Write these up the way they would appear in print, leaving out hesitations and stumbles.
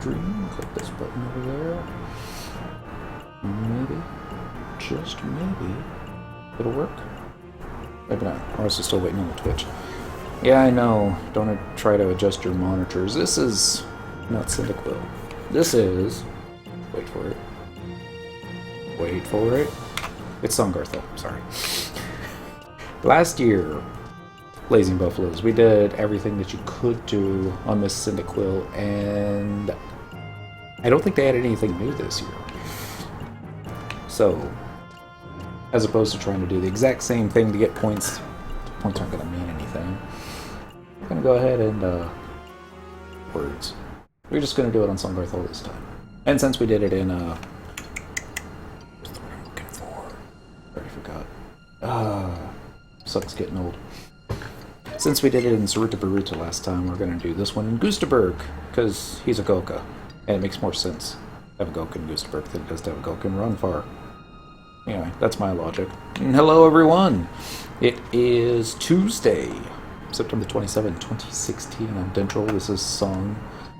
Dream, click this button over there. Maybe, just maybe, it'll work. Maybe not. Or else it's still waiting on the Twitch. Yeah, I know. Don't try to adjust your monitors. This is not Cyndaquil. This is. Wait for it. Wait for it. It's Sungarthel. Sorry. Last year, Blazing Buffaloes, we did everything that you could do on this Cyndaquil, and I don't think they added anything new this year. So, as opposed to trying to do the exact same thing to get points, points aren't going to mean anything. We're going to go ahead and, words. We're just going to do it on Sungarthel this time. And since we did it in, what's the word I'm looking for? Already forgot. Sucks getting old. Since we did it in Saruta Baruta last time, we're going to do this one in Gustaberg, because he's a galka, and it makes more sense to have a galka in Gustaberg than it does to have a galka in Runfar. Anyway, that's my logic. And hello, everyone! It is Tuesday, September 27, 2016, on Dentrol. This is Song.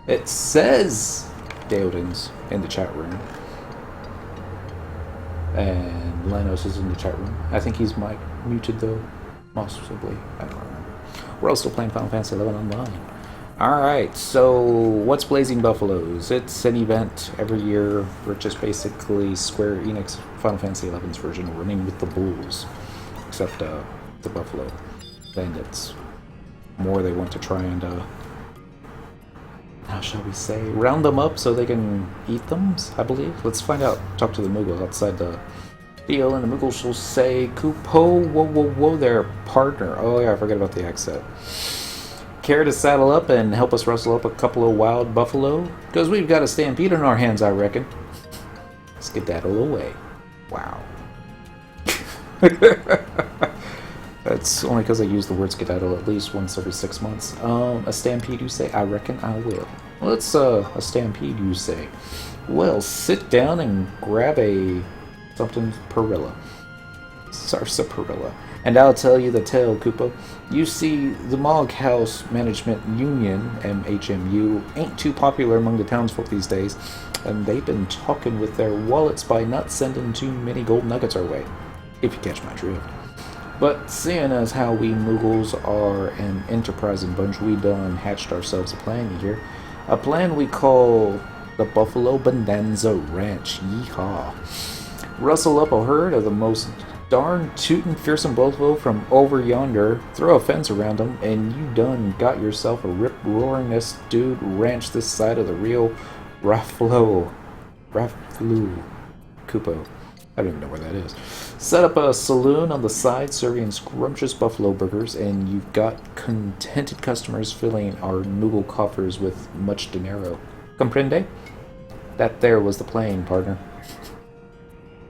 It says Daodin's in the chat room. And Lenos is in the chat room. I think he's muted, though. Possibly. I don't remember. We're all still playing Final Fantasy XI Online. Alright, so what's Blazing Buffaloes? It's an event every year. We're just basically Square Enix Final Fantasy XI's version running with the bulls. Except the buffalo bandits. More they want to try and, how shall we say, round them up so they can eat them, I believe? Let's find out. Talk to the Moogle outside the deal, and the Moogle will say, Kupo, whoa, whoa, whoa there, partner. Oh yeah, I forgot about the accent. Care to saddle up and help us rustle up a couple of wild buffalo? Because we've got a stampede on our hands, I reckon. Skedaddle away. Wow. That's only because I use the word skedaddle at least once every 6 months. A stampede, you say? I reckon I will. Well, it's a stampede, you say. Well, sit down and grab a something Perilla. Sarsaparilla. And I'll tell you the tale, Koopa. You see, the Mog House Management Union, MHMU, ain't too popular among the townsfolk these days, and they've been talking with their wallets by not sending too many gold nuggets our way, if you catch my drift. But seeing as how we Moogles are an enterprising bunch, we done hatched ourselves a plan here. A plan we call the Buffalo Bonanza Ranch. Yeehaw. Rustle up a herd of the most darn tootin' fearsome buffalo from over yonder, throw a fence around them, and you done got yourself a rip-roaringest dude ranch this side of the real Raffalo Kupo. I don't even know where that is. Set up a saloon on the side serving scrumptious buffalo burgers, and you've got contented customers filling our Moogle coffers with much dinero. Comprende? That there was the plan, partner.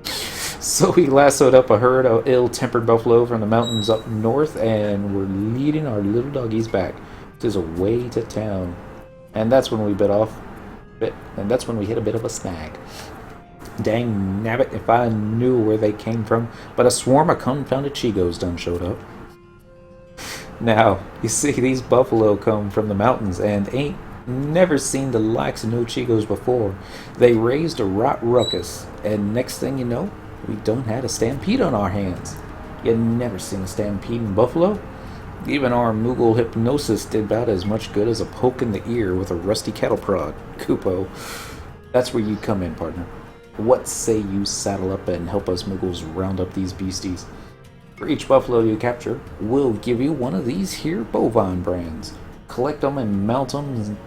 So we lassoed up a herd of ill-tempered buffalo from the mountains up north, and we're leading our little doggies back. There's a way to town. And that's when we that's when we hit a bit of a snag. Dang nabbit if I knew where they came from, but a swarm of confounded Chigos done showed up. Now, you see, these buffalo come from the mountains and ain't never seen the likes of no Chigos before. They raised a rot ruckus, and next thing you know, we done had a stampede on our hands. You never seen a stampede in buffalo? Even our Moogle hypnosis did about as much good as a poke in the ear with a rusty cattle prod. Kupo. That's where you come in, partner. What say you saddle up and help us Moogles round up these beasties? For each buffalo you capture, we'll give you one of these here bovine brands. Collect them and mount them,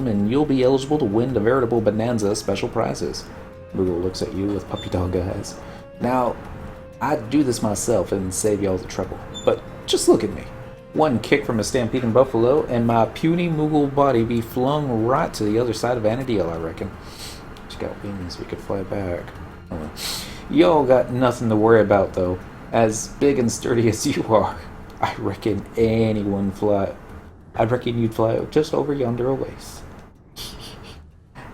and you'll be eligible to win the veritable bonanza special prizes. Moogle looks at you with puppy dog eyes. Now, I'd do this myself and save y'all the trouble, but just look at me. One kick from a stampeding buffalo, and my puny Moogle body be flung right to the other side of Vanadil, I reckon. She got wings, we could fly back. Oh well. Y'all got nothing to worry about, though. As big and sturdy as you are, I reckon you'd fly just over yonder a ways.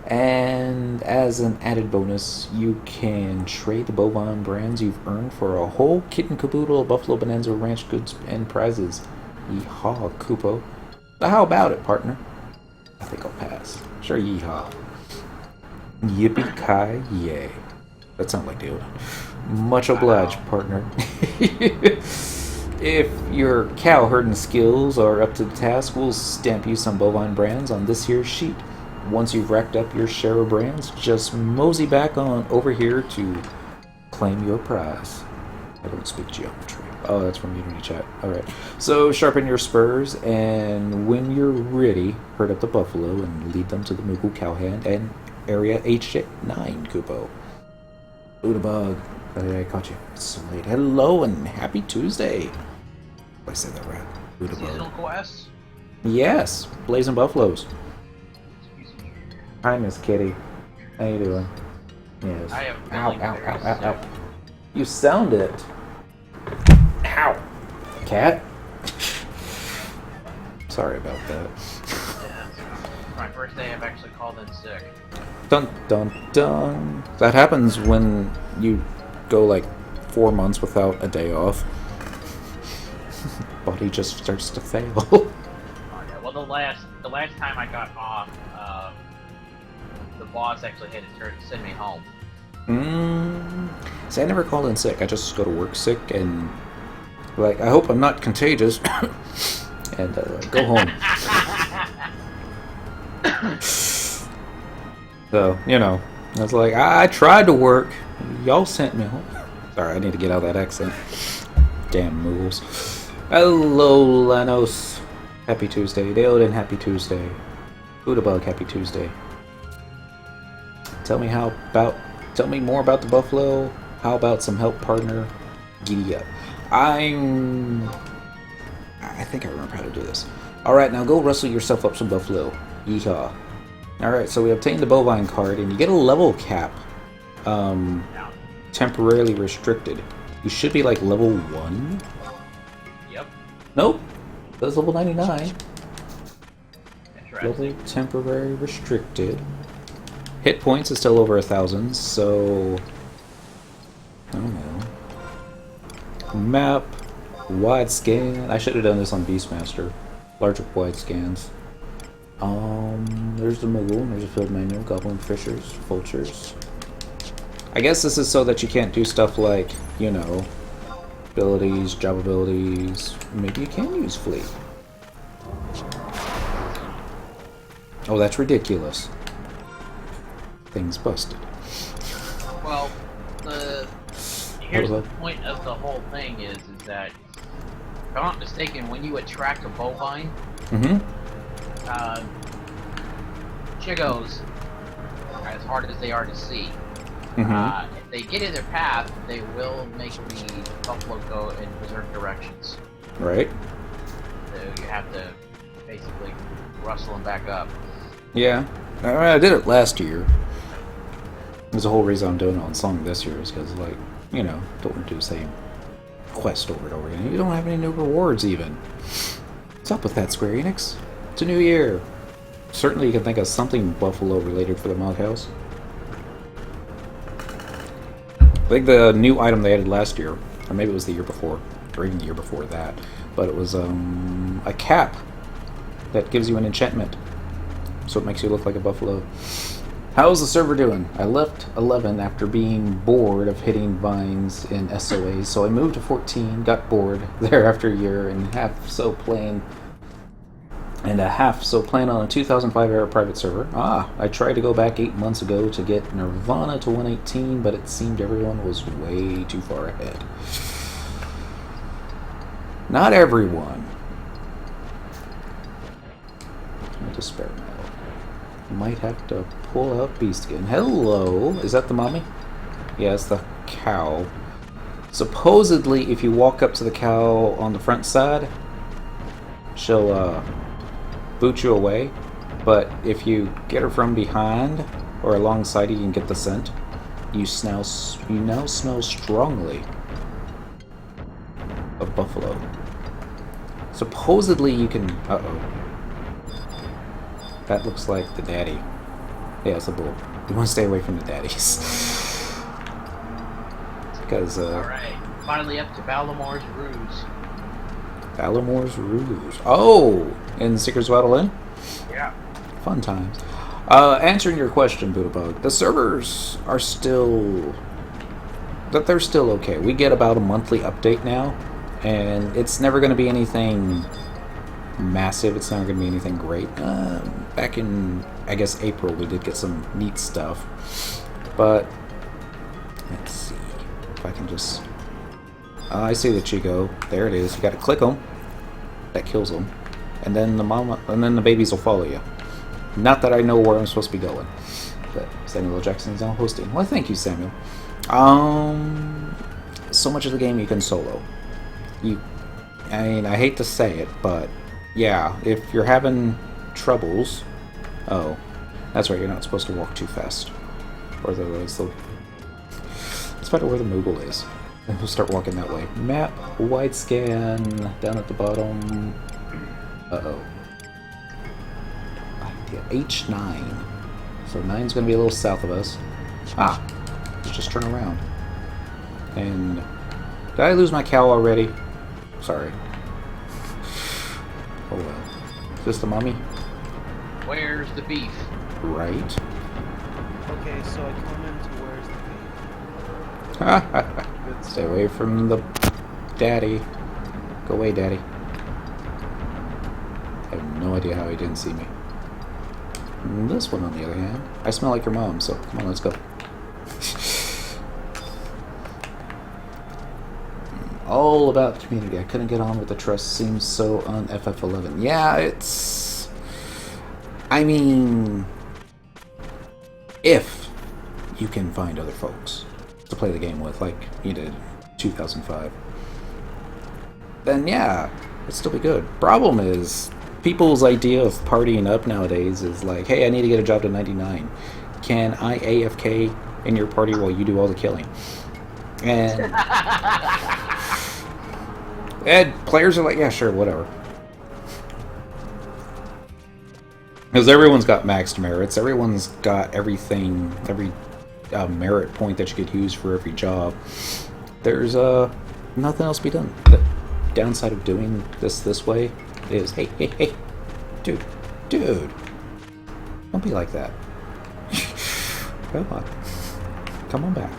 And as an added bonus, you can trade the bovine brands you've earned for a whole kit and caboodle of Buffalo Bonanza Ranch goods and prizes. Yeehaw, Kupo. But how about it, partner? I think I'll pass. Sure, yeehaw. Yippee-ki-yay. That sounds like Daodin. Much obliged, partner. If your cow herding skills are up to the task, we'll stamp you some bovine brands on this here sheet. Once you've racked up your share of brands, just mosey back on over here to claim your prize. I don't speak geometry. Oh, that's from Unity chat. Alright. So, sharpen your spurs, and when you're ready, herd up the buffalo and lead them to the Moogle Cowhand and Area H9, Kupo. Udabug. I caught you. It's so late. Hello and happy Tuesday. I said that right. Udabug. Seasonal quests? Yes. Blazing Buffaloes. Hi, Miss Kitty. How you doing? Yes. I am ow, feeling ow, very ow, ow, ow. sick. You sound it. Ow. Cat? Sorry about that. Yeah. My first day I've actually called in sick. Dun dun dun. That happens when you go like 4 months without a day off. Body just starts to fail. Oh, yeah. Well, the last time I got off, the boss actually had to send me home. See, I never called in sick. I just go to work sick and like I hope I'm not contagious and go home. So, you know, I was like, I tried to work. Y'all sent me home. Sorry, I need to get out of that accent. Damn moves. Hello, Lanos. Happy Tuesday. Daodin, happy Tuesday. Udabug, happy Tuesday. Tell me more about the buffalo. How about some help, partner? Giddy up. I think I remember how to do this. Alright, now go rustle yourself up some buffalo. Yeehaw. Alright, so we obtained the bovine card, and you get a level cap. Temporarily restricted. You should be like level 1. Yep. Nope. That's level 99. Interesting. Level temporary restricted. Hit points is still over 1,000, so... I don't know. Map. Wide scan. I should have done this on Beastmaster. Larger wide scans. There's the Moogle, there's a field menu, Goblin Fishers, Vultures. I guess this is so that you can't do stuff like, you know, abilities, job abilities. Maybe you can use Fleet. Oh, that's ridiculous. Things busted. Well, here's the point of the whole thing is that, if I'm not mistaken, when you attract a bovine, Chiggos, as hard as they are to see, if they get in their path, they will make the buffalo go in berserk directions. Right. So you have to basically rustle them back up. Yeah. I did it last year. There's the whole reason I'm doing it on Song this year is because, like, you know, don't want to do the same quest over and over again. You don't have any new rewards, even. What's up with that, Square Enix? It's a new year. Certainly you can think of something Buffalo related for the Mod House. I think the new item they added last year, or maybe it was the year before, or even the year before that, but it was a cap that gives you an enchantment. So it makes you look like a buffalo. How's the server doing? I left 11 after being bored of hitting vines in SOAs, so I moved to 14, got bored there after a year and a half so playing on a 2005 era private server. I tried to go back 8 months ago to get Nirvana to 118, but it seemed everyone was way too far ahead. Not everyone. Despair now. Might have to pull out Beast again. Hello! Is that the mommy? Yeah, it's the cow. Supposedly, if you walk up to the cow on the front side, she'll boot you away. But if you get her from behind or alongside you can get the scent, you now smell strongly of buffalo. Supposedly you can... Uh-oh. That looks like the daddy. Yeah, it's a bull. You want to stay away from the daddies. Because, Alright, finally up to Balamore's Ruse. Balamore's Rouge. Oh! In Seeker's Battle Inn? Yeah. Fun times. Answering your question, Buddhabug, the servers are still... they're still okay. We get about a monthly update now, and it's never going to be anything massive. It's not going to be anything great. Back in, I guess, April, we did get some neat stuff. But, let's see if I can just... I see the Chico. There it is. You got to click them. That kills them. And then the babies will follow you. Not that I know where I'm supposed to be going. But Samuel L. Jackson's now hosting. Well, thank you, Samuel. So much of the game you can solo. I mean, I hate to say it, but yeah, if you're having troubles... Oh, that's right, you're not supposed to walk too fast. Or otherwise they'll... It's better where the Moogle is. And we'll start walking that way. Map, wide scan, down at the bottom. Uh-oh. H9. So 9's going to be a little south of us. Ah! Let's just turn around. And... did I lose my cow already? Sorry. Oh well. Is this the mummy? Where's the beef? Right. Okay, so I come into where's the beef? Stay away from the daddy. Go away, daddy. I have no idea how he didn't see me. And this one, on the other hand, I smell like your mom, so come on, let's go. All about the community. I couldn't get on with the trust. Seems so on FF11. Yeah, it's... I mean... if you can find other folks to play the game with, like you did 2005, then yeah, it'd still be good. Problem is, people's idea of partying up nowadays is like, hey, I need to get a job to 99. Can I AFK in your party while you do all the killing? And... and players are like, yeah, sure, whatever. Because everyone's got maxed merits. Everyone's got everything, every merit point that you could use for every job. There's nothing else to be done. The downside of doing this way is, hey, dude, don't be like that. Come on back.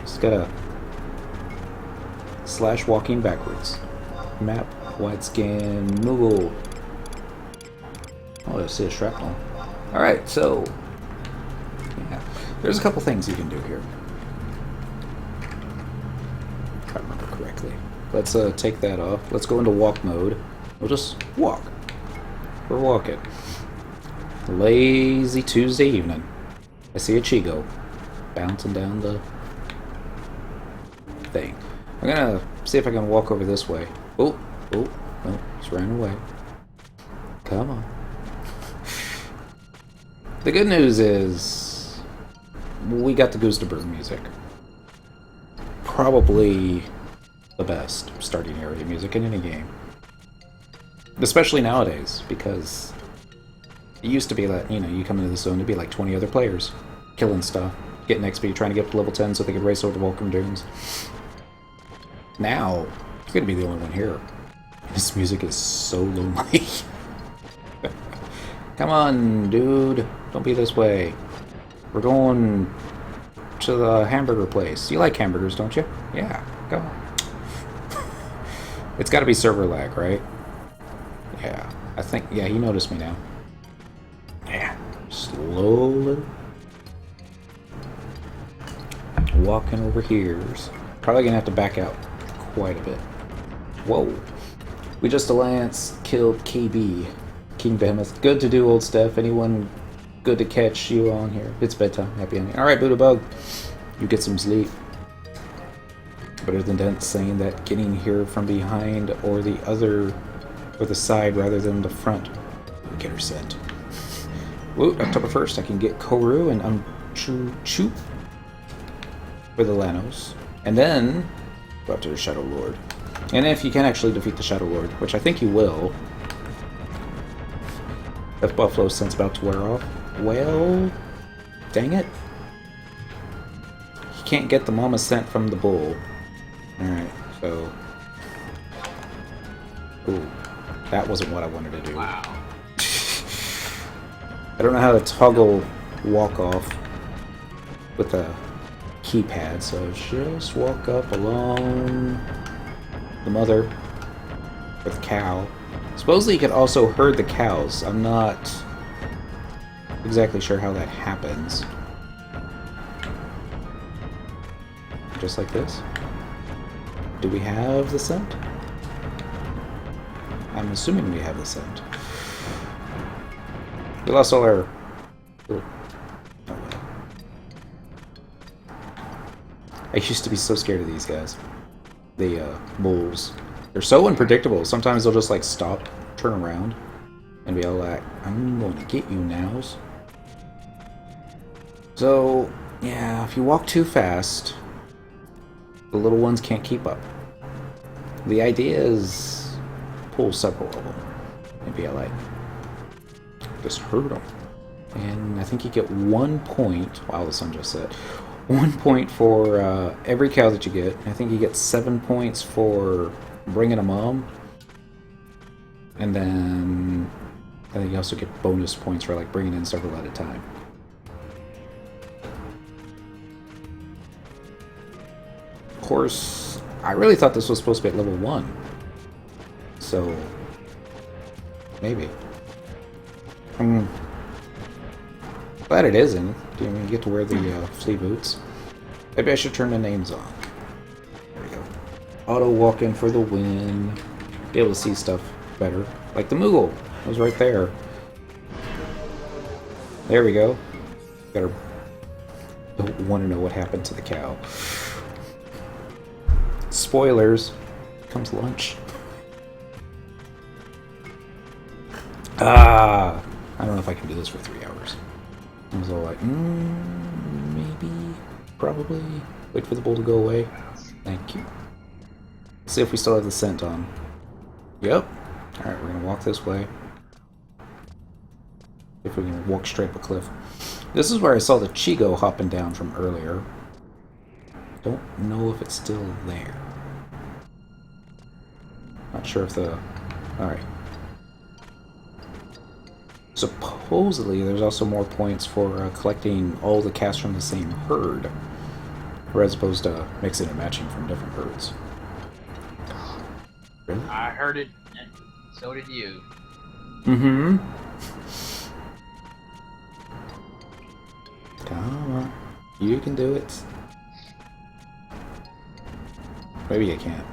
Just gotta / walking backwards. Map, wide scan, Moogle. Oh, I see a shrapnel. Alright, so... yeah. There's a couple things you can do here. If I remember correctly. Let's take that off. Let's go into walk mode. We'll just walk. We're walking. Lazy Tuesday evening. I see a Chigo bouncing down the thing. I'm gonna see if I can walk over this way. Oh, no, it's running away. Come on. The good news is we got the Gustaberg music. Probably the best starting area music in any game. Especially nowadays, because it used to be that, you know, you come into the zone, there'd be like 20 other players killing stuff, getting XP, trying to get up to level 10 so they could race over the Vulcan Dunes. Now, you're gonna be the only one here. This music is so lonely. Come on, dude. Don't be this way. We're going to the hamburger place. You like hamburgers, don't you? Yeah, go on. It's gotta be server lag, right? Yeah, I think, yeah, he noticed me now. Yeah, slowly. Walking over here. Probably gonna have to back out quite a bit. Whoa. We just alliance killed KB. King Behemoth. Good to do, old Steph. Anyone good to catch you on here? It's bedtime. Happy ending. Alright, Buddhabug. You get some sleep. Better than Dent saying that getting here from behind or the other, or the side rather than the front. Get her sent. Woo, October 1st, I can get Koru and Chu for the Lanos. And then go up to the Shadow Lord. And if you can actually defeat the Shadow Lord, which I think you will. That Buffalo scent's about to wear off. Well, dang it. He can't get the mama scent from the bull. Alright, so... ooh, that wasn't what I wanted to do. Wow. I don't know how to toggle walk off with the keypad, so just walk up along the mother with the cow. Supposedly you could also herd the cows. I'm not exactly sure how that happens. Just like this. Do we have the scent? I'm assuming we have the scent. We lost all our... Oh, well. I used to be so scared of these guys. The moles. They're so unpredictable. Sometimes they'll just like stop, turn around, and be all like, I'm going to get you nows. So, yeah, if you walk too fast, the little ones can't keep up. The idea is pull several of them. Maybe I like just herd them. And I think you get 1 point. Wow, the sun just set. 1 point for every cow that you get. I think you get 7 points for bringing a mom. And then I think you also get bonus points for like bringing in several at a time. Of course, I really thought this was supposed to be at level 1. So, maybe. I'm glad it isn't. You get to wear the flea boots. Maybe I should turn the names on. There we go. Auto walk-in for the win. Be able to see stuff better. Like the Moogle. It was right there. There we go. Better. Don't want to know what happened to the cow. Spoilers. Comes lunch. Ah! I don't know if I can do this for 3 hours. I was all like, maybe, probably. Wait for the bull to go away. Thank you. See if we still have the scent on. Yep. Alright, we're gonna walk this way. If we can walk straight up a cliff. This is where I saw the Chigo hopping down from earlier. Don't know if it's still there. Not sure if the... Alright. Supposedly, there's also more points for collecting all the cats from the same herd, or as opposed to mixing and matching from different herds. Really? I heard it, and so did you. Mm-hmm. Come on. You can do it. Maybe you can't.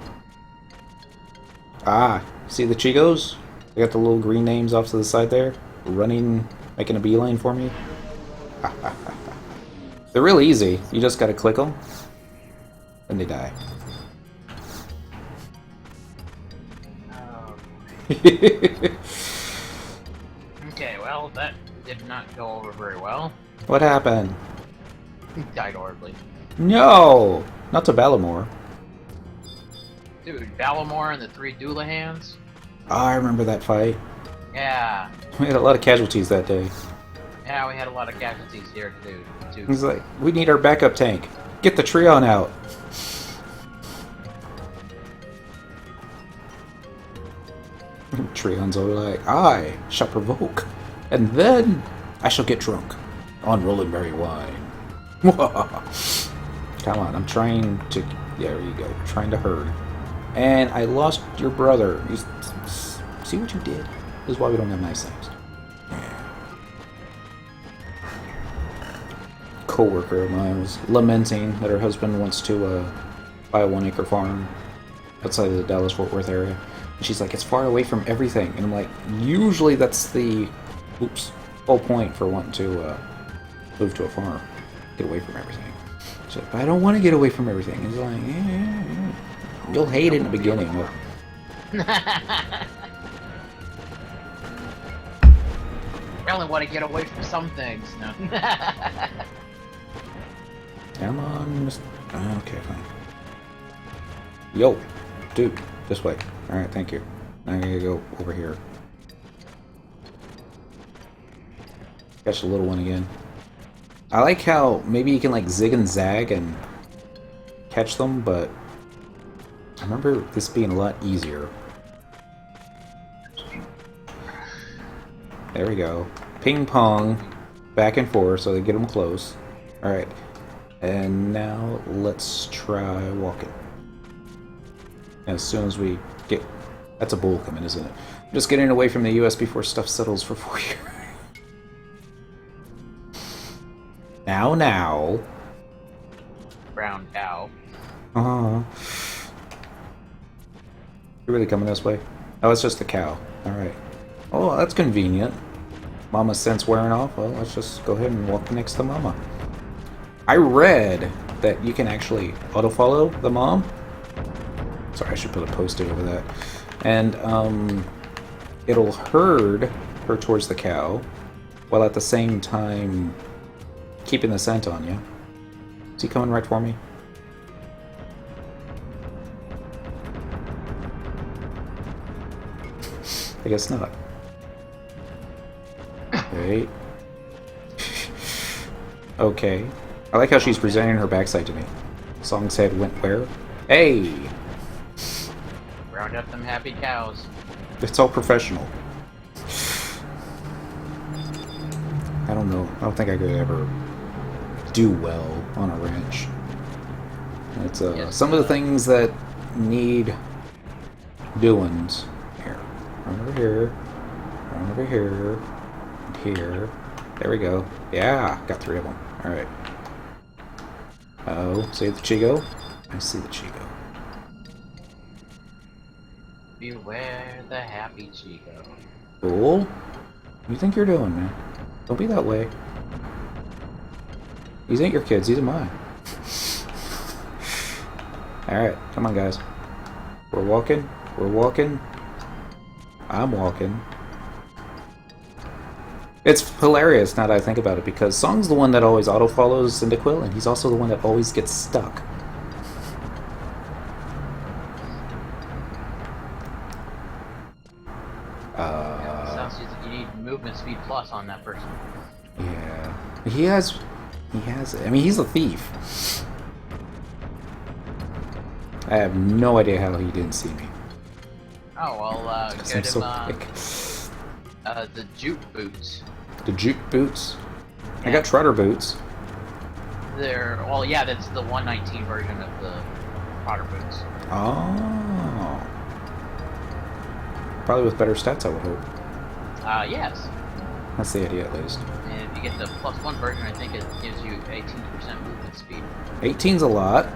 Ah, see the Chigos? They got the little green names off to the side there? Running, making a beeline for me. They're really easy. You just gotta click them, and they die. Oh. Okay, well, that did not go over very well. What happened? He died horribly. No! Not to Balamore. Dude, Balamore and the 3 Doolahans? Oh, I remember that fight. Yeah. We had a lot of casualties that day. Yeah, we had a lot of casualties here, too. He's like, we need our backup tank. Get the Treon out. Treon's all like, I shall provoke, and then I shall get drunk on Rolling wine. Come on, I'm trying to... There you go. Trying to herd. And I lost your brother. See what you did? This is why we don't have nice things. Co-worker of mine was lamenting that her husband wants to buy a 1-acre farm outside of the Dallas-Fort Worth area. And she's like, it's far away from everything. And I'm like, usually that's the whole point for wanting to move to a farm. Get away from everything. She's like, but I don't want to get away from everything. He's like, yeah. You'll hate it in the beginning. I only want to get away from some things. No. Come on, okay, fine. Yo, dude, this way. Alright, thank you. Now I gotta go over here. Catch the little one again. I like how maybe you can like zig and zag and catch them, but I remember this being a lot easier. There we go. ping pong, back and forth, so they get them close. All right, and now let's try walking. As soon as we get, that's a bull coming, isn't it? Just getting away from the U.S. before stuff settles for 4 years. Now. Brown cow. Uh-huh. You're really coming this way? Oh, it's just the cow. Alright. Oh, that's convenient. Mama's scent's wearing off. Well, let's just go ahead and walk next to Mama. I read that you can actually auto-follow the mom. Sorry, I should put a post-it over that. And, it'll herd her towards the cow, while at the same time keeping the scent on you. Is he coming right for me? I guess not. Okay. Okay. I like how she's presenting her backside to me. Song's head went where? Hey! Round up them happy cows. It's all professional. I don't know. I don't think I could ever do well on a ranch. It's Yes, some of the things that need doings. Here. Run over here. Run over here. And here. There we go. Yeah, got 3 of them. Alright. Oh, see the Chigo? I see the Chigo. Beware the happy Chico. Cool. What do you think you're doing, man? Don't be that way. These ain't your kids, these are mine. Alright, come on, guys. We're walking. We're walking. I'm walking. It's hilarious now that I think about it, because Song's the one that always auto-follows Cyndaquil, and he's also the one that always gets stuck. Sounds like you need movement speed plus on that person. Yeah. He has, I mean, he's a thief. I have no idea how he didn't see me. Oh, well, Because get I'm him, so quick. The juke boots. The juke boots? I Yeah. got Trotter boots. They're, well, yeah, that's the 119 version of the Potter boots. Oh. Probably with better stats, I would hope. Yes. That's the idea, at least. And if you get the +1 version, I think it gives you 18% movement speed. 18's a lot.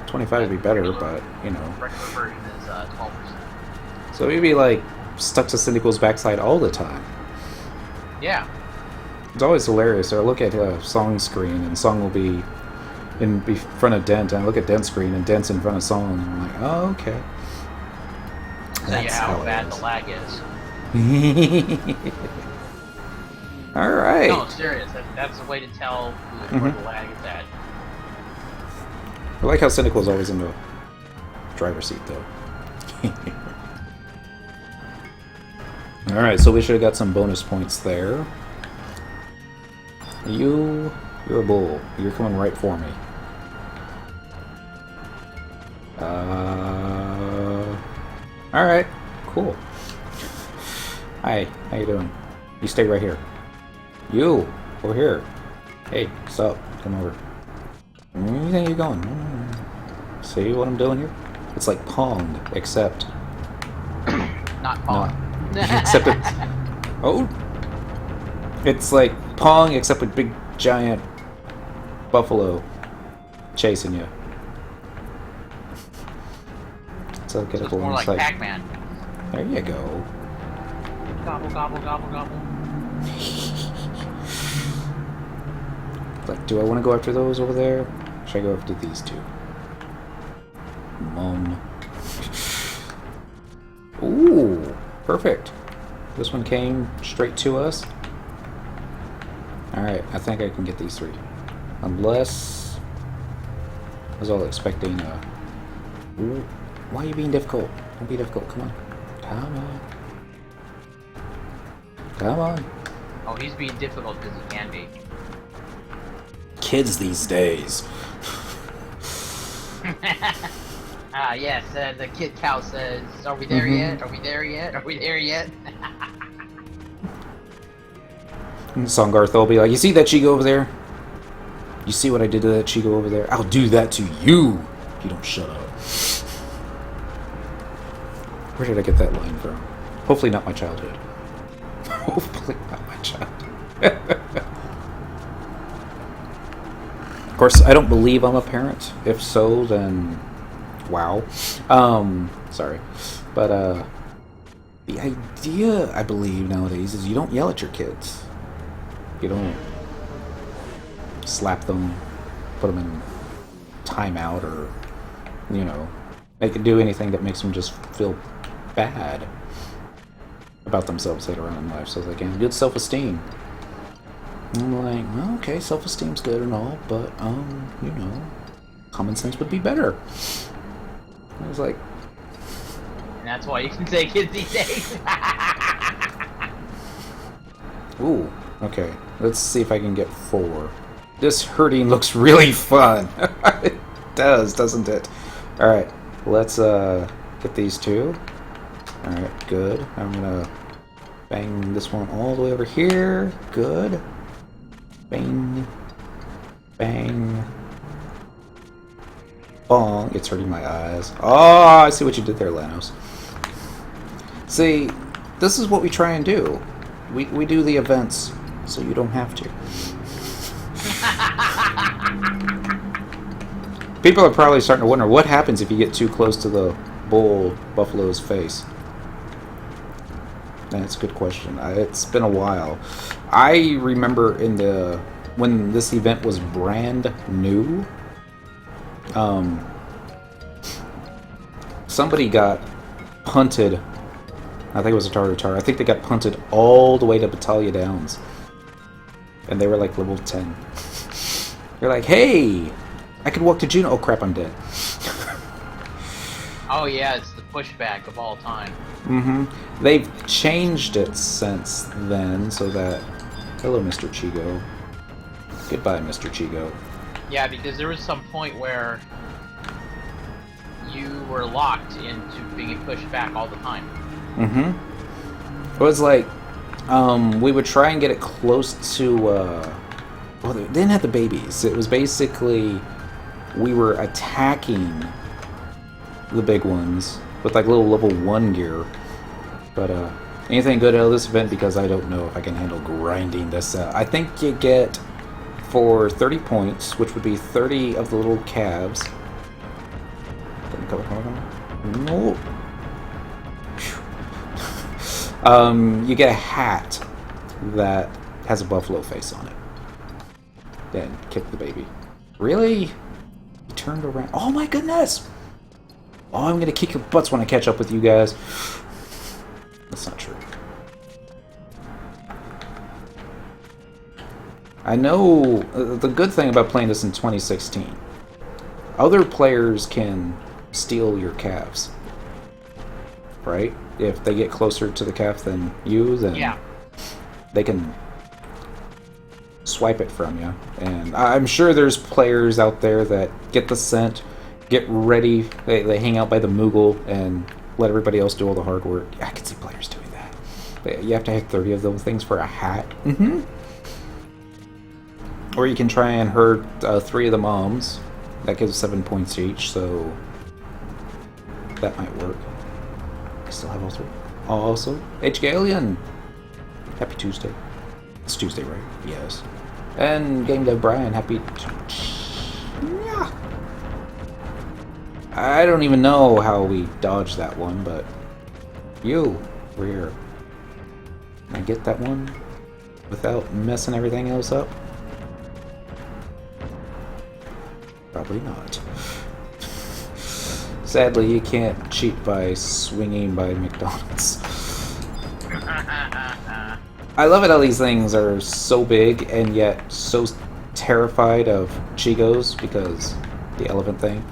25 would be better, but, you know. Regular version is 12%. So you'd be, like, stuck to Cyndaquil's backside all the time. Yeah. It's always hilarious. So I look at Song's screen, and Song will be in front of Dent, and I look at Dent's screen, and Dent's in front of Song, and I'm like, oh, okay. Tell you That's how how it bad is. the lag is. Alright. No, serious. That's the way to tell where the lag is at. I like how Cyndaquil's always in the driver's seat, though. Alright, so we should have got some bonus points there. You're a bull. You're coming right for me. Alright, cool. Hi, how you doing? You stay right here. You, over here. Hey, what's up? Come over. Where do you think you're going? See what I'm doing here? It's like Pong, except... Not Pong. except it... Oh! It's like Pong, except with big, giant buffalo chasing you. So get So up it's more like alongside. Pac-Man. There you go. Gobble, gobble, gobble, gobble. Like, do I want to go after those over there? Or should I go after these two? Mom. Ooh, perfect. This one came straight to us. Alright, I think I can get these 3. Unless... I was all expecting Ooh, why are you being difficult? Don't be difficult, come on. Come on. Come on. Oh, he's being difficult because he can be. Kids these days. Yes, the kid cow says, are we there yet? Are we there yet? Are we there yet? Songarth will be like, you see that Chigo over there? You see what I did to that Chigo over there? I'll do that to you if you don't shut up. Where did I get that line from? Hopefully not my childhood. Hopefully not my childhood. Of course, I don't believe I'm a parent. If so, then wow. Sorry. But the idea, I believe, nowadays is you don't yell at your kids. You don't slap them, put them in timeout, or, you know, make it do anything that makes them just feel bad about themselves later on in life, so they can good self-esteem. And I'm like, well, okay, self-esteem's good and all, but you know, common sense would be better. I was like, And that's why you can say kids these days. ooh, okay, let's see if I can get 4. This herding looks really fun. It does, doesn't it? Alright, let's get these 2. Alright, good. I'm gonna bang this one all the way over here. Good. Bang. Bang. Bong. It's hurting my eyes. Oh, I see what you did there, Lanos. See, this is what we try and do. We do the events so you don't have to. People are probably starting to wonder what happens if you get too close to the bull buffalo's face. That's a good question. It's been a while. I remember when this event was brand new, somebody got punted. I think it was a Tartar. I think they got punted all the way to Battaglia Downs, and they were like level 10. They're like, "Hey, I could walk to Juno." Oh crap! I'm dead. Oh yeah, it's the pushback of all time. Mm-hmm. They've changed it since then, so that... Hello, Mr. Chigo. Goodbye, Mr. Chigo. Yeah, because there was some point where you were locked into being pushed back all the time. Mm-hmm. It was like, we would try and get it close to, well, they didn't have the babies. It was basically, we were attacking the big ones with like little level 1 gear. But anything good out of this event, because I don't know if I can handle grinding this out. I think you get for 30 points, which would be 30 of the little calves. No. You get a hat that has a buffalo face on it. Then kick the baby. Really? He turned around. Oh my goodness! Oh, I'm gonna kick your butts when I catch up with you guys. That's not true. I know the good thing about playing this in 2016. Other players can steal your calves. Right? If they get closer to the calf than you, then Yeah. they can swipe it from you. And I'm sure there's players out there that get the scent, get ready, they hang out by the Moogle and let everybody else do all the hard work. I can see players doing that. But you have to have 30 of those things for a hat. Mm-hmm. Or you can try and herd 3 of the moms. That gives 7 points each, so that might work. I still have all 3. Also, HK Alien! Happy Tuesday. It's Tuesday, right? Yes. And Game Dev Brian, happy... Yeah. I don't even know how we dodged that one, but... You, we're here. Can I get that one without messing everything else up? Probably not. Sadly, you can't cheat by swinging by McDonald's. I love it how these things are so big and yet so terrified of Chigos, because the elephant thing.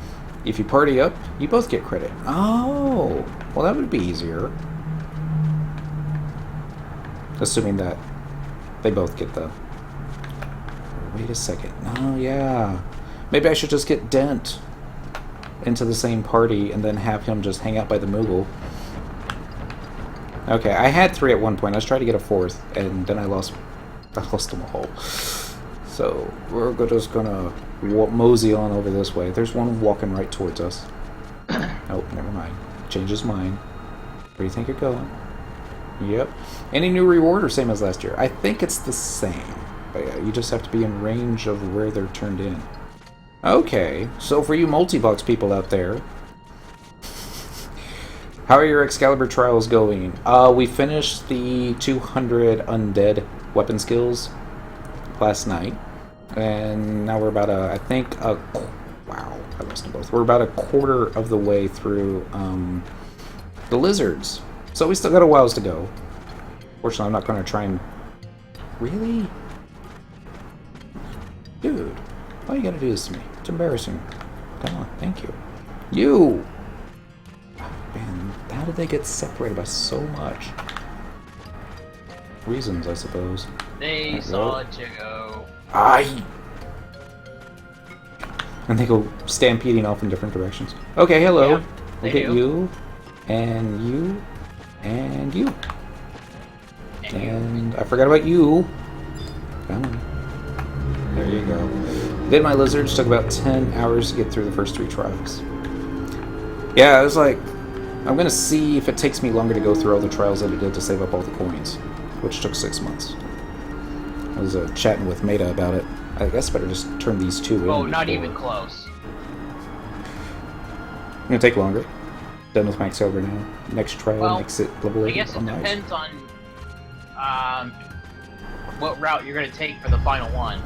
If you party up, you both get credit. Oh, well that would be easier. Assuming that they both get the... Wait a second. Oh yeah. Maybe I should just get Dent into the same party and then have him just hang out by the Moogle. Okay, I had 3 at one point. I was trying to get a 4th, and then I lost I lost them all. So we're just gonna mosey on over this way. There's one walking right towards us. Oh, never mind. Change his mind. Where do you think you're going? Yep. Any new reward or same as last year? I think it's the same. But yeah, you just have to be in range of where they're turned in. Okay, so for you multi-box people out there, how are your Excalibur trials going? We finished the 200 undead weapon skills last night, and now we're about wow, I lost them both. We're about a quarter of the way through the lizards, so we still got a whiles to go. Fortunately, I'm not going to try and... Really? Dude, why you gotta do this to me? It's embarrassing. Come on, thank you. You! Man, how did they get separated by so much? Reasons, I suppose. They saw it go. And they go stampeding off in different directions. Okay, hello. Yeah, We'll get you, and you, and you. And I forgot about you. Come on. There you go. Did my lizards, took about 10 hours to get through the first 3 trials. Yeah, I was like, I'm gonna see if it takes me longer to go through all the trials that it did to save up all the coins, which took 6 months. I was chatting with Meta about it. I guess I better just turn these 2 in. Oh, not even close. Gonna take longer. Done with my Excalibur now. Next trial makes it level 8. I guess it depends on what route you're gonna take for the final one.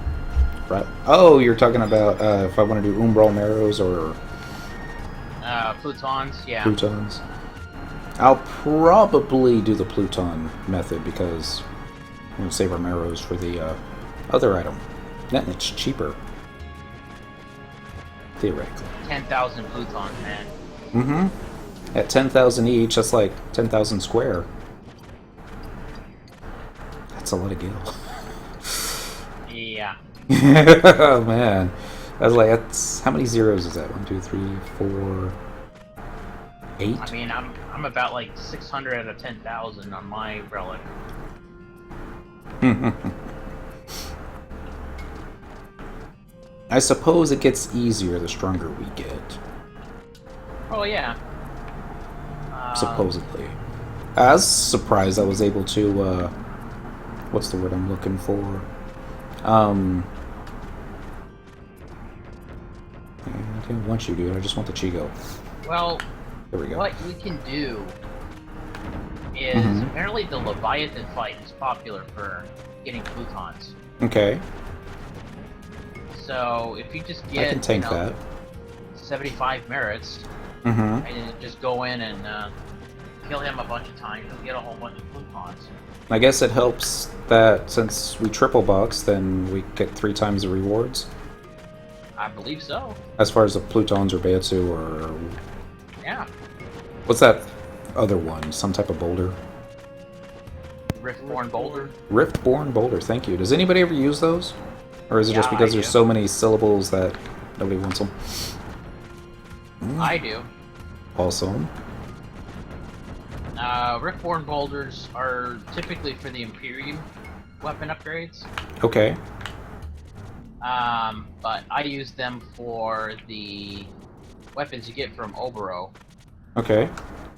Right. Oh, you're talking about if I want to do Umbral Marrows or... Plutons, yeah. Plutons. I'll probably do the Pluton method because I'm going to save our Marrows for the other item. And it's cheaper. Theoretically. 10,000 Plutons, man. Mm-hmm. At 10,000 each, that's like 10,000 square. That's a lot of gil. Yeah. Oh man, I was like, that's how many zeros is that? 1, 2, 3, 4, 8. I mean, I'm about like 600 out of 10,000 on my relic. I suppose it gets easier the stronger we get. Oh yeah. Supposedly. I was surprised I was able to. What's the word I'm looking for? I didn't want you, dude. I just want the Chigo. Well, There we go. what you can do is apparently the Leviathan fight is popular for getting Plutons. Okay. So if you just I get can tank that. 75 merits Mm-hmm. and then just go in and kill him a bunch of times, you'll get a whole bunch of Plutons. I guess it helps that since we triple box, then we get 3 times the rewards. I believe so. As far as the Plutons or Beatsu or... Yeah. What's that other one? Some type of boulder? Riftborn Boulder. Riftborn boulder, thank you. Does anybody ever use those? Or is it just Yeah, because I there's do. so many syllables that nobody wants them? I do. Awesome. Riftborn Boulders are typically for the Imperium weapon upgrades. Okay. But I use them for the weapons you get from Obero Okay.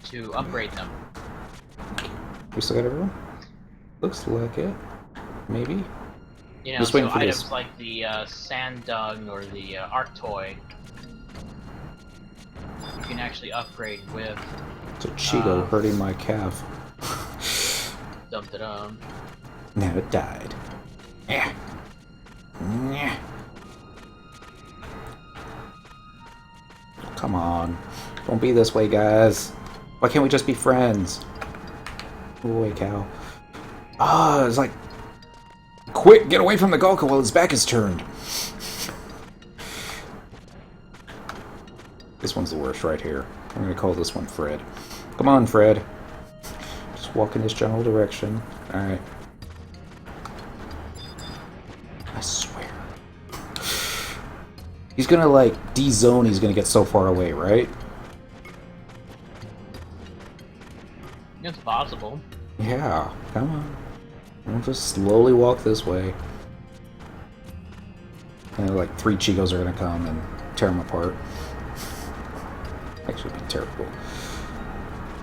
to upgrade them. We still got everyone? Looks like it. Maybe. You know, Just so waiting for items this. like the Sand Dung or the Arctoid, you can actually upgrade with It's a Chigo hurting my calf. dum-da-dum. Now it died. Yeah. Yeah. Come on. Don't be this way, guys. Why can't we just be friends? Boy, cow. Ah, it's like... Quick, get away from the galka while his back is turned. This one's the worst right here. I'm gonna call this one Fred. Come on, Fred. Just walk in this general direction. Alright. I swear. He's gonna, like, D-zone, he's gonna get so far away, right? It's possible. Yeah, come on. We'll just slowly walk this way. And like 3 Chicos are gonna come and tear them apart. Actually, it'd be terrible.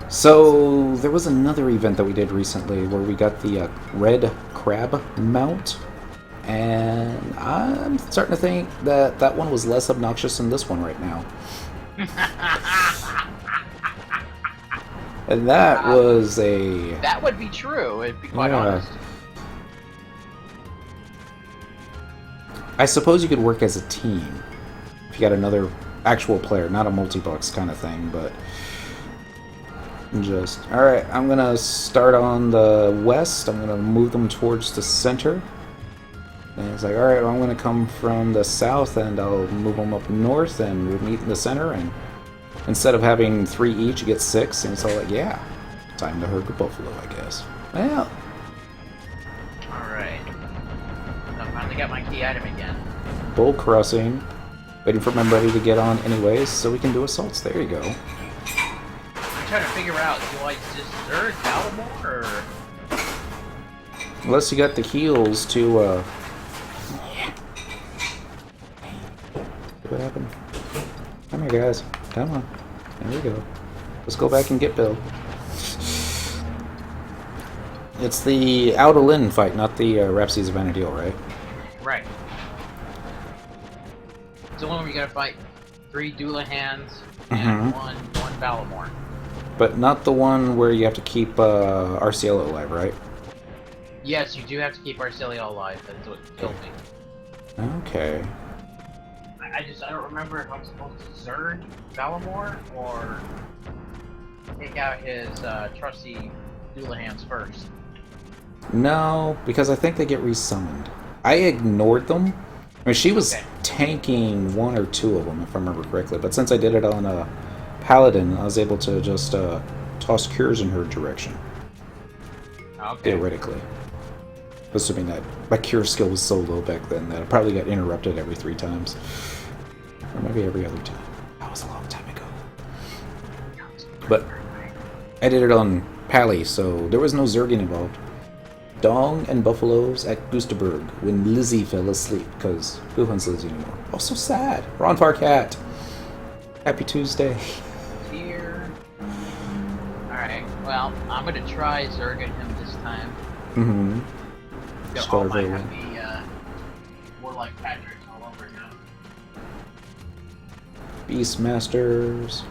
So there was another event that we did recently where we got the red crab mount, and I'm starting to think that that one was less obnoxious than this one right now. And that was a... That would be true, to be quite Yeah. honest. I suppose you could work as a team if you got another actual player, not a multi-box kind of thing, but just... Alright, I'm going to start on the west. I'm going to move them towards the center. And it's like, alright, well, I'm going to come from the south, and I'll move them up north, and we'll meet in the center, and instead of having 3 each, you get 6, and it's all like, yeah, time to herd the buffalo, I guess. Well, Alright. I finally got my key item again. bull crossing. Waiting for my buddy to get on anyways, so we can do assaults. There you go. I'm trying to figure out, do I just Zerg Balamor, or... Unless you got the heals to, What happened? Come here, guys. Come on. There we go. Let's go back and get Bill. It's the Daodin fight, not the Rhapsodies of Vana'diel, right? Right. It's the one where you gotta fight 3 Doolahans and one Balamor. But not the one where you have to keep Arcielo alive, right? Yes, you do have to keep Arcelia alive. That's what killed me. Okay. I don't remember if I'm supposed to Zerg Balamor or take out his trusty Doolahans first. No, because I think they get resummoned. I ignored them. I mean, she was tanking 1 or 2 of them, if I remember correctly. But since I did it on Paladin, I was able to just toss cures in her direction. Okay. Theoretically. Assuming that my cure skill was so low back then that I probably got interrupted every 3 times. Or maybe every other time. That was a long time ago. But I did it on Pally, so there was no Zerging involved. Dong and buffaloes at Gustaberg when Lizzie fell asleep, because who hunts Lizzie anymore? Oh, so sad. Ron Farcat. Happy Tuesday. Here. Alright, well, I'm gonna try Zerging him this time. Mm-hmm. They're all might have the Warlike Patricks all over now. Beastmasters.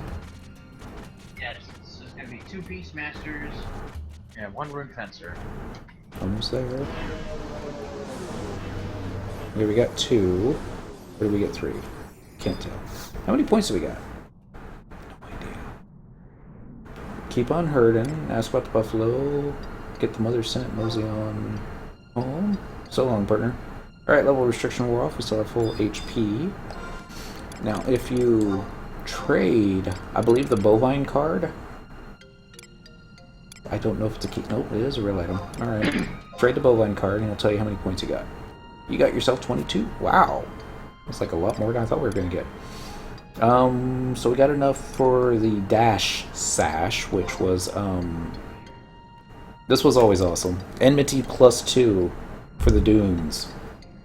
Yes, this is gonna be 2 Beastmasters and 1 Rune Fencer. Almost there. Okay, we got 2. Where did we get 3? Can't tell. How many points do we got? No idea. Keep on herding. Ask about the buffalo. Get the Mother Senate mosey on home. So long, partner. Alright, level restriction wore off. We still have full HP. Now, if you trade, I believe the bovine card. I don't know if it's a key. Nope, it is a real item. Alright. Trade the bovine card and it'll tell you how many points you got. You got yourself 22. Wow. That's like a lot more than I thought we were going to get. So we got enough for the dash sash, which was, this was always awesome. Enmity +2 for the dunes.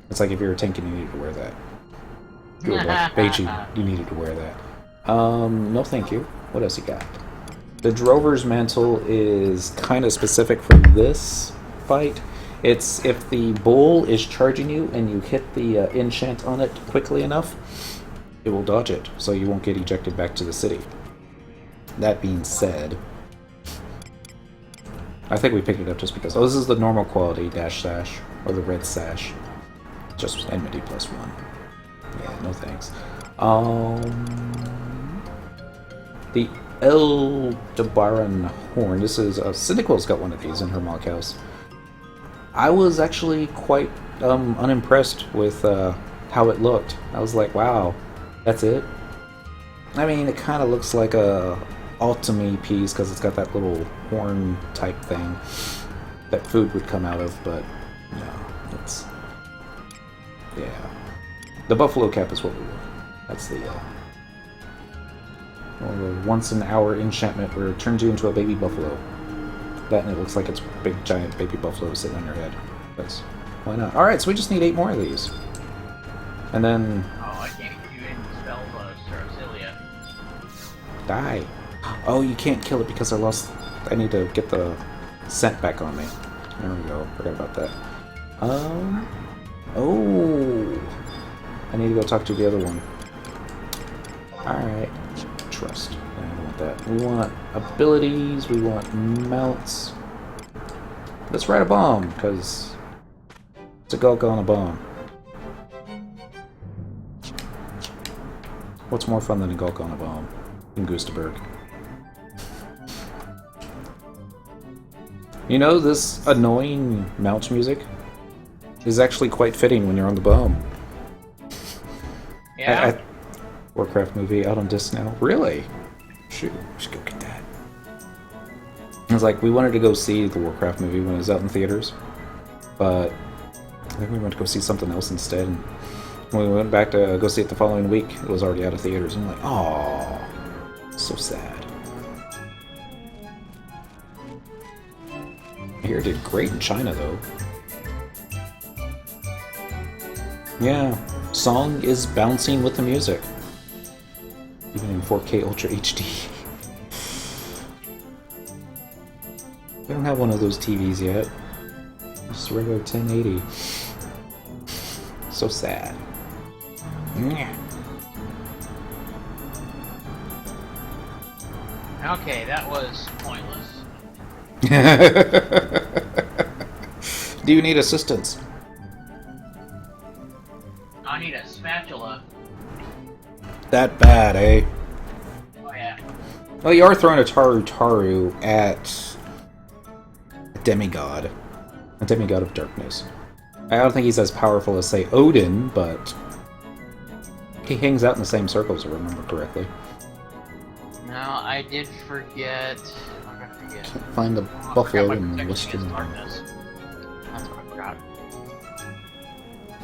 It's like if you're a tank and you needed to wear that. If you were like Beiji, you needed to wear that. No thank you. What else you got? The Drover's Mantle is kind of specific for this fight. It's if the bull is charging you and you hit the enchant on it quickly enough, it will dodge it, so you won't get ejected back to the city. That being said, I think we picked it up just because, oh, this is the normal quality dash sash, or the red sash. Just enmity +1. Yeah, no thanks. The Eldebaran Horn. This is Cynical's got one of these in her mock house. I was actually quite unimpressed with how it looked. I was like, wow, that's it? I mean, it kind of looks like a Ultimi piece because it's got that little horn type thing that food would come out of, but no, it's... yeah. The buffalo cap is what we want. That's the once an hour enchantment where it turns you into a baby buffalo. That and it looks like it's big giant baby buffalo sitting on your head. Because why not? Alright, so we just need 8 more of these. And then... Oh, I can't do any spells on Sarasilia. Die. Oh, you can't kill it because I need to get the scent back on me. There we go. Forgot about that. Oh. I need to go talk to the other one. Alright. Trust. I don't want that. We want abilities. We want mounts. Let's ride a bomb, because it's a galka on a bomb. What's more fun than a galka on a bomb? In Gustaberg. You know, this annoying mount music is actually quite fitting when you're on the bomb. Yeah? Warcraft movie out on disc now. Really? Shoot, we should go get that. It was like, we wanted to go see the Warcraft movie when it was out in theaters, but I think we went to go see something else instead, and when we went back to go see it the following week, it was already out of theaters, and I'm like, oh, so sad. I hear it did great in China, though. Yeah, song is bouncing with the music. Even in 4K Ultra HD. I don't have one of those TVs yet. Just a regular 1080. So sad. Okay, that was pointless. Do you need assistance? I need a spatula. That bad, eh? Oh yeah. Well, you are throwing a Taru at a demigod. A demigod of darkness. I don't think he's as powerful as, say, Odin, but he hangs out in the same circles, if I remember correctly. No, I did forget. I'm gonna forget. Can't find the buffalo in the western. Darkness. That's what I forgot.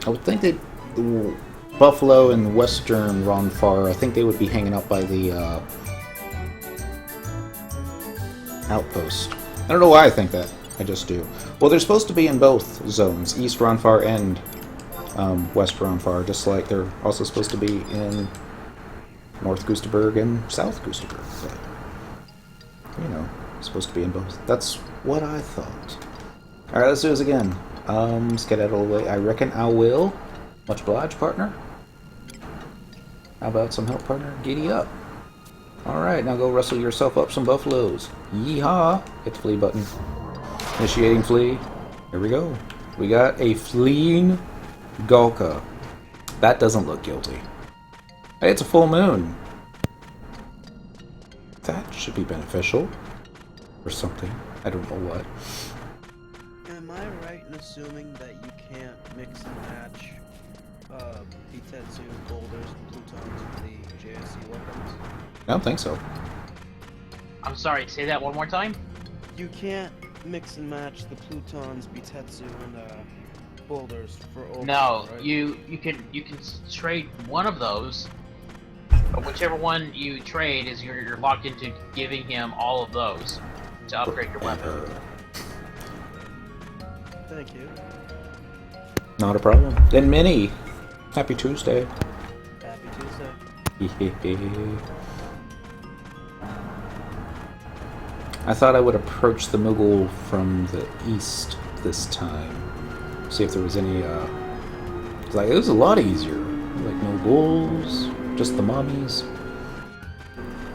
I would think that the buffalo in western Ronfar, I think they would be hanging out by the outpost. I don't know why I think that. I just do. Well, they're supposed to be in both zones, East Ronfar and West Ronfar, just like they're also supposed to be in North Gustaberg and South Gustaberg. But, you know, supposed to be in both. That's what I thought. Alright, let's do this again. Let's get out of the way. I reckon I will. Much obliged, partner. How about some help, partner? Giddy up. Alright, now go rustle yourself up some buffaloes. Yeehaw! Hit the flee button. Initiating flee. Here we go. We got a fleeing galka. That doesn't look guilty. Hey, it's a full moon. That should be beneficial. Or something. I don't know what. Am I right in assuming that you can't mix and match Bitetsu, boulders, and plutons with the JSC weapons? I don't think so. I'm sorry, say that one more time? You can't mix and match the plutons, Bitetsu, and boulders for Ultra, No, right? you can trade one of those, but whichever one you trade is you're locked into giving him all of those to upgrade your weapon. Thank you. Not a problem. Then Minnie, happy Tuesday. Happy Tuesday. I thought I would approach the Moogle from the east this time. See if there was any, like, it was a lot easier. Like, no wolves, just the mommies.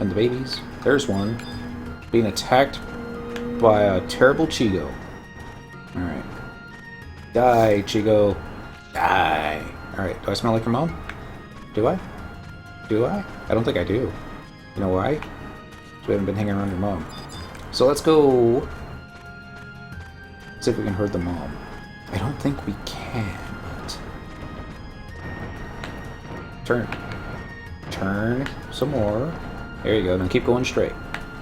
And the babies. There's one. Being attacked by a terrible Chigo. Alright. Die, Chigo. Die. Alright, do I smell like your mom? Do I? Do I? I don't think I do. You know why? Because we haven't been hanging around your mom. So let's go see if we can herd the mom. I don't think we can, but... Turn some more. There you go. Now keep going straight.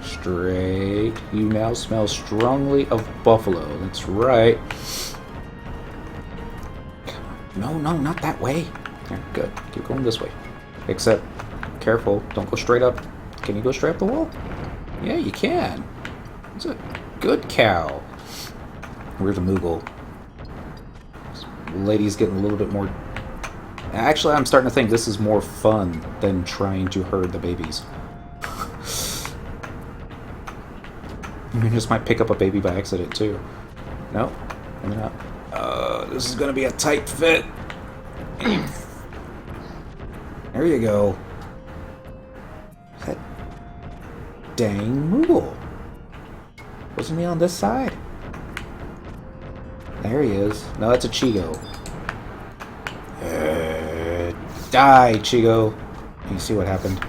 Straight. You now smell strongly of buffalo. That's right. No, not that way. Yeah, good. Keep going this way. Except, careful. Don't go straight up. Can you go straight up the wall? Yeah, you can. That's it. Good cow. We're the Moogle. Lady's getting a little bit more... Actually, I'm starting to think this is more fun than trying to herd the babies. You just might pick up a baby by accident, too. No, maybe not. This is going to be a tight fit. There you go. That dang Moogle. Wasn't he on this side? There he is. No, that's a Chigo. Die, Chigo. You see what happened?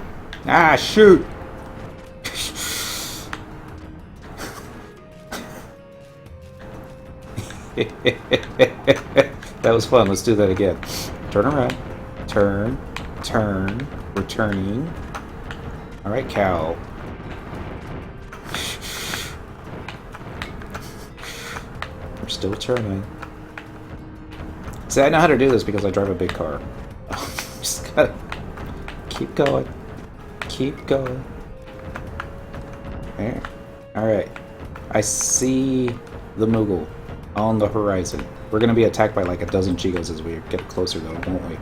Ah, shoot! That was fun. Let's do that again. Turn around. Turn. Turn. Returning. Alright, cow. We're still turning. See, I know how to do this because I drive a big car. Just gotta keep going. Keep going. There. Alright. I see the Moogle on the horizon. We're gonna be attacked by like a dozen Chigos as we get closer though, won't we?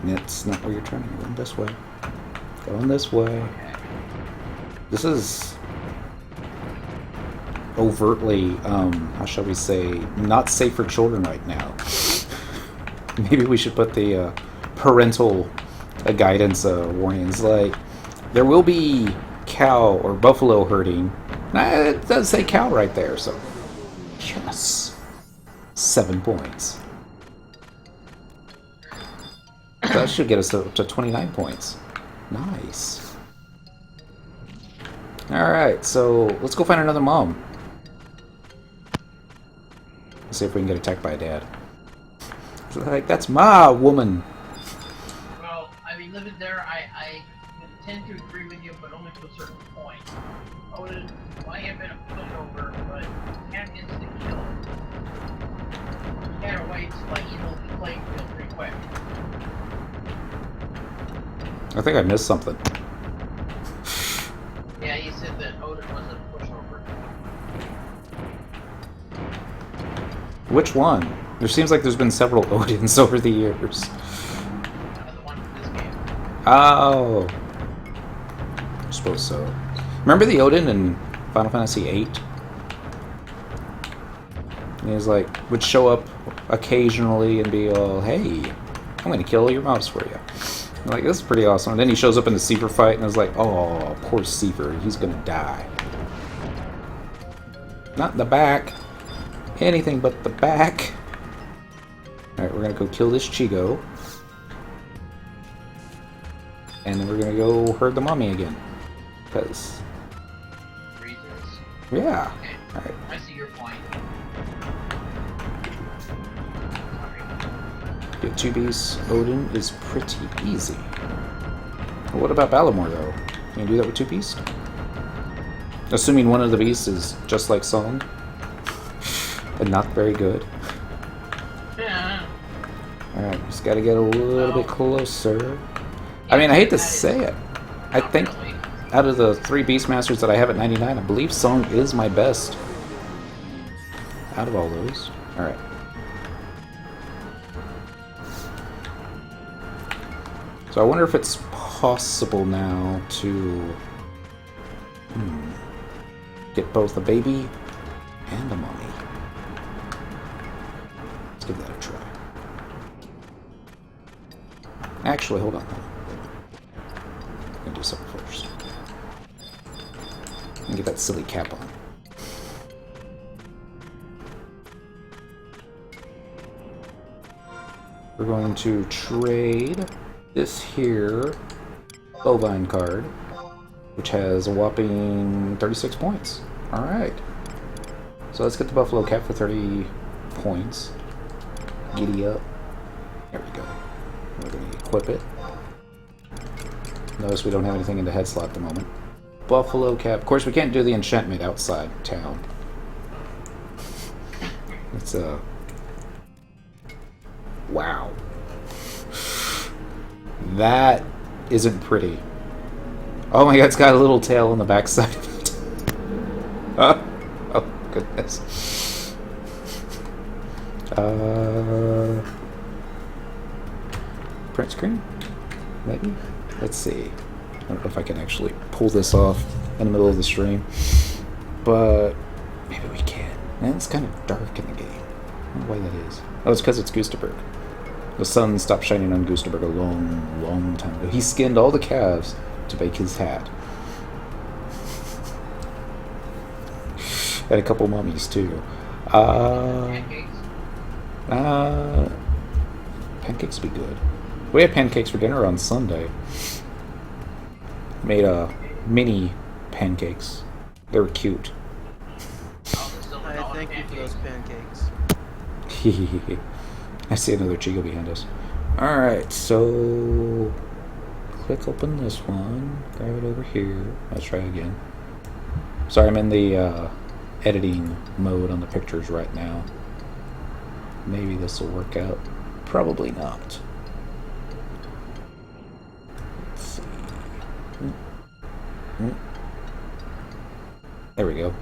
That's not where you're turning. You're going this way. Going this way. This is overtly, how shall we say, not safe for children right now. Maybe we should put the parental guidance warnings. Like, there will be cow or buffalo herding. It does say cow right there, so yes. 7 points. That should get us to 29 points. Nice. Alright, so let's go find another mom. Let's see if we can get attacked by a dad. Like, that's my woman. Well, I mean, living there, I tend to agree with you, but only to a certain point. Odin might have been a pushover, but you can't instant kill. You gotta wait to like evil the playing field pretty quick. I think I missed something. Yeah, he said that Odin was a pushover. Which one? There seems like there's been several Odins over the years. The one for this game. Oh. I suppose so. Remember the Odin in Final Fantasy VIII? He was like, would show up occasionally and be all, hey, I'm gonna kill your mouse for you. I'm like, this is pretty awesome. And then he shows up in the Seifer fight and I was like, oh, poor Seifer, he's gonna die. Not in the back. Anything but the back. Alright, we're gonna go kill this Chigo. And then we're gonna go herd the mommy again. Because... Reasons. yeah. Okay. Alright. I see your point. Get 2 beasts. Odin is pretty easy. Well, what about Balamor, though? Can you do that with 2 beasts? Assuming one of the beasts is just like Song. And not very good. Yeah. Alright, just gotta get a little bit closer. I mean, I hate to say it. I think out of the 3 Beastmasters that I have at 99, I believe Song is my best. Out of all those. Alright. So I wonder if it's possible now to get both a baby and a mommy. Let's give that a try. Actually, hold on. I'm gonna do something first. And get that silly cap on. We're going to trade this here bovine card, which has a whopping 36 points. Alright. So let's get the buffalo cap for 30 points. Giddy up. There we go. We're going to equip it. Notice we don't have anything in the head slot at the moment. Buffalo cap. Of course, we can't do the enchantment outside town. It's a... wow. That isn't pretty. Oh my god, it's got a little tail on the backside of it. Oh goodness. Print screen? Maybe? Let's see. I don't know if I can actually pull this off in the middle of the stream. But maybe we can. Man, it's kind of dark in the game. I don't know why that is. Oh, it's because it's Gustaberg. The sun stopped shining on Gustaberg a long, long time ago. He skinned all the calves to make his hat. And a couple mummies, too. Pancakes. Pancakes would be good. We had pancakes for dinner on Sunday. Made mini pancakes. They were cute. I thank you for those pancakes. I see another Chico behind us. Alright, so click open this one. Grab it over here. Let's try again. Sorry, I'm in the editing mode on the pictures right now. Maybe this will work out. Probably not. Let's see. There we go.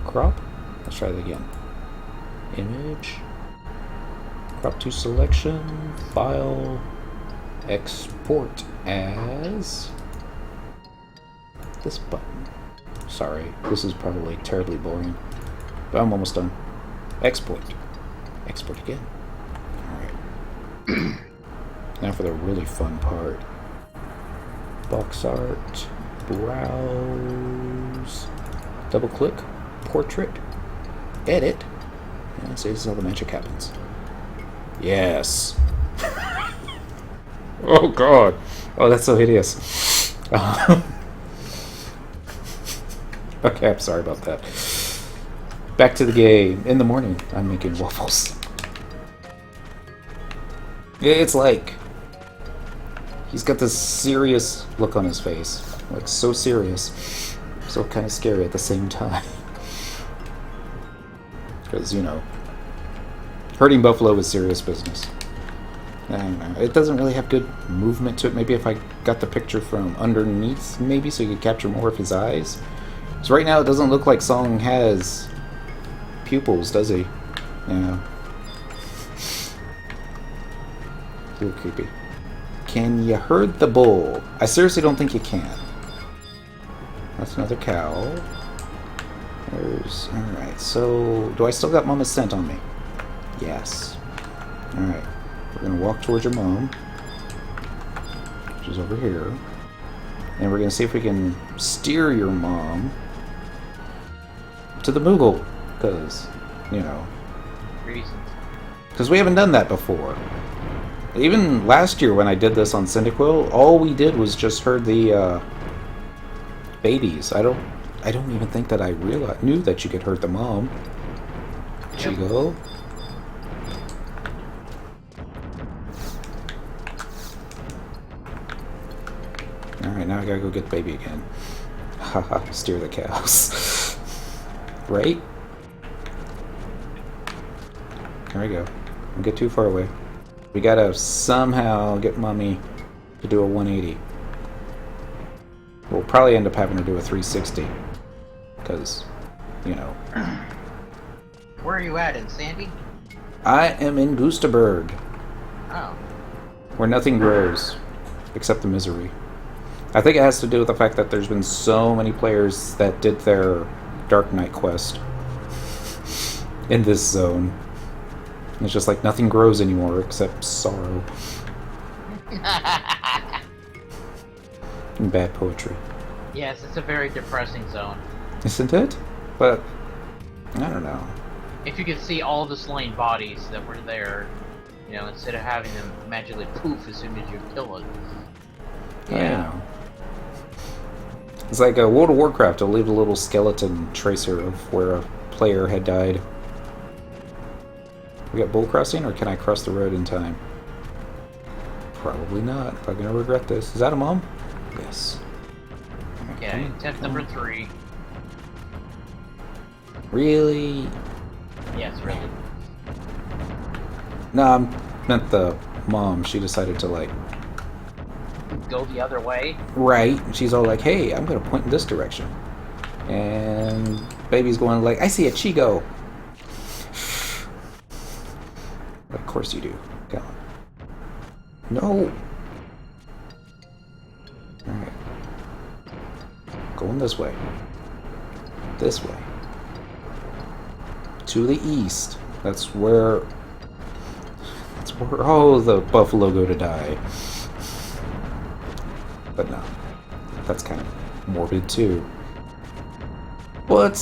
Crop. Let's try that again. Image. Crop to selection. File. Export as this button. Sorry, this is probably terribly boring, but I'm almost done. Export. Export again. Alright. Now for the really fun part. Box art. Browse. Double click. Portrait. Edit. And see, this is how the magic happens. Yes. Oh god. Oh, that's so hideous. Okay, I'm sorry about that. Back to the game. In the morning, I'm making waffles. It's like he's got this serious look on his face. Like, so serious. So kind of scary at the same time. Because, you know, herding buffalo is serious business. I don't know. It doesn't really have good movement to it. Maybe if I got the picture from underneath, maybe, so you could capture more of his eyes. So right now it doesn't look like Song has pupils, does he? Yeah. A little creepy. Can you herd the bull? I seriously don't think you can. That's another cow. There's... Alright, so... Do I still got Mama's scent on me? Yes. Alright. We're going to walk towards your mom, which is over here. And we're going to see if we can steer your mom to the Moogle. Because, you know... Reasons. Because we haven't done that before. Even last year when I did this on Cyndaquil, all we did was just herd the babies. I don't even think that I knew that you could herd the mom. Yep. Chigo. Alright, now I gotta go get the baby again. Haha, steer the cows. Right? There we go. Don't get too far away. We gotta somehow get Mommy to do a 180. We'll probably end up having to do a 360. Because, you know. Where are you at, in Sandy? I am in Gustaberg. Oh. Where nothing grows. Except the misery. I think it has to do with the fact that there's been so many players that did their Dark Knight quest in this zone. It's just like nothing grows anymore except sorrow. And bad poetry. Yes, it's a very depressing zone. Isn't it? But, I don't know. If you could see all the slain bodies that were there, you know, instead of having them magically poof as soon as you kill it. Yeah. I know. It's like a World of Warcraft, it'll leave a little skeleton tracer of where a player had died. We got bull crossing, or can I cross the road in time? Probably not. I'm gonna regret this. Is that a mom? Yes. Okay, attempt number 3. Really? Yes, really. No, I meant the mom. She decided to, like... Go the other way? Right. She's all like, hey, I'm gonna point in this direction. And baby's going like, I see a Chigo. Of course you do. Come on. No. Alright. Going this way. This way. To the east. That's where all the buffalo go to die. But no. That's kind of morbid too. Well,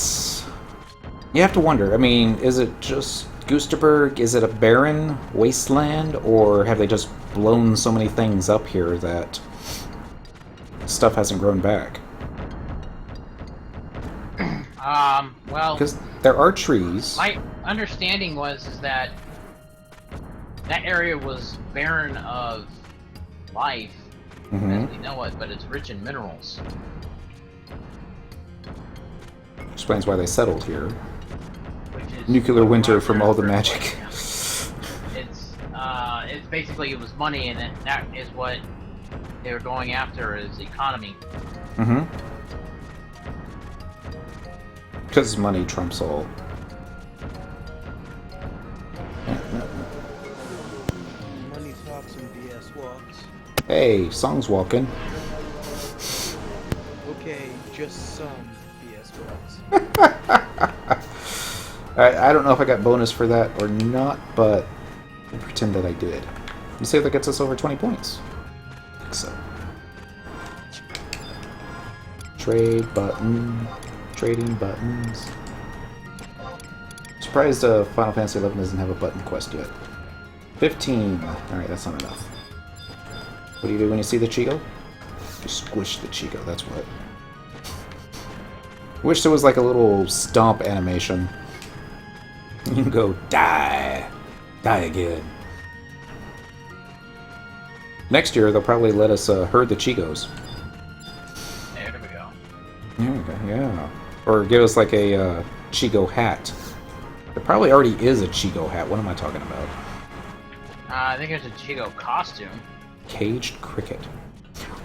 you have to wonder. I mean, is it just Gustaberg? Is it a barren wasteland? Or have they just blown so many things up here that stuff hasn't grown back? Well... Because there are trees. My understanding is that area was barren of life, as we know it, but it's rich in minerals. Explains why they settled here. Which is Nuclear winter from all the magic. It's basically, it was money, and that is what they were going after, is economy. Because money trumps all. Money talks and BS walks. Hey, song's walking. Okay, just some BS walks. I don't know if I got bonus for that or not, but I'll pretend that I did. You say that gets us over 20 points. I think so. Trade button. Trading buttons. Surprised Final Fantasy XI doesn't have a button quest yet. 15. Alright, that's not enough. What do you do when you see the Chigo? You squish the Chigo, that's what. Wish there was like a little stomp animation. You can go, die! Die again. Next year, they'll probably let us herd the Chigos. There we go. Yeah. Or give us like a Chigo hat. There probably already is a Chigo hat. What am I talking about? I think there's a Chigo costume. Caged cricket.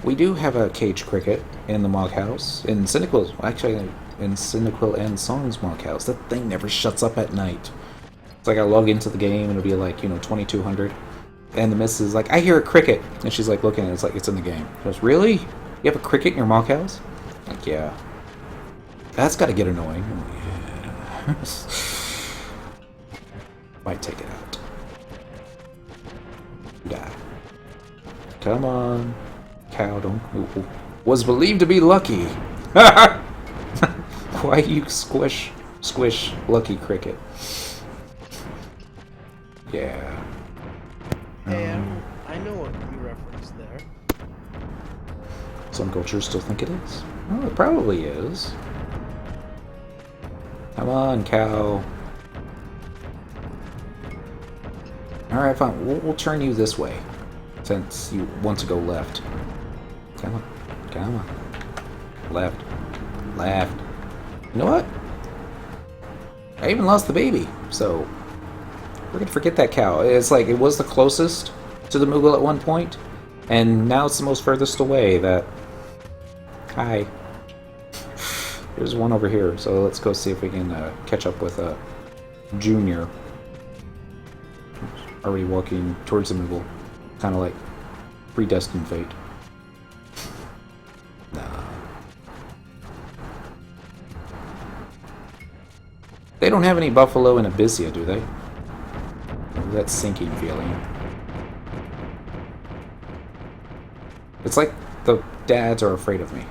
We do have a caged cricket in the Mog House. In Cynical, actually, in Cynical and Song's Mog House. That thing never shuts up at night. It's like I log into the game and it'll be like, 2200. And the missus is like, I hear a cricket. And she's like looking and it's like, it's in the game. She goes, really? You have a cricket in your Mog House? Like, yeah. That's gotta get annoying. Yeah. Might take it out. Die. Come on. Cow, don't... Ooh. Was believed to be lucky. Why you squish Lucky Cricket? Yeah. And I know what you referenced there. Some cultures still think it is. Oh, it probably is. Come on, cow. Alright, fine. We'll turn you this way. Since you want to go left. Come on. Come on. Left. Left. You know what? I even lost the baby, so we're gonna forget that cow. It's like it was the closest to the Moogle at one point, and now it's the most furthest away. That. Hi. There's one over here, so let's go see if we can catch up with Junior. Already walking towards the Moogle, kind of like predestined fate. Nah. They don't have any buffalo in Abyssia, do they? That sinking feeling. It's like the dads are afraid of me.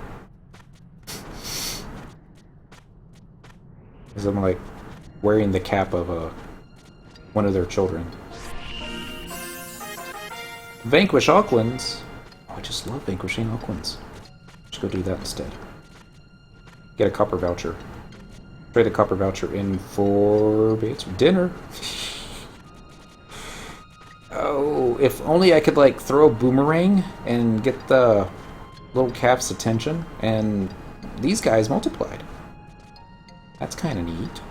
Because I'm like wearing the cap of one of their children. Vanquish Aucklands. Oh, I just love vanquishing Aucklands. Just go do that instead. Get a copper voucher. Trade a copper voucher in for baits for dinner. Oh, if only I could like throw a boomerang and get the little calf's attention, and these guys multiplied. That's kind of neat.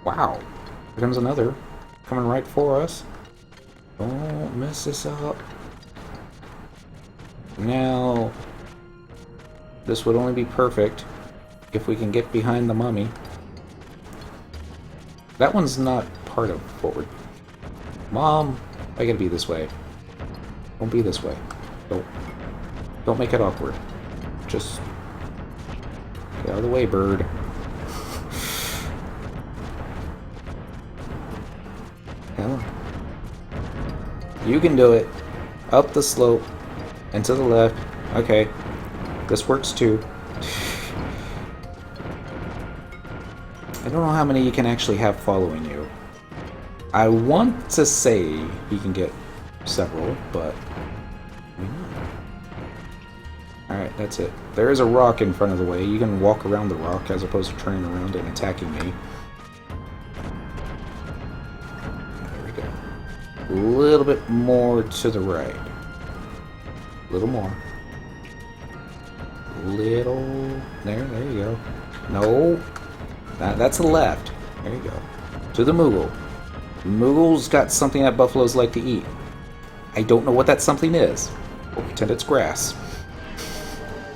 Wow. Here comes another. Coming right for us. Don't mess this up. Now, this would only be perfect if we can get behind the mummy. That one's not part of forward. Mom, I gotta be this way. Don't be this way. Don't make it awkward. Just get out of the way, bird. Hell. You can do it. Up the slope and to the left. Okay. This works too. I don't know how many you can actually have following you. I want to say you can get several, but maybe not. Alright, that's it. There is a rock in front of the way. You can walk around the rock as opposed to turning around and attacking me. There we go. A little bit more to the right. A little more. Little... There you go. No. That's the left. There you go. To the Moogle. Moogle's got something that buffaloes like to eat. I don't know what that something is. We'll pretend it's grass.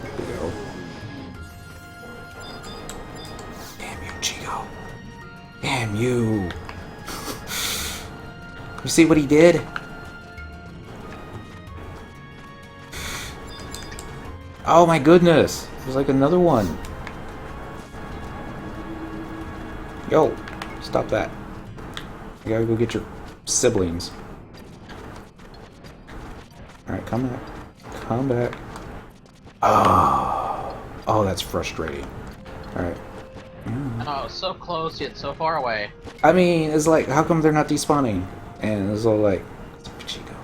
There we go. Damn you, Chico. Damn you. You see what he did? Oh my goodness. There's like another one. Yo, stop that. You gotta go get your siblings. Alright, come back. Come back. Oh, that's frustrating. Alright. Oh, so close yet so far away. I mean, it's like, how come they're not despawning? And it's all like, it's a Chico.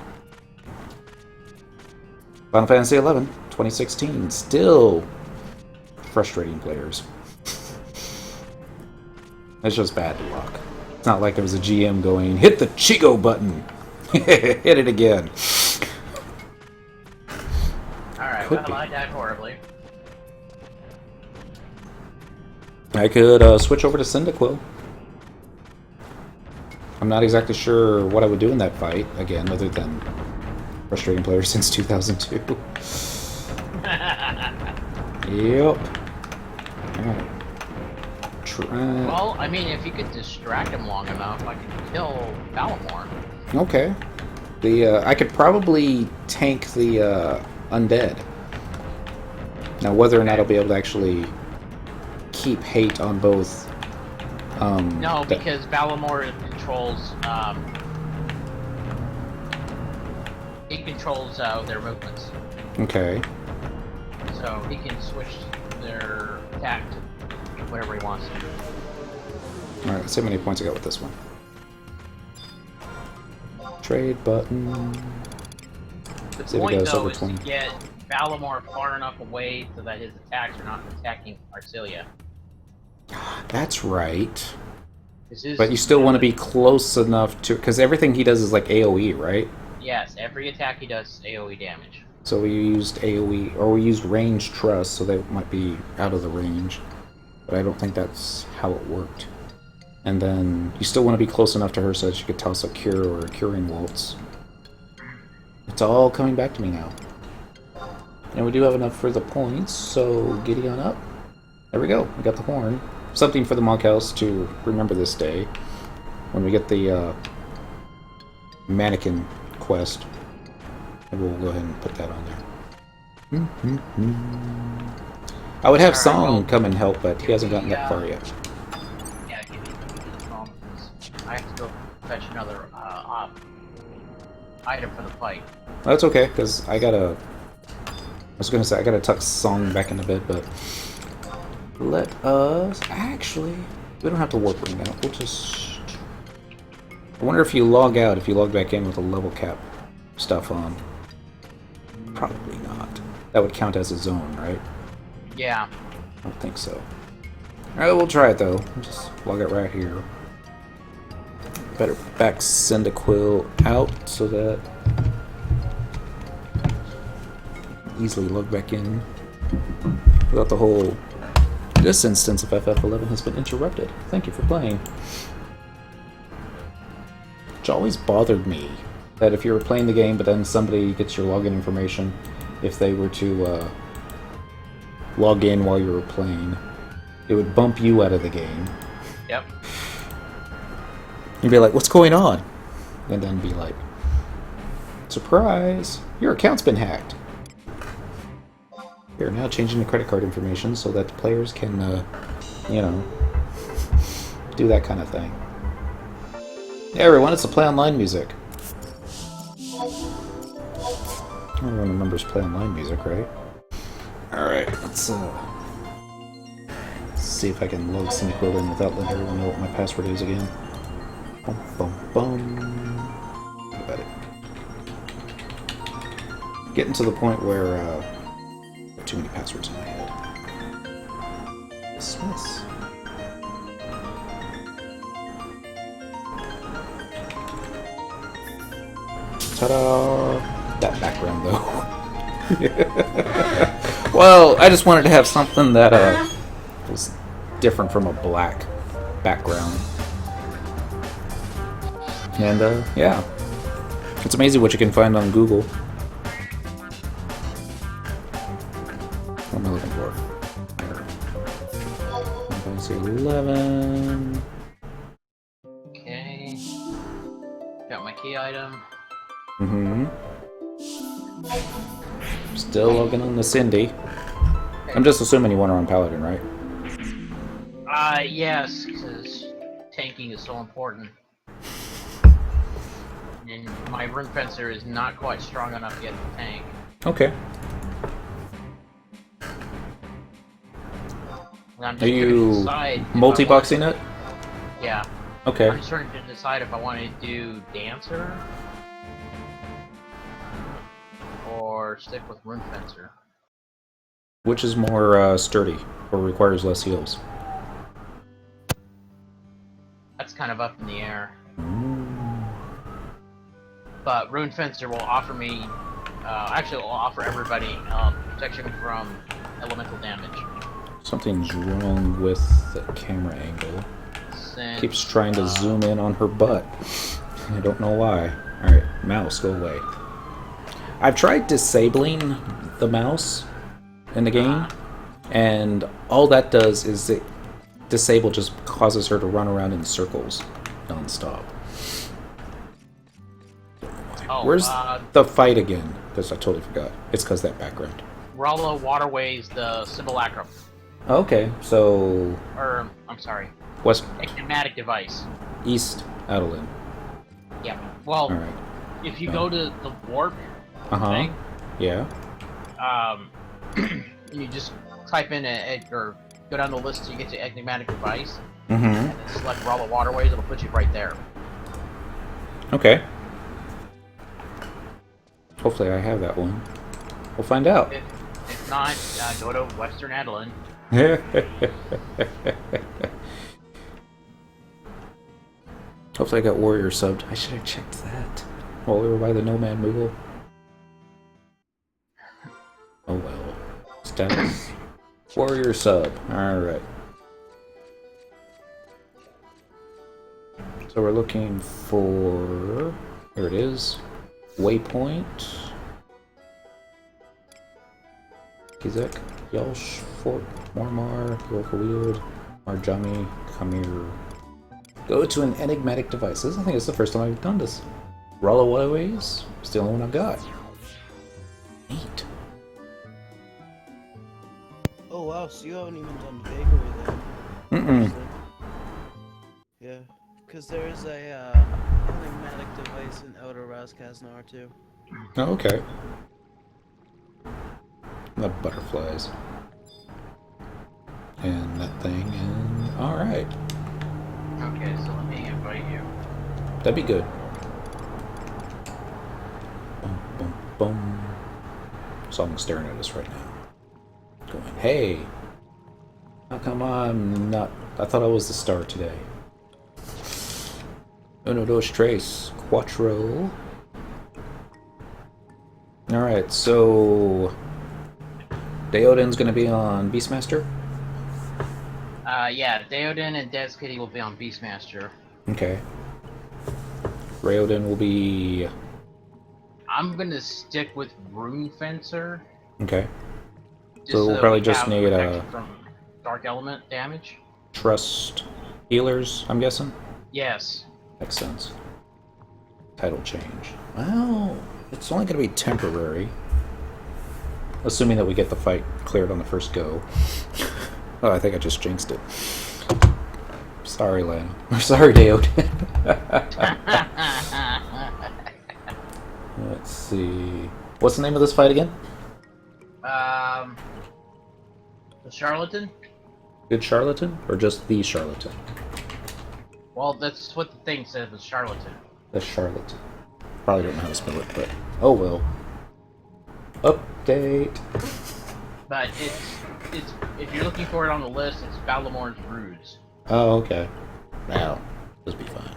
Final Fantasy XI, 2016. Still frustrating players. It's just bad luck. It's not like there was a GM going, hit the Chico button! Hit it again. Alright, well, I died horribly. I could switch over to Cyndaquil. I'm not exactly sure what I would do in that fight, again, other than frustrating players since 2002. Yep. Alright. Well, I mean, if you could distract him long enough, I could kill Balamor. Okay. I could probably tank the undead. Now, whether or not I'll be able to actually keep hate on both. No, because Balamor controls. He controls their movements. Okay. So he can switch their attack to whatever he wants to. Alright, let's see how many points I got with this one. Trade button. The See if it point, goes though, over is 20. to get Balamor far enough away so that his attacks are not attacking Arcelia. That's right. His, But you still want to be close enough to... Because everything he does is like AoE, right? Yes, every attack he does is AoE damage. So we used AoE, or we used range trust, so they might be out of the range. But I don't think that's how it worked. And then you still want to be close enough to her so that you could toss a cure or a curing waltz. It's all coming back to me now. And we do have enough for the points, so giddy on up. There we go, we got the horn. Something for the monkhouse to remember this day. When we get the Mannequin quest. And we'll go ahead and put that on there. I would have Song come and help, but he hasn't gotten that far yet. Yeah, give me the song, because I have to go fetch another item for the fight. That's okay, because I was gonna say, I gotta tuck Song back in a bit, but... Let us... Actually, we don't have to warp ring out. We'll just... I wonder if you log out, if you log back in with a level cap stuff on. Probably not. That would count as a zone, right? Yeah. I don't think so. Alright, we'll try it though. We'll just log it right here. Better back Cyndaquil out so that easily log back in without the whole... This instance of FF11 has been interrupted. Thank you for playing. Which always bothered me, that if you were playing the game but then somebody gets your login information, if they were to log in while you were playing, it would bump you out of the game. Yep. You'd be like, what's going on? And then be like, surprise! Your account's been hacked. We're now changing the credit card information so that the players can, you know, do that kind of thing. Hey everyone, it's the Play Online music. Everyone remembers Play Online music, right? Alright, let's see if I can log Cynical in without letting everyone know what my password is again. Bum, bum, bum. How about it? Getting to the point where I have too many passwords in my head. Dismiss. Ta-da! That background, though. Well, I just wanted to have something that was different from a black background. And, yeah. It's amazing what you can find on Google. What am I looking for? I see 11. Okay. Got my key item. Mm-hmm. Still logging on the Cindy. I'm just assuming you want her on Paladin, right? Yes, because tanking is so important. And my Rune Fencer is not quite strong enough yet to tank. Okay. And I'm Are just you trying to decide if multi-boxing it? Yeah. Okay. I'm just trying to decide if I want to do Dancer or stick with Rune Fencer. Which is more sturdy or requires less heals? That's kind of up in the air. But Rune Fencer will offer me, actually it will offer everybody protection from elemental damage. Something's wrong with the camera angle. Since, Keeps trying to zoom in on her butt. I don't know why. Alright, mouse, go away. I've tried disabling the mouse in the game, and all that does is it disable just causes her to run around in circles non-stop. Oh, Where's the fight again? Because I totally forgot. It's because that background. Rala Waterways, the simulacrum. Okay, so Or, I'm sorry, west, enigmatic device. east, Adeline. Yeah. Well, Alright. if you go to the warp thing, Yeah. you just type in or go down the list till you get to enigmatic device, Mm-hmm. and then select Rala Waterways, it'll put you right there. Okay. Hopefully I have that one. We'll find out. If not, go to Western Adeline. Hopefully I got Warrior subbed. I should have checked that while we were by the Nomad Moogle. Oh well. Status. Warrior sub. Alright. So we're looking for... Here it is. Waypoint. Kizek. Yelsh. Fort. Mormar. Yorkweald. Marjami. Kamir. Go to an enigmatic device. I think it's the first time I've done this. Rala Waterways. It's the only one I've got. Neat. Oh wow, so you haven't even done Bakery then. Mm-mm. Yeah, because there is a enigmatic device in Outer Razkaznar too. Oh, okay. The butterflies. And that thing, and... Alright. Okay, so let me invite you. That'd be good. Boom, boom, boom. Someone's staring at us right now. Going, hey! How come I'm not... I thought I was the star today. Uno, dos, tres. Quattro. Alright, so... Daodin's gonna be on Beastmaster? Yeah, Daodin and Des Kitty will be on Beastmaster. Okay. Rayoden will be... I'm gonna stick with Rune Fencer. Okay. Just So we'll that probably we just have need protection from dark element damage. Trust healers, I'm guessing? Yes. Makes sense. Title change. Well, it's only going to be temporary. Assuming that we get the fight cleared on the first go. Oh, I think I just jinxed it. Sorry, Lana. Sorry, Daodin. Let's see. What's the name of this fight again? The charlatan? Good charlatan? Or just the charlatan? Well, that's what the thing says, the charlatan. The charlatan. Probably don't know how to spell it, but oh well. Update. But it's if you're looking for it on the list, it's Balamore's Ruse. Oh, okay. Now, this will be fine.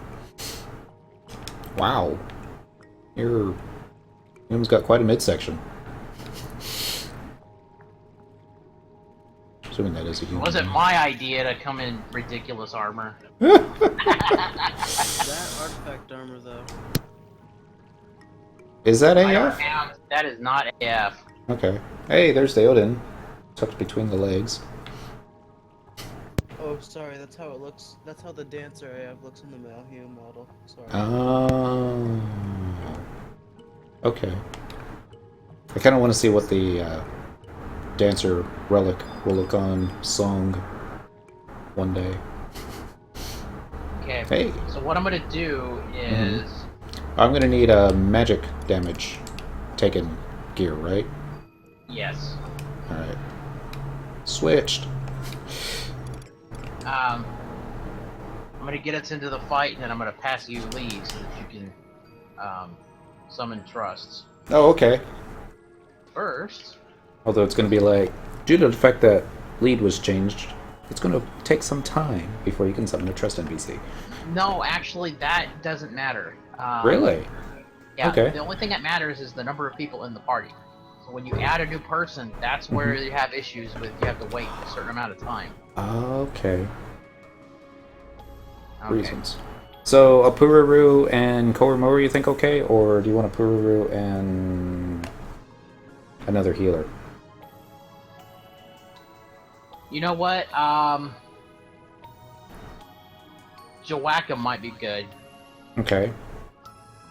Wow. Your room's got quite a midsection. Assuming that is a It human. wasn't my idea to come in ridiculous armor. That artifact armor, though. Is that I AF? am, that is not AF. Okay. Hey, there's Daodin. Tucked between the legs. Oh, sorry, that's how it looks. That's how the dancer AF looks in the Malhue model. Sorry. Oh. Okay. I kind of want to see what the dancer relic will look on Song one day. Okay. Hey. So what I'm gonna do is I'm gonna need a magic damage taken gear, right? yes. Alright. Switched. I'm gonna get us into the fight, and then I'm gonna pass you lead so that you can summon trusts. Oh, okay. First, Although it's gonna be like, due to the fact that lead was changed, it's gonna take some time before you can summon a trust NPC. no, actually, that doesn't matter. Really? Yeah. Okay. The only thing that matters is the number of people in the party. So when you add a new person, that's where you have issues with. You have to wait a certain amount of time. Okay. Okay. Reasons. So, a Pururu and Koromoru you think okay? Or do you want a Pururu and another healer? You know what? Jawaka might be good. Okay.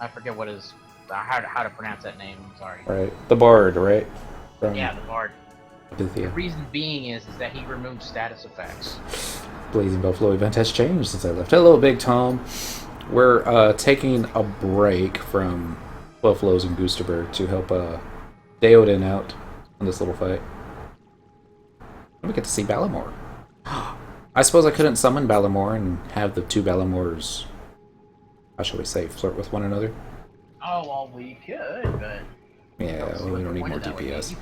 I forget what his how to pronounce that name. I'm sorry. Right. The Bard, right? From Yeah, the Bard. The Bithia. reason being is that he removed status effects. Blazing Buffalo event has changed since I left. Hello, Big Tom. We're taking a break from Buffaloes and Gustaberg to help Daodin out in this little fight. We get to see Balamor. I suppose I couldn't summon Balamor and have the two Balamors, how shall we say, flirt with one another? Oh well, we could, but Yeah, well, we don't need more That would be. DPS.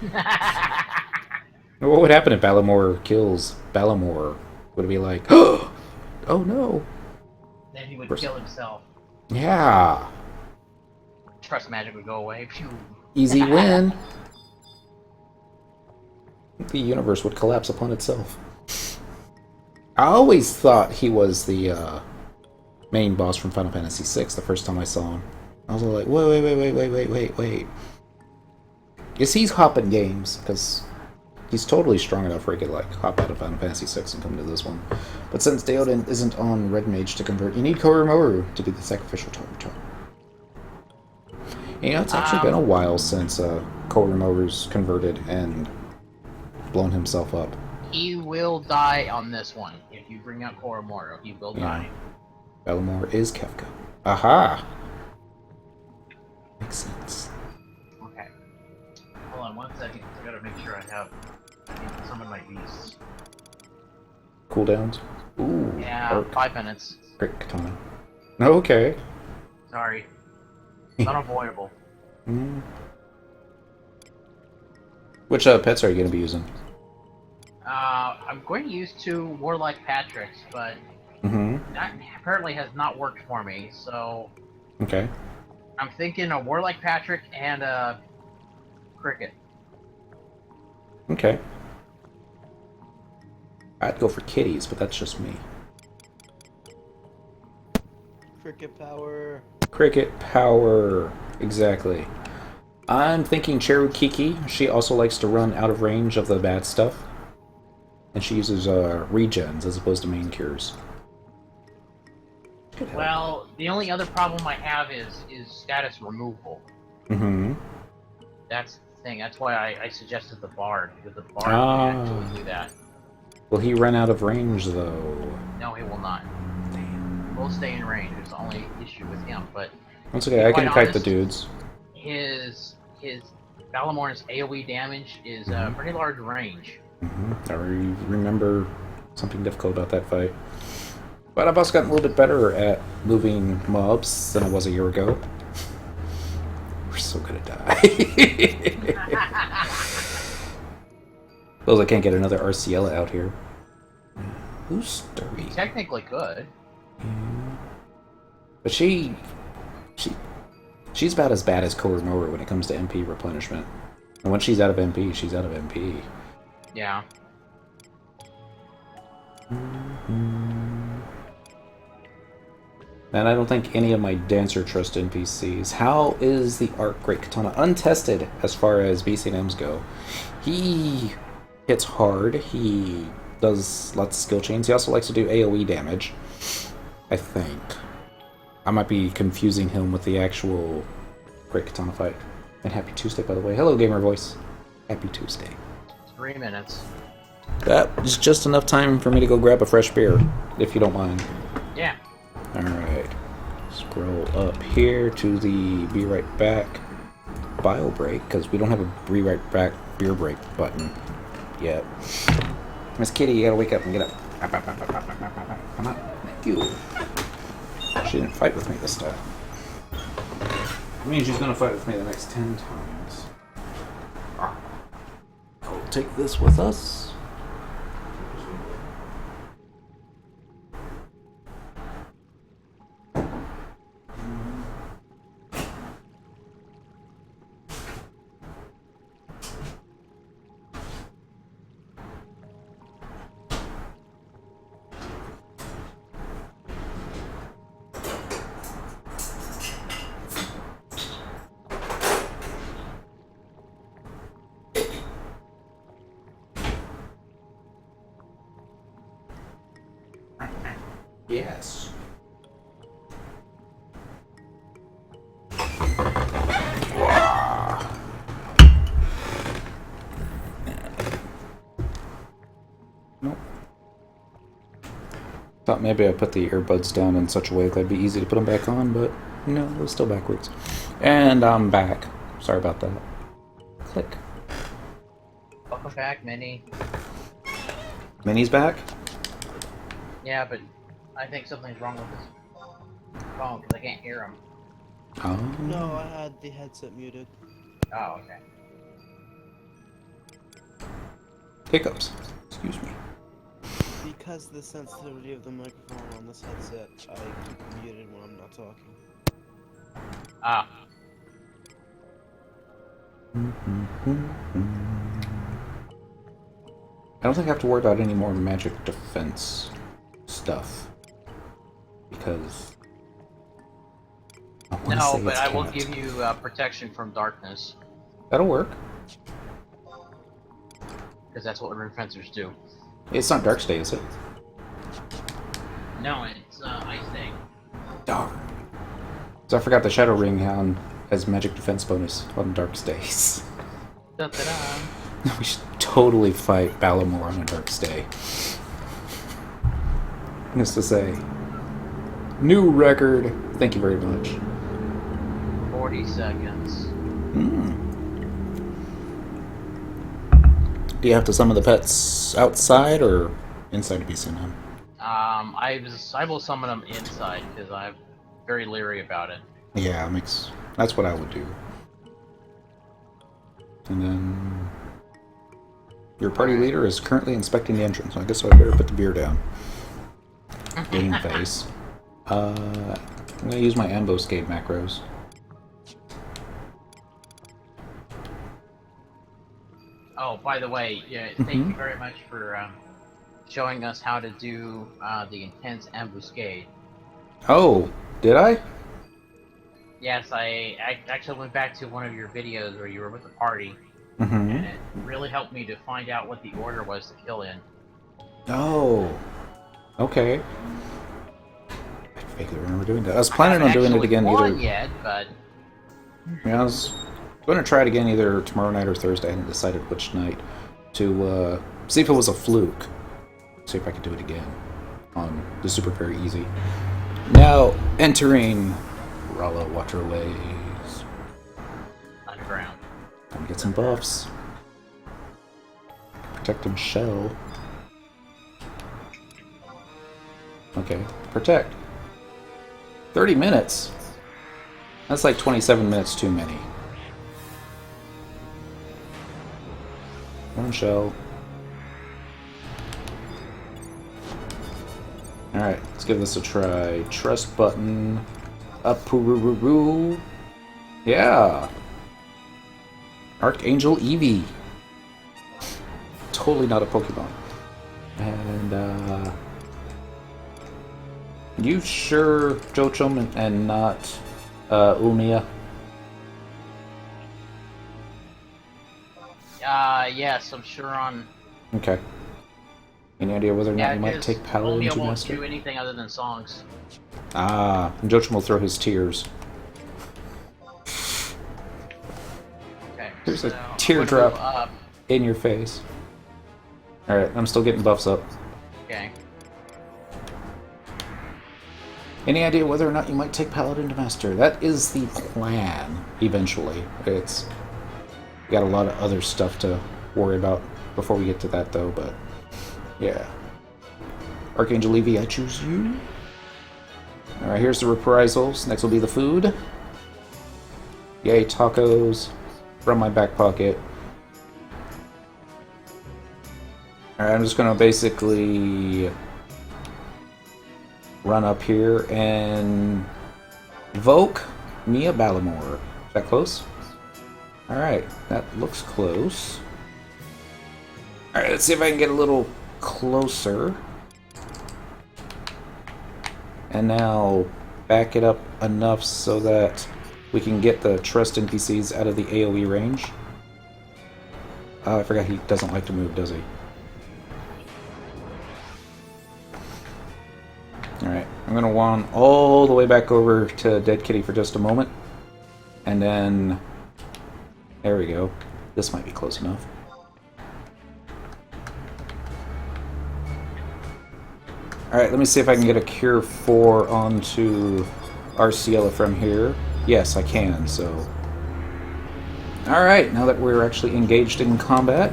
What would happen if Balamor kills Balamor? Would it be like, oh no? Then he would kill himself. Yeah. Trust magic would go away. Phew. Easy win. The universe would collapse upon itself. I always thought he was the main boss from Final Fantasy VI the first time I saw him. I was like, wait. Guess he's hopping games, because he's totally strong enough where he could like hop out of Final Fantasy VI and come to this one. But since Daodin isn't on Red Mage to convert, you need Koromoru to be the sacrificial target. You know, it's actually been a while since Koromoru's converted and blown himself up. He will die on this one. If you bring out Koromoru, he will die. Balamor is Kefka. Aha! Makes sense. Okay. Hold on 1 second. I gotta make sure I have some of my beasts. Cooldowns? Ooh. Yeah, Arc. 5 minutes. Great katana. Okay. Sorry. Unavoidable. Mm. Which pets are you going to be using? I'm going to use 2 Warlike Patricks, but that apparently has not worked for me, so Okay. I'm thinking a Warlike Patrick and a Cricket. Okay. I'd go for kitties, but that's just me. Cricket power. Cricket power. Exactly. I'm thinking Cherukiki. She also likes to run out of range of the bad stuff. And she uses regens as opposed to main cures. Well, the only other problem I have is status removal. Mm-hmm. That's the thing. That's why I suggested the bard, because the bard can actually do that. Will he run out of range, though? No, he will not. Damn. We'll stay in range. There's the only issue with him, but That's okay, I can kite the dudes. His Balamore's AoE damage is a pretty large range. I remember something difficult about that fight. But I've also gotten a little bit better at moving mobs than I was a year ago. We're so gonna die. Those I can't get another RCL out here. Who's sturdy? Technically could. Yeah. But she's about as bad as Koronora when it comes to MP replenishment. And when she's out of MP, she's out of MP. Yeah. And I don't think any of my Dancer trust NPCs. How is the Arc Great Katana untested as far as BC&Ms go? He hits hard. He does lots of skill chains. He also likes to do AoE damage, I think. I might be confusing him with the actual Great Katana fight. And happy Tuesday, by the way. Hello, Gamer Voice. Happy Tuesday. 3 minutes. That is just enough time for me to go grab a fresh beer, if you don't mind. Yeah. Alright. Scroll up here to the Be Right Back bio break, because we don't have a Be Right Back beer break button yet. Miss Kitty, you gotta wake up and get up. Come on. Thank you. She didn't fight with me this time. I mean, she's gonna fight with me the next 10 times. I'll take this with us. Yes. Nope. Thought maybe I put the earbuds down in such a way that it'd be easy to put them back on, but no, it was still backwards. And I'm back. Sorry about that. Click. Welcome back, Minnie. Minnie's back? Yeah, but I think something's wrong with this phone because I can't hear him. Oh. No, I had the headset muted. Oh, okay. Hiccups. Excuse me. Because the sensitivity of the microphone on this headset, I keep it muted when I'm not talking. Ah. I don't think I have to worry about any more magic defense stuff. Because... No, but I will give you protection from darkness. That'll work. Because that's what ring fencers do. It's not Darkstay, is it? No, it's Ice Day. Darn. So I forgot the Shadow Ring Hound has magic defense bonus on Dark Stays. Da-da-da. We should totally fight Balamor on a Dark Stay. Needless to say, new record. Thank you very much. 40 seconds. Do you have to summon the pets outside or inside to be sent on? I will summon them inside because I'm very leery about it. Yeah, that's what I would do. And then your party leader is currently inspecting the entrance. I guess I better put the beer down. Game face. I'm gonna use my Ambuscade macros. Oh, by the way, yeah, thank you very much for showing us how to do the intense ambuscade. Oh, did I? Yes, I actually went back to one of your videos where you were with the party, Mm-hmm. and it really helped me to find out what the order was to kill in. Oh. Okay. I vaguely remember doing that. I was planning on doing it again either. Yet, but I was going to try it again either tomorrow night or Thursday. I hadn't decided which night to see if it was a fluke. See if I could do it again on the super very easy. Now entering Rala Waterways. underground. Time to get some buffs. Protected shell. Okay, protect. 30 minutes. That's like 27 minutes too many. One shell. Alright, let's give this a try. Trust button. Up, poo. Yeah! Archangel Eevee. Totally not a Pokemon. And, you sure Jochum and not, Umia? Yes, I'm sure on... Okay. Any idea whether or not you might 'cause take Paladin Romeo to won't Master? do anything other than songs. Ah, and Jochum will throw his tears. Okay, There's a so I'm teardrop. gonna go up. In your face. Alright, I'm still getting buffs up. Okay. Any idea whether or not you might take Paladin to Master? That is the plan, eventually. It's... We got a lot of other stuff to worry about before we get to that, though, but... Yeah. Archangel Eevee, I choose you. Alright, here's the reprisals. Next will be the food. Yay, tacos. From my back pocket. Alright, I'm just gonna basically... run up here and... Evoke me a Balamor. Is that close? Alright, that looks close. Alright, let's see if I can get a little closer. And now back it up enough so that we can get the trust NPCs out of the AoE range. Oh, I forgot he doesn't like to move, does he? Alright, I'm going to wand all the way back over to Dead Kitty for just a moment. And then... There we go. This might be close enough. Alright, let me see if I can get a Cure 4 onto Arciela from here. Yes, I can, so... Alright, now that we're actually engaged in combat...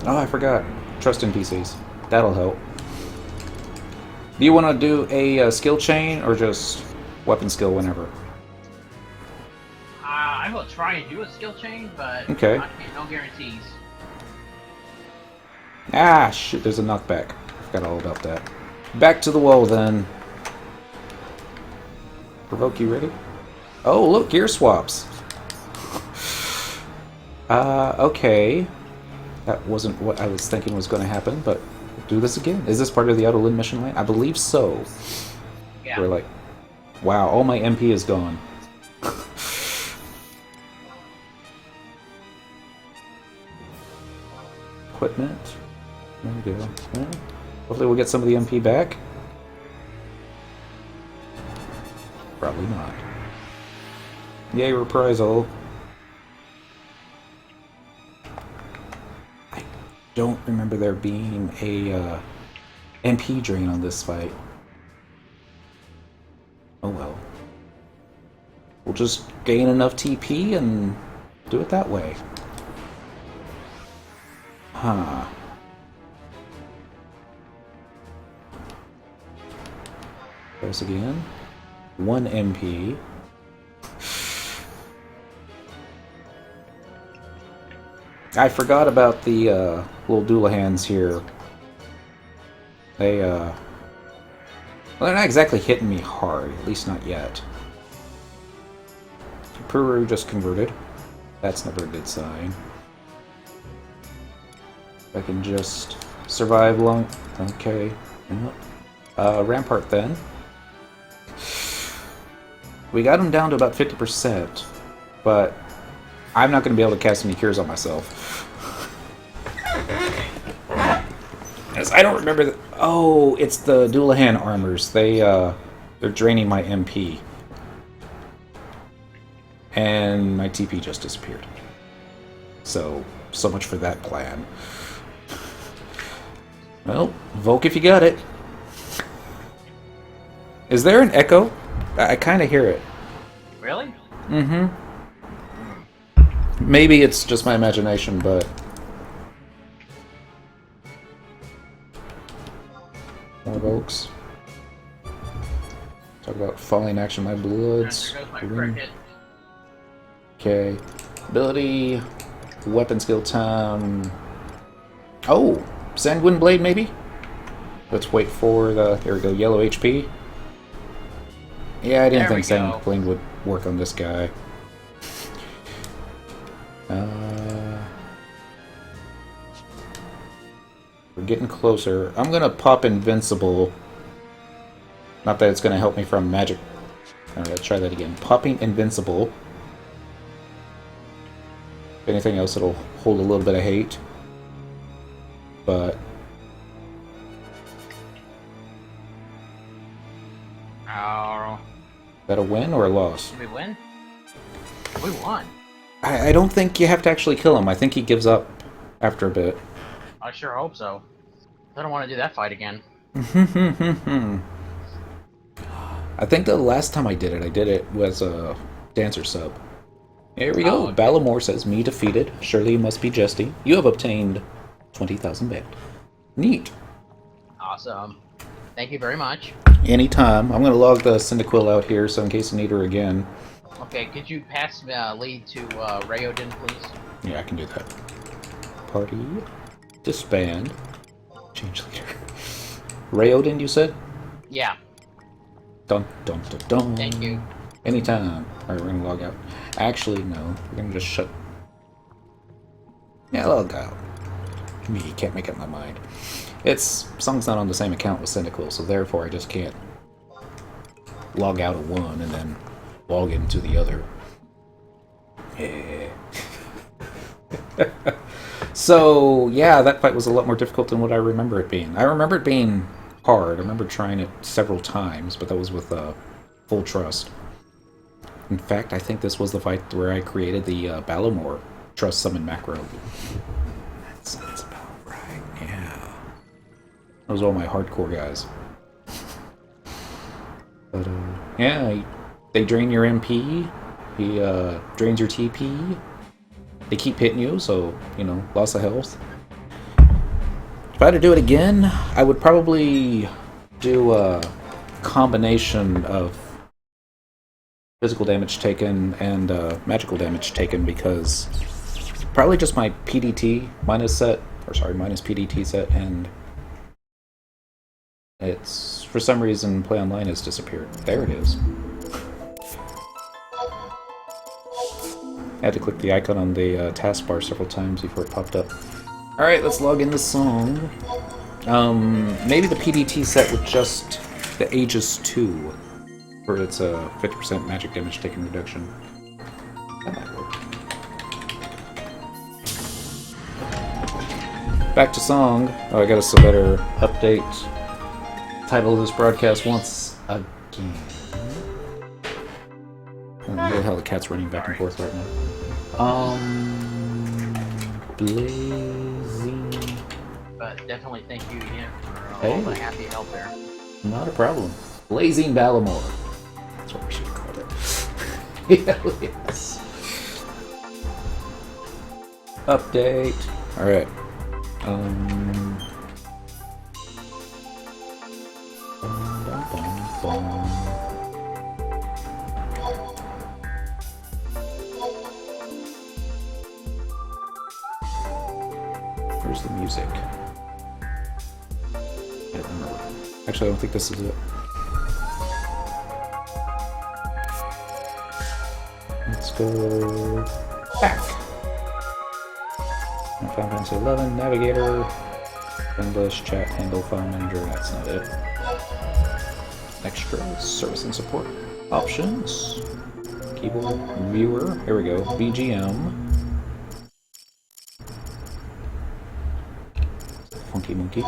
Oh, I forgot. Trust NPCs. That'll help. Do you want to do a skill chain, or just weapon skill whenever? I will try and do a skill chain, but Okay. no guarantees. Ah, shoot, there's a knockback. Forgot all about that. Back to the wall, then. Provoke, you ready? Oh, look, gear swaps. Okay. That wasn't what I was thinking was going to happen, but do this again. Is this part of the Autolin mission line? I believe so. Yeah. We're like, wow, all my MP is gone. Equipment. There we go. Well, hopefully we'll get some of the MP back. Probably not. Yay, reprisal. I don't remember there being a MP drain on this fight. Oh well. We'll just gain enough TP and do it that way. Huh. Press again. 1 MP. I forgot about the little Doolahans here. They, well, they're not exactly hitting me hard, at least not yet. Puru just converted. That's never a good sign. I can just survive long... Okay. Rampart then. We got him down to about 50%, but I'm not going to be able to cast any cures on myself. goodness, I don't remember the... Oh, it's the Dullahan armors. They're draining my MP. And my TP just disappeared. So much for that plan. Well, Volk if you got it. Is there an echo? I kind of hear it. Really? Mm-hmm. Maybe it's just my imagination, but... More Volks. Talk about falling action, my bloods. There goes my cricket. Okay. Ability... Weapon skill time... Oh! Sanguine Blade, maybe? Let's wait for the... There we go, yellow HP. Yeah, I didn't think Sanguine Blade would work on this guy. We're getting closer. I'm gonna pop Invincible. Not that it's gonna help me from magic. Alright, let's try that again. Popping Invincible. If anything else, it'll hold a little bit of hate. But... Oh. Is that a win or a loss? Did we win? We won. I don't think you have to actually kill him. I think he gives up after a bit. I sure hope so. I don't want to do that fight again. I think the last time I did it was a dancer sub. Here we go. Oh, okay. Balamor says, me defeated. Surely you must be jesting. You have obtained 20,000 band. Neat. Awesome. Thank you very much. Anytime. I'm going to log the Cyndaquil out here, so in case I need her again. Okay, could you pass lead to Daodin, please? Yeah, I can do that. Party. Disband. Change leader. Daodin, you said? Yeah. Dun dun dun dun. Thank you. Anytime. Alright, we're gonna log out. Actually, no. We're gonna just shut... Yeah, log out. Me, can't make up my mind. Song's not on the same account with Cyndaquil, so therefore I just can't log out of one and then log into the other. Yeah. So, yeah, that fight was a lot more difficult than what I remember it being. I remember it being hard. I remember trying it several times, but that was with full trust. In fact, I think this was the fight where I created the Balamore trust summon macro. That sounds about right, yeah. Those are all my hardcore guys. But, yeah, they drain your MP, he drains your TP, they keep hitting you, so, you know, loss of health. If I had to do it again, I would probably do a combination of physical damage taken and magical damage taken, because probably just my PDT minus PDT set, and it's, for some reason, Play Online has disappeared. There it is. I had to click the icon on the taskbar several times before it popped up. Alright, let's log in the song. Maybe the PDT set with just the Aegis 2 for its 50% magic damage taken reduction. That might work. Back to song. Oh, I got us a better update. Title of this broadcast once again. I don't know how the cat's running back and forth right now. Blazing. But definitely thank you again for Hey. all the happy help there. Not a problem. Blazing Balamore. That's what we should have called it. Hell yes. Update. Alright. Where's the music? I don't remember. Actually, I don't think this is it. Let's go back. Final Fantasy 11, Navigator, English, Chat, Handle, File Manager, that's not it. Extra, Service and Support, Options, Keyboard, Viewer, here we go, BGM. Funky Monkey.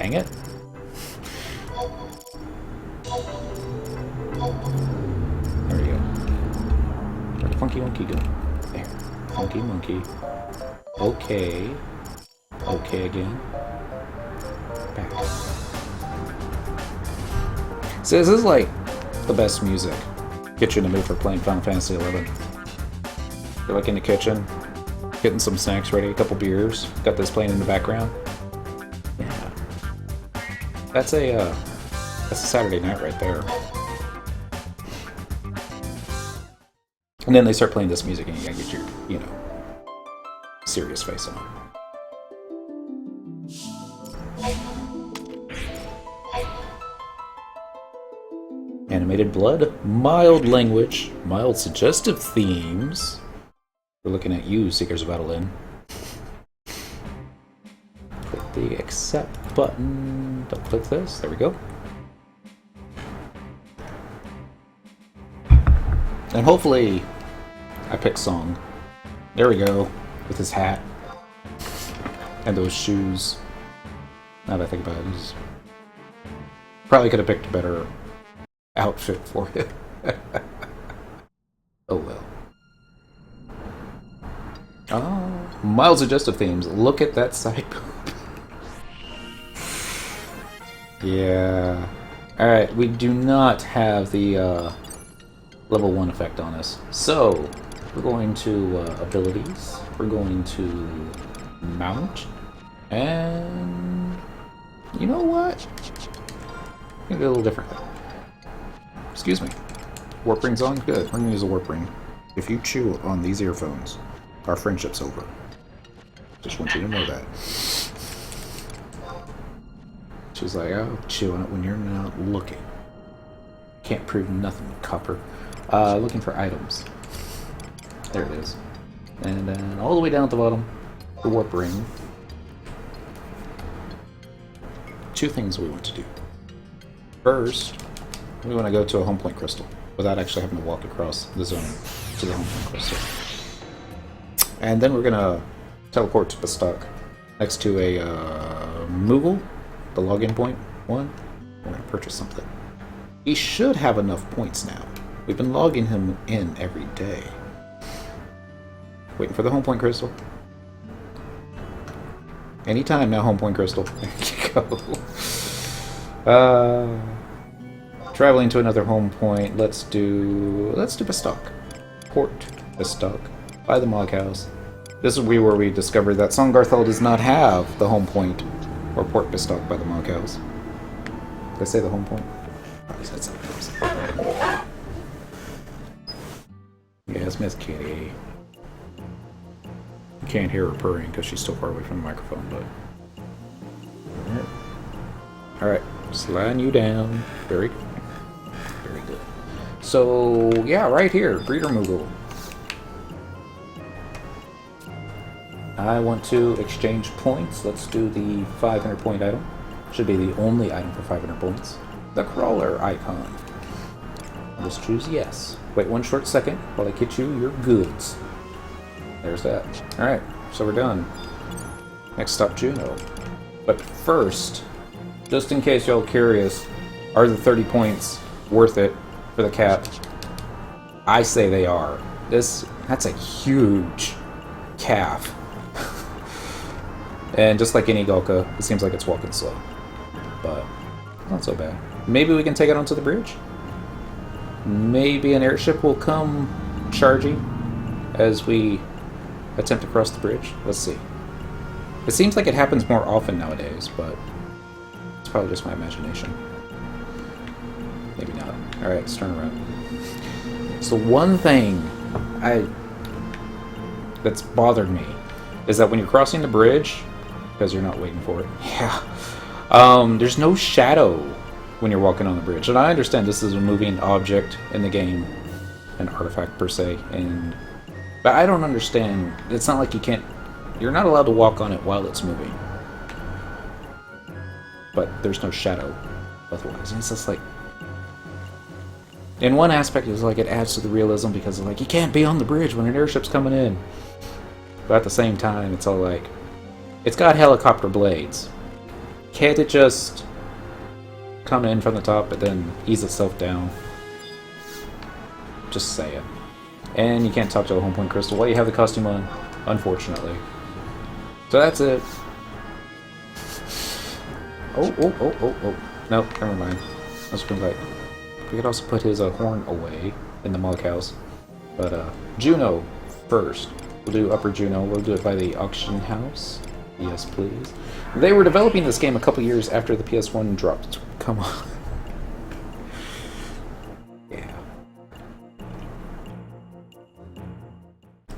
Dang it. There we go. Where'd the funky monkey go? There. Funky monkey. Okay. Okay again. Back. So this is like the best music. Get you in the mood for playing Final Fantasy XI. You're like in the kitchen, getting some snacks ready, a couple beers, got this playing in the background. Yeah. That's a Saturday night right there. And then they start playing this music and you gotta get your, you know, serious face on. Animated blood, mild language, mild suggestive themes. We're looking at you, Seekers of Daodin. Click the accept button. Don't click this. There we go. And hopefully I pick song. There we go. With his hat. And those shoes. Now that I think about it, he's probably could have picked a better outfit for it. Oh well. Oh, mild suggestive themes. Look at that side boob. Yeah. Alright, we do not have the level 1 effect on us. So, we're going to abilities. We're going to mount. And you know what? We're going to do a little differently. Excuse me. Warp ring's on? Good. We're going to use a warp ring. If you chew on these earphones, our friendship's over. Just want you to know that. She's like, I'll chew on it when you're not looking. Can't prove nothing, copper. Looking for items. There it is. And then all the way down at the bottom, the warp ring. Two things we want to do. First, we want to go to a home point crystal without actually having to walk across the zone to the home point crystal. And then we're going to teleport to Bastock next to a Moogle, the login point one. We're going to purchase something. He should have enough points now. We've been logging him in every day. Waiting for the home point crystal. Anytime now, home point crystal. There you go. Traveling to another home point. Let's do Bastock. Port Bastock by the Mog House. This is where we discovered that Songarthal does not have the home point or Port Bastock by the Mog House. Did I say the home point? Probably said something else. Yes, Miss Kitty. You can't hear her purring because she's still far away from the microphone, but... Alright, sliding you down. Very good. Very good. So, yeah, right here, Breeder Moogle. I want to exchange points. Let's do the 500 point item. Should be the only item for 500 points. The crawler icon. I'll just choose yes. Wait 1 short second while I get you your goods. There's that. Alright, so we're done. Next stop, Juno. But first, just in case y'all curious, are the 30 points worth it for the cap? I say they are. That's a huge calf. And just like any galka, it seems like it's walking slow. But not so bad. Maybe we can take it onto the bridge? Maybe an airship will come charging as we attempt to cross the bridge? Let's see. It seems like it happens more often nowadays, but it's probably just my imagination. Maybe not. Alright, let's turn around. So one thing that's bothered me is that when you're crossing the bridge, because you're not waiting for it, there's no shadow when you're walking on the bridge. And I understand this is a moving object in the game, an artifact per se, but I don't understand. It's not like you're not allowed to walk on it while it's moving. But there's no shadow otherwise. And it's just like, in one aspect, it's like it adds to the realism because it's like, you can't be on the bridge when an airship's coming in. But at the same time, it's all like, it's got helicopter blades. Can't it just come in from the top and then ease itself down? Just say it. And you can't talk to a home point crystal while you have the costume on, unfortunately. So that's it. Oh. Nope, never mind. Let's come back. We could also put his horn away in the mug house. But Juno first. We'll do Upper Juno. We'll do it by the auction house. Yes, please. They were developing this game a couple years after the PS1 dropped. Come on. Yeah.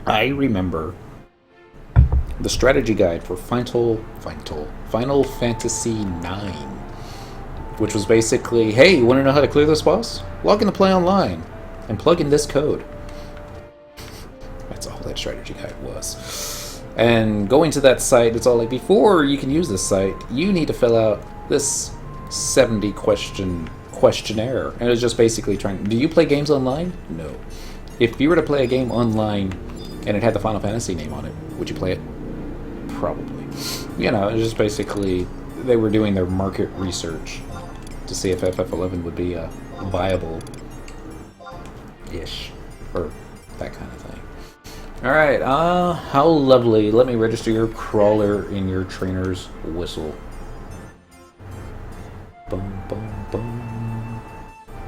I remember the strategy guide for Final Fantasy IX, which was basically, hey, you want to know how to clear this boss? Log in to play online and plug in this code. That's all that strategy guide was. And going to that site, it's all like, before you can use this site, you need to fill out this 70 question questionnaire. And it's just basically trying, do you play games online? No. If you were to play a game online and it had the Final Fantasy name on it, would you play it? Probably. You know, it's just basically, they were doing their market research to see if FF11 would be viable-ish, or that kind of thing. Alright, how lovely. Let me register your crawler in your trainer's whistle. Boom, boom, boom.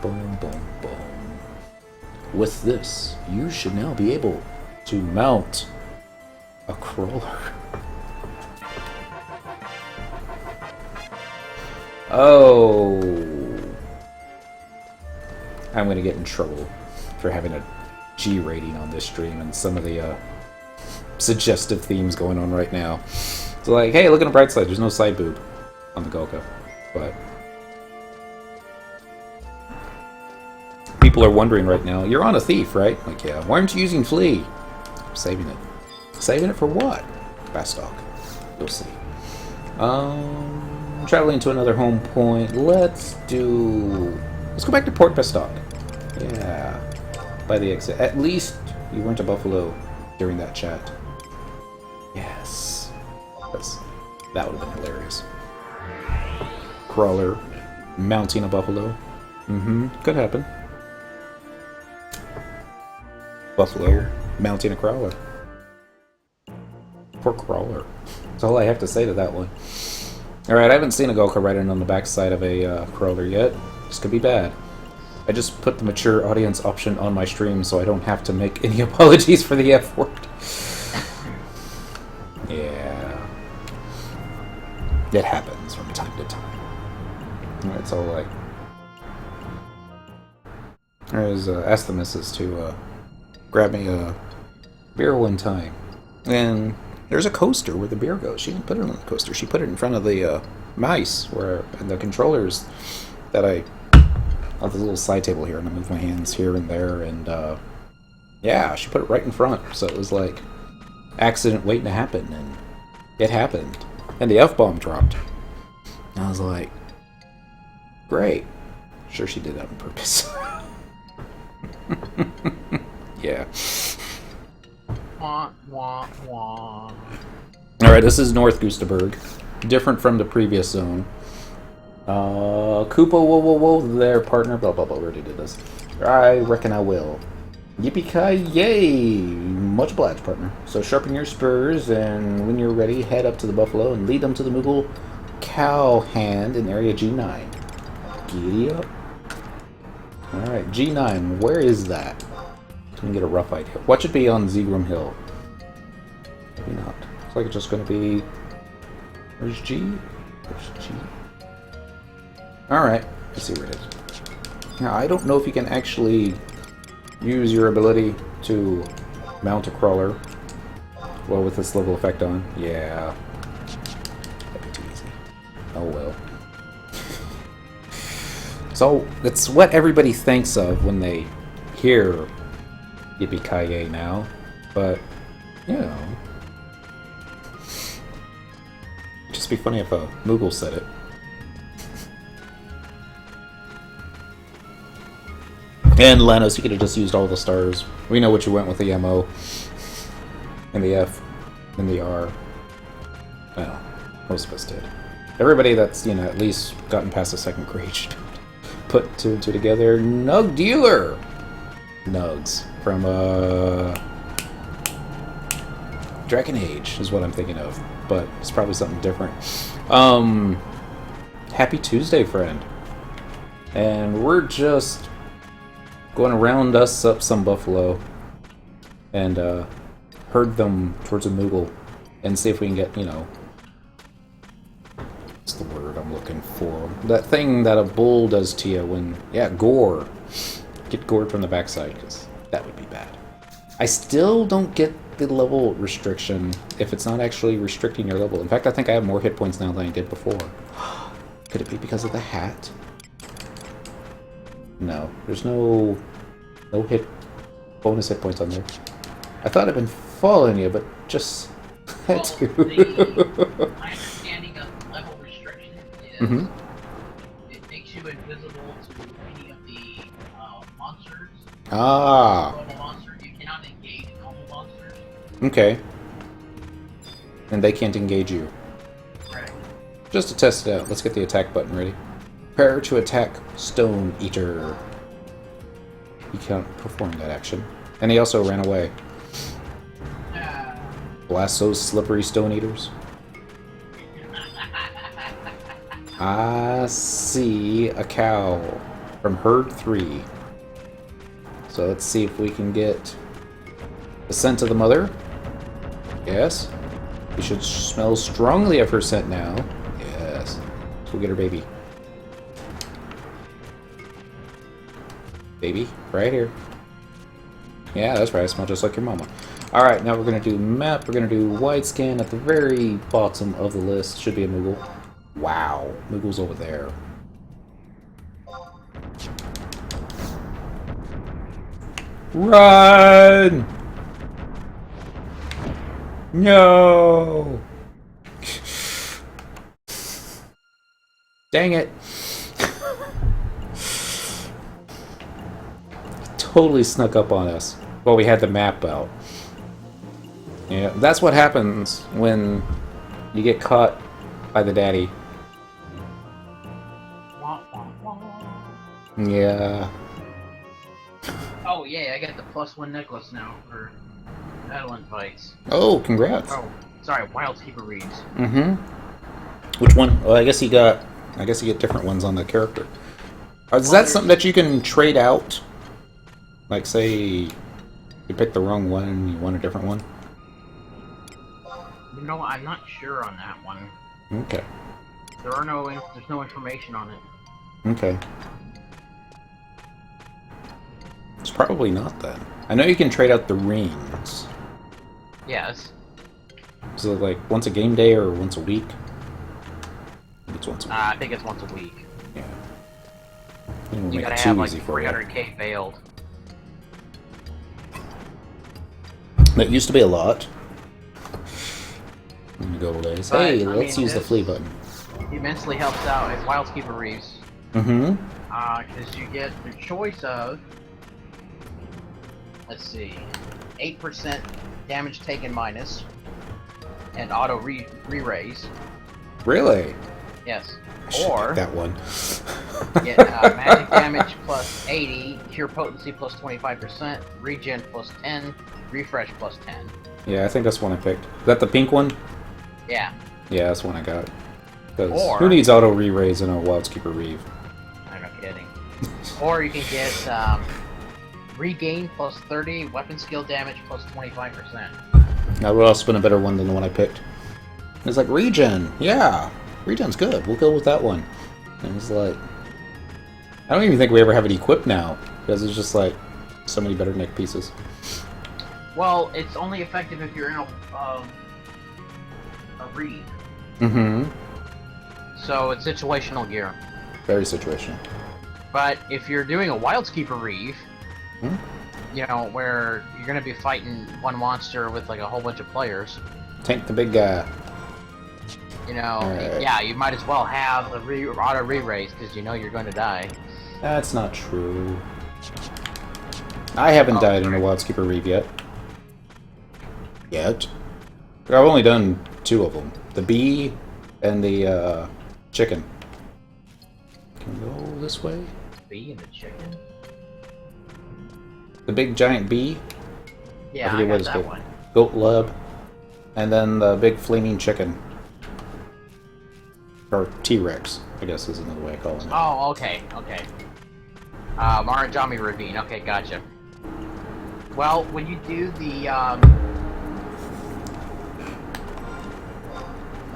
Boom, boom, boom. With this, you should now be able to mount a crawler. Oh. I'm gonna get in trouble for having a G rating on this stream and some of the suggestive themes going on right now. It's like, hey, look at the bright side, there's no side boob on the Galka. But people are wondering right now, you're on a thief, right? Like, yeah, why aren't you using Flea? I'm saving it. Saving it for what? Bastock. You'll see. Traveling to another home point. Let's go back to Port Bastock. Yeah. By the exit. At least you weren't a buffalo during that chat. Yes. That would have been hilarious. Crawler mounting a buffalo. Could happen. Buffalo mounting a crawler. Poor crawler. That's all I have to say to that one. Alright, I haven't seen a Galka riding on the backside of a crawler yet. This could be bad. I just put the mature audience option on my stream so I don't have to make any apologies for the F word. Yeah. It happens from time to time. It's all like... I was asked the missus to grab me a beer one time. And there's a coaster where the beer goes. She didn't put it on the coaster. She put it in front of the mice and the controllers that I have this little side table here, and I move my hands here and there, and yeah, she put it right in front. So it was like accident waiting to happen, and it happened, and the F-bomb dropped. And I was like, great. Sure, she did that on purpose. Yeah. Wah, wah, wah. Alright, this is North Gustaberg. Different from the previous zone. Koopa, whoa, there, partner, blah, blah, blah, already did this. I reckon I will. Yippee-ki-yay! Much obliged, partner. So sharpen your spurs, and when you're ready, head up to the buffalo and lead them to the Moogle cow hand in area G9. Giddy up. Alright, G9, where is that? Let me get a rough idea. Watch it be on Zegram Hill. Maybe not. Looks like it's just going to be... Where's G? Where's G? Alright, let's see where it is. Now, I don't know if you can actually use your ability to mount a crawler well with this level effect on. Yeah. That'd be too easy. Oh well. So, that's what everybody thinks of when they hear Yippee-ki-yay now, but, you know, it'd just be funny if a Moogle said it. And Lanos, you could have just used all the stars. We know what you went with the MO, and the F, and the R. Well, most of us did. Everybody that's, you know, at least gotten past the second grade should put two and two together. Nug Dealer! Nugs. From, Dragon Age is what I'm thinking of. But it's probably something different. Happy Tuesday, friend. And we're just going to round us up some buffalo. And, herd them towards a Moogle. And see if we can get, you know... What's the word I'm looking for? That thing that a bull does to you when... Yeah, gore. Get gored from the backside, because that would be bad. I still don't get the level restriction if it's not actually restricting your level. In fact, I think I have more hit points now than I did before. Could it be because of the hat? No. There's no bonus hit points on there. I thought I'd been following you, but just... Well, my understanding of level restriction is it makes you invisible to any of the monsters. Ah. Normal monsters. You cannot engage normal monsters. Okay. And they can't engage you. Right. Just to test it out, let's get the attack button ready. Prepare to attack Stone Eater. He can't perform that action. And he also ran away. Blast those slippery Stone Eaters. I see a cow from Herd 3. So let's see if we can get the scent of the mother. Yes. We should smell strongly of her scent now. Yes. Let's go get her baby. Baby, right here. Yeah, that's right. I smell just like your mama. Alright, now we're going to do map. We're going to do wide scan at the very bottom of the list. Should be a Moogle. Wow. Moogle's over there. Run! No! Dang it. Totally snuck up on us. Well, we had the map out. Yeah, that's what happens when you get caught by the daddy. Yeah. Oh yeah, I got the +1 necklace now for battle invites. Oh, congrats. Oh, sorry, Wildskeeper reads. Mm-hmm. Which one? Well, I guess you get different ones on the character. Is that something that you can trade out? Like, say, you picked the wrong one and you want a different one? You know, I'm not sure on that one. Okay. There's no information on it. Okay. It's probably not then. I know you can trade out the rings. Yes. So, like, once a game day or once a week? I think it's once a week. I think it's once a week. Yeah. You gotta have, like, 300k veiled. That used to be a lot. In the good old days. But, hey, let's use the flea button. Immensely helps out if Wildskeeper reads. Mm-hmm. Because you get the choice of, let's see, 8% damage taken minus, and auto re-raise. Really? Yes. I should Or pick that one. get magic damage plus 80, cure potency plus 25%, regen plus 10, refresh plus 10. Yeah, I think that's one I picked. Is that the pink one? Yeah. Yeah, that's one I got. Because Or- who needs auto re-raise in a Wildskeeper Reeve? I'm not kidding. Or you can get regain plus 30, weapon skill damage plus 25%. Now, what else has been a better one than the one I picked? It's like, regen! Yeah! Regen's good. We'll go with that one. And it's like... I don't even think we ever have it equipped now. Because it's just like, so many better neck pieces. Well, it's only effective if you're in a read. Mm-hmm. So it's situational gear. Very situational. But if you're doing a Wildskeeper Reeve, Hmm? you know, where you're going to be fighting one monster with like a whole bunch of players, Tank the big guy. you know, Alright. yeah, you might as well have the auto re-raise because you know you're going to die. That's not true. I haven't died in a Wildskeeper Reeve yet. I've only done 2 of them. The bee and the Chicken. Can we go this way? Bee and the chicken? The big giant bee? Yeah, forget I what got it's that called. one. Goat lub. And then the big flaming chicken. Or T-Rex, I guess is another way of calling it. Oh, okay, okay. Maranjami Ravine, okay, gotcha. Well, when you do the,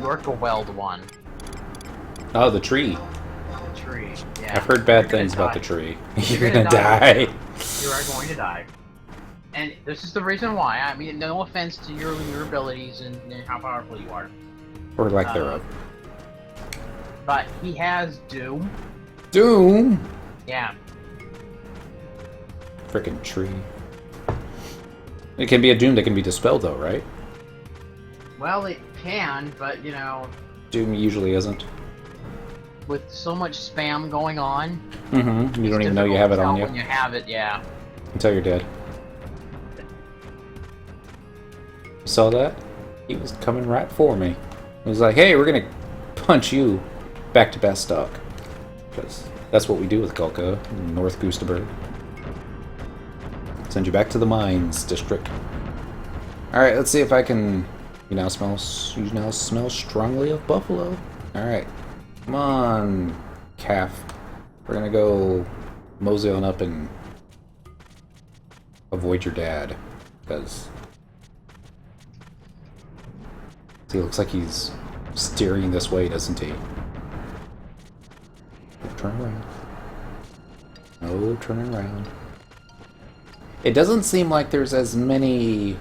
Yorka Weld one. Oh, the tree. The tree, yeah. I've heard bad You're gonna things about die. the tree. You're You're gonna gonna die. You are going to die. And this is the reason why. I mean, no offense to your abilities and how powerful you are. Or lack thereof. But he has Doom. Doom! Yeah. Frickin' tree. It can be a doom that can be dispelled, though, right? Well, it can, but, you know, Doom usually isn't. with so much spam going on... Mm-hmm. You don't even know you have it on you. When you have it, yeah. Until you're dead. Saw that? He was coming right for me. He was like, hey, we're gonna punch you back to Bastock. Because that's what we do with Galka in North Gustaberg. Send you back to the mines district. Alright, let's see if I can... You now smell strongly of buffalo. Alright. Come on, calf. We're gonna go mosey on up and avoid your dad. Because he looks like he's steering this way, doesn't he? Turn around. No, turning around. It doesn't seem like there's as many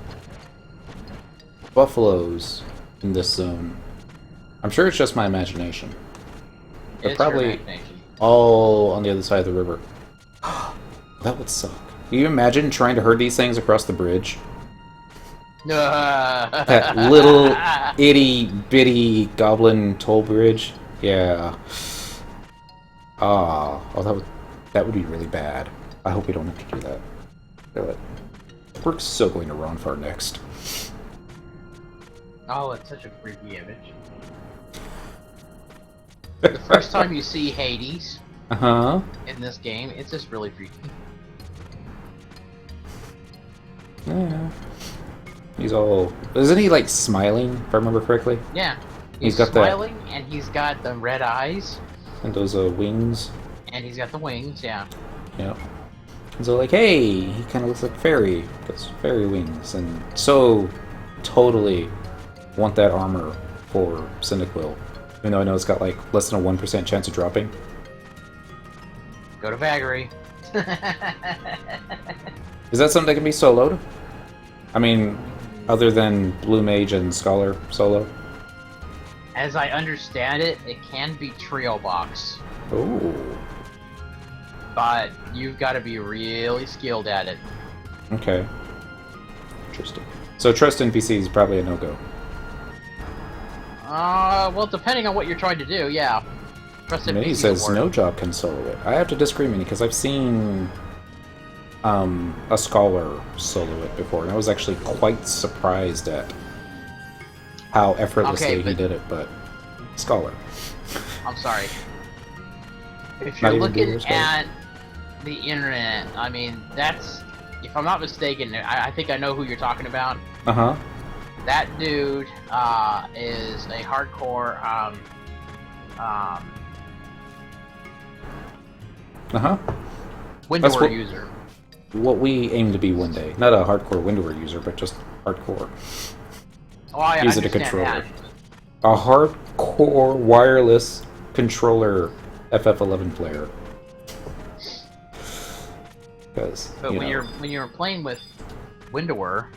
buffaloes in this zone. I'm sure it's just my imagination. They're It's your probably imagination. all on the other side of the river. That would suck. Can you imagine trying to herd these things across the bridge? That little itty-bitty goblin toll bridge? Yeah. Oh, that would be really bad. I hope we don't have to do that. But we're so going to Ronfar next. Oh, it's such a freaky image. The first time you see Hades in this game, it's just really freaky. Yeah. He's all... Isn't he, like, smiling, if I remember correctly? Yeah. He's got smiling, and he's got the red eyes. And those wings. And he's got the wings, yeah. Yep. And so, like, hey, he kind of looks like fairy. Those fairy wings. And so totally want that armor for Cyndaquil. Even though I know it's got, like, less than a 1% chance of dropping. Go to Vagary. Is that something that can be soloed? I mean, other than Blue Mage and Scholar solo? As I understand it, it can be trio box. Oh. But you've got to be really skilled at it. Okay. Interesting. So trust NPC is probably a no-go. Well, depending on what you're trying to do, yeah. Trust Minnie NPCs says will work. no job can solo it. I have to disagree, Minnie, because I've seen a Scholar solo it before, and I was actually quite surprised at how effortlessly he did it, but Scholar. I'm sorry. If Not you're even looking Google Scholar? at the internet, I mean, that's... If I'm not mistaken, I think I know who you're talking about. Uh-huh. That dude is a hardcore Uh-huh. Windower user. What we aim to be one day. Not a hardcore Windower user, but just hardcore. Oh, I Use it a understand controller. that. A hardcore wireless controller FF11 player. Because, But when you're playing with Windower,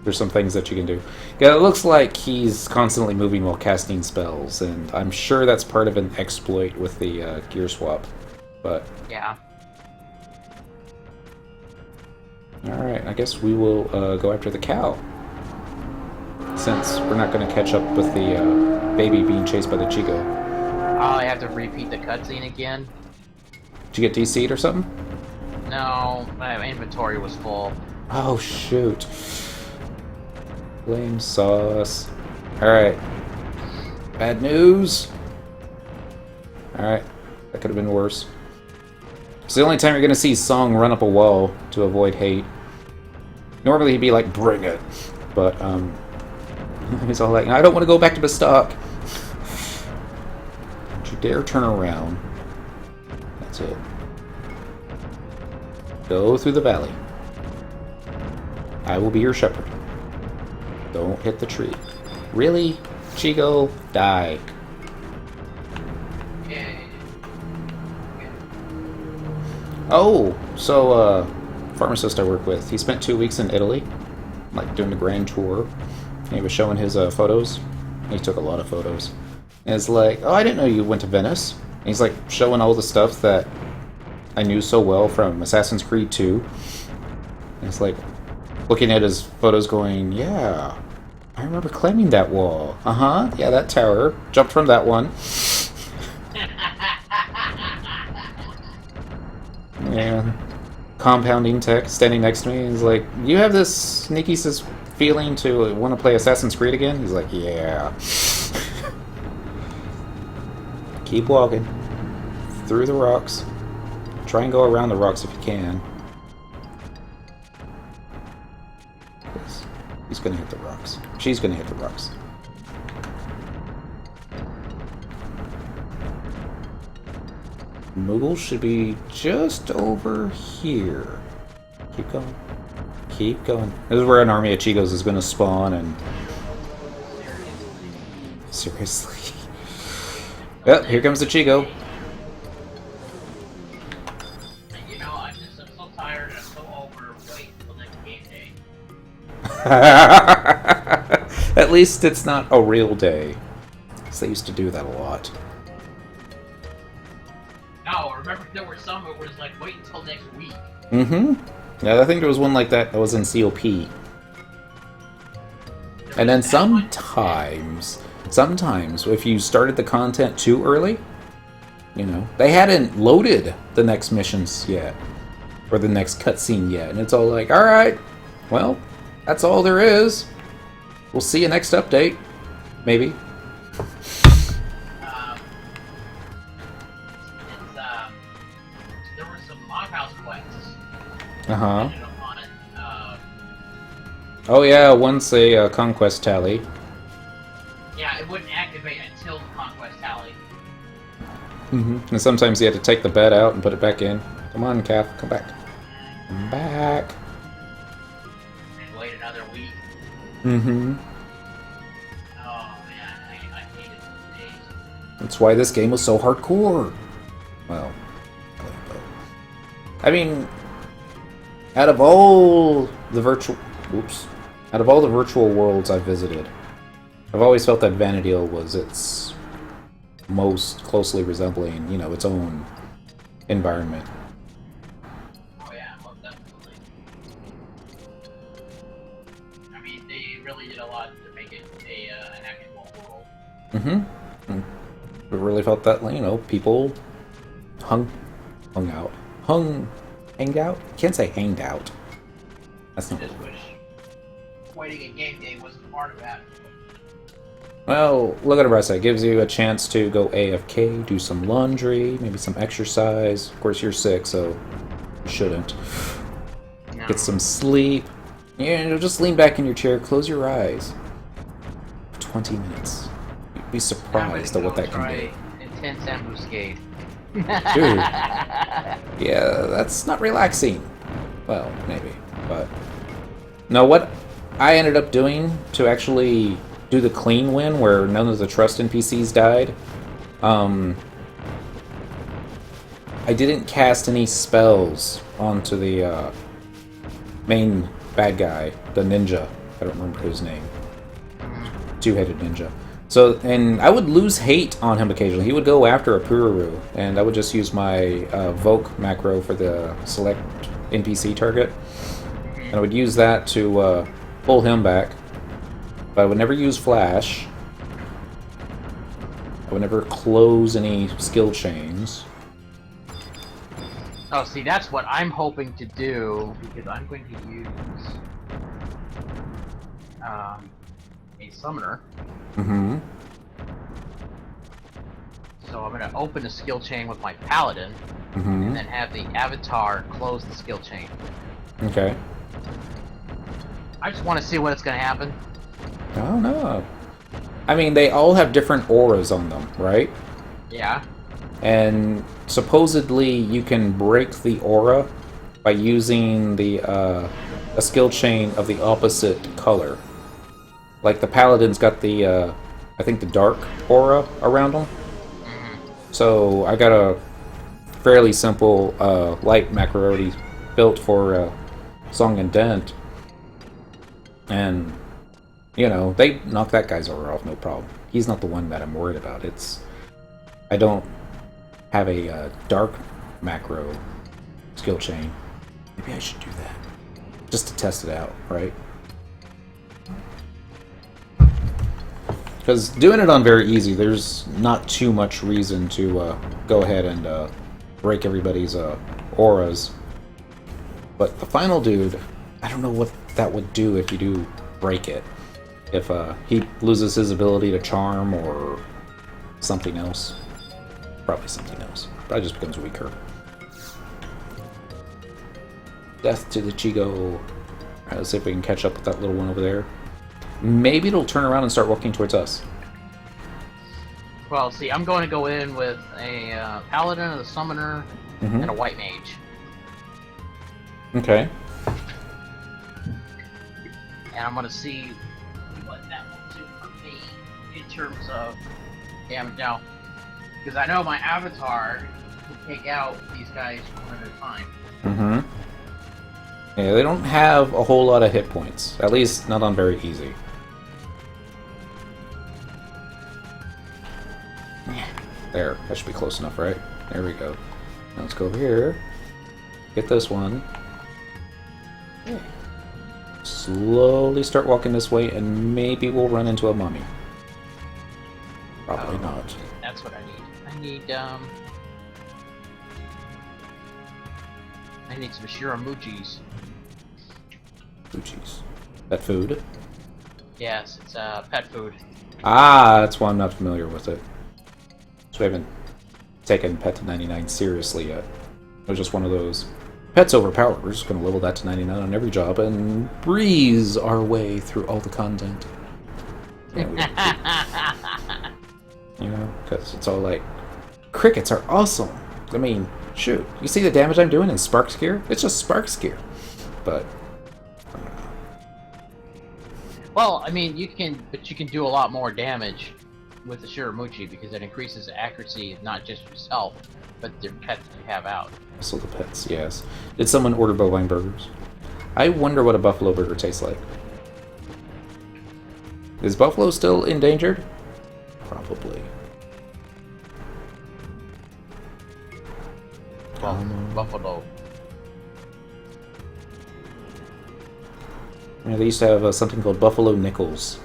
there's some things that you can do. Yeah, it looks like he's constantly moving while casting spells, and I'm sure that's part of an exploit with the gear swap. But yeah. alright, I guess we will go after the cow. Since we're not going to catch up with the baby being chased by the Chico. Oh, I have to repeat the cutscene again? Did you get DC'd or something? No, my inventory was full. Oh, shoot. Flame sauce. Alright. Bad news. Alright. That could have been worse. It's the only time you're gonna see Song run up a wall to avoid hate. Normally he'd be like, bring it. But, he's all like, I don't want to go back to Bastok. Don't you dare turn around. That's it. Go through the valley. I will be your shepherd. Don't hit the tree. Really? Chigo, die. Oh, so, pharmacist I work with, he spent 2 weeks in Italy, like doing the grand tour. And he was showing his photos. He took a lot of photos. And it's like, oh, I didn't know you went to Venice. And he's like showing all the stuff that I knew so well from Assassin's Creed 2. And it's like looking at his photos going, yeah, I remember climbing that wall. Uh-huh, yeah, that tower. Jumped from that one. Yeah. Compounding tech standing next to me. He's like, you have this sneaky feeling to want to play Assassin's Creed again? He's like, yeah. Keep walking. Through the rocks. Try and go around the rocks if you can. He's gonna hit the rocks. She's gonna hit the rocks. Moogle should be just over here. Keep going. Keep going. This is where an army of Chigos is going to spawn and... Seriously. Yep, here comes the Chigo. You know, I'm just so tired and I'm so over. Wait until next game day. At least it's not a real day. 'Cause they used to do that a lot. No, remember there were some it was like wait until next week. Mm-hmm. Yeah, I think there was one like that was in COP. And then sometimes, if you started the content too early, you know, they hadn't loaded the next missions yet, or the next cutscene yet, and it's all like, alright, well, that's all there is. We'll see you next update. Maybe. There were some Moghouse quests. Uh-huh. Oh yeah, once a conquest tally. Yeah, it wouldn't activate until the conquest tally. Mm-hmm. And sometimes you had to take the bed out and put it back in. Come on, Calf, come back. Come back. And wait another week. Mm-hmm. Oh man, I hated those days. That's why this game was so hardcore. Well, I mean, out of all the virtual worlds I've visited, I've always felt that Vana'diel was its most closely resembling, you know, its own environment. Oh yeah, most definitely. I mean, they really did a lot to make it an actual world. Mm-hmm. I really felt that, you know, people hanged out. Can't say hanged out. That's not. I just wish waiting a game day wasn't part of that. Well, look at it, Ressa. It gives you a chance to go AFK, do some laundry, maybe some exercise. Of course, you're sick, so you shouldn't. No. Get some sleep. You know, just lean back in your chair, close your eyes. 20 minutes. You'd be surprised at what that can do. Intense Ambuscade. Dude. Yeah, that's not relaxing. Well, maybe, but... No, what I ended up doing to actually do the clean win, where none of the trust NPCs died, I didn't cast any spells onto the main bad guy, the ninja. I don't remember his name. Two-headed ninja. So, and I would lose hate on him occasionally. He would go after a Pururu, and I would just use my Voke macro for the select NPC target. And I would use that to pull him back. But I would never use Flash. I would never close any skill chains. Oh, see, that's what I'm hoping to do, because I'm going to use a summoner. Mm-hmm. So So I'm gonna open the skill chain with my paladin, Mm-hmm. and then have the avatar close the skill chain. Okay. I just want to see what's gonna happen. I don't know. I mean, they all have different auras on them, right? Yeah. And supposedly you can break the aura by using the a skill chain of the opposite color. Like the paladin's got the I think the dark aura around them. So I got a fairly simple light macro already built for Song and Dent, and you know they knock that guy's aura off no problem. He's not the one that I'm worried about. I don't have a dark macro skill chain. Maybe I should do that just to test it out, right? Because doing it on very easy, there's not too much reason to go ahead and break everybody's auras. But the final dude, I don't know what that would do if you do break it. If he loses his ability to charm or something else. Probably something else. Probably just becomes weaker. Death to the Chigo. Alright, let's see if we can catch up with that little one over there. Maybe it'll turn around and start walking towards us. Well, see, I'm going to go in with a paladin, a summoner, and a white mage. Okay. And I'm going to see what that will do for me in terms of damage now. Because I know my avatar can take out these guys one at a time. Yeah, they don't have a whole lot of hit points. At least not on very easy. There, that should be close enough, right? There we go. Now let's go over here. Get this one. Slowly start walking this way, and maybe we'll run into a mummy. Probably not. That's what I need. I need some Shiramuchis. Ooh, that food? Yes, it's pet food. Ah, that's why I'm not familiar with it. So we haven't taken Pet to 99 seriously yet. It was just one of those. Pet's overpowered. We're just going to level that to 99 on every job and breeze our way through all the content. Yeah, you know, because it's all like, crickets are awesome. I mean, shoot, you see the damage I'm doing in Sparks Gear? It's just Sparks Gear. But, I don't know. Well, I mean, you can do a lot more damage with the Shiramuchi because it increases the accuracy of not just yourself, but the pets you have out. Also the pets, yes. Did someone order bovine burgers? I wonder what a buffalo burger tastes like. Is buffalo still endangered? Probably. Buffalo. Yeah, they used to have something called buffalo nickels.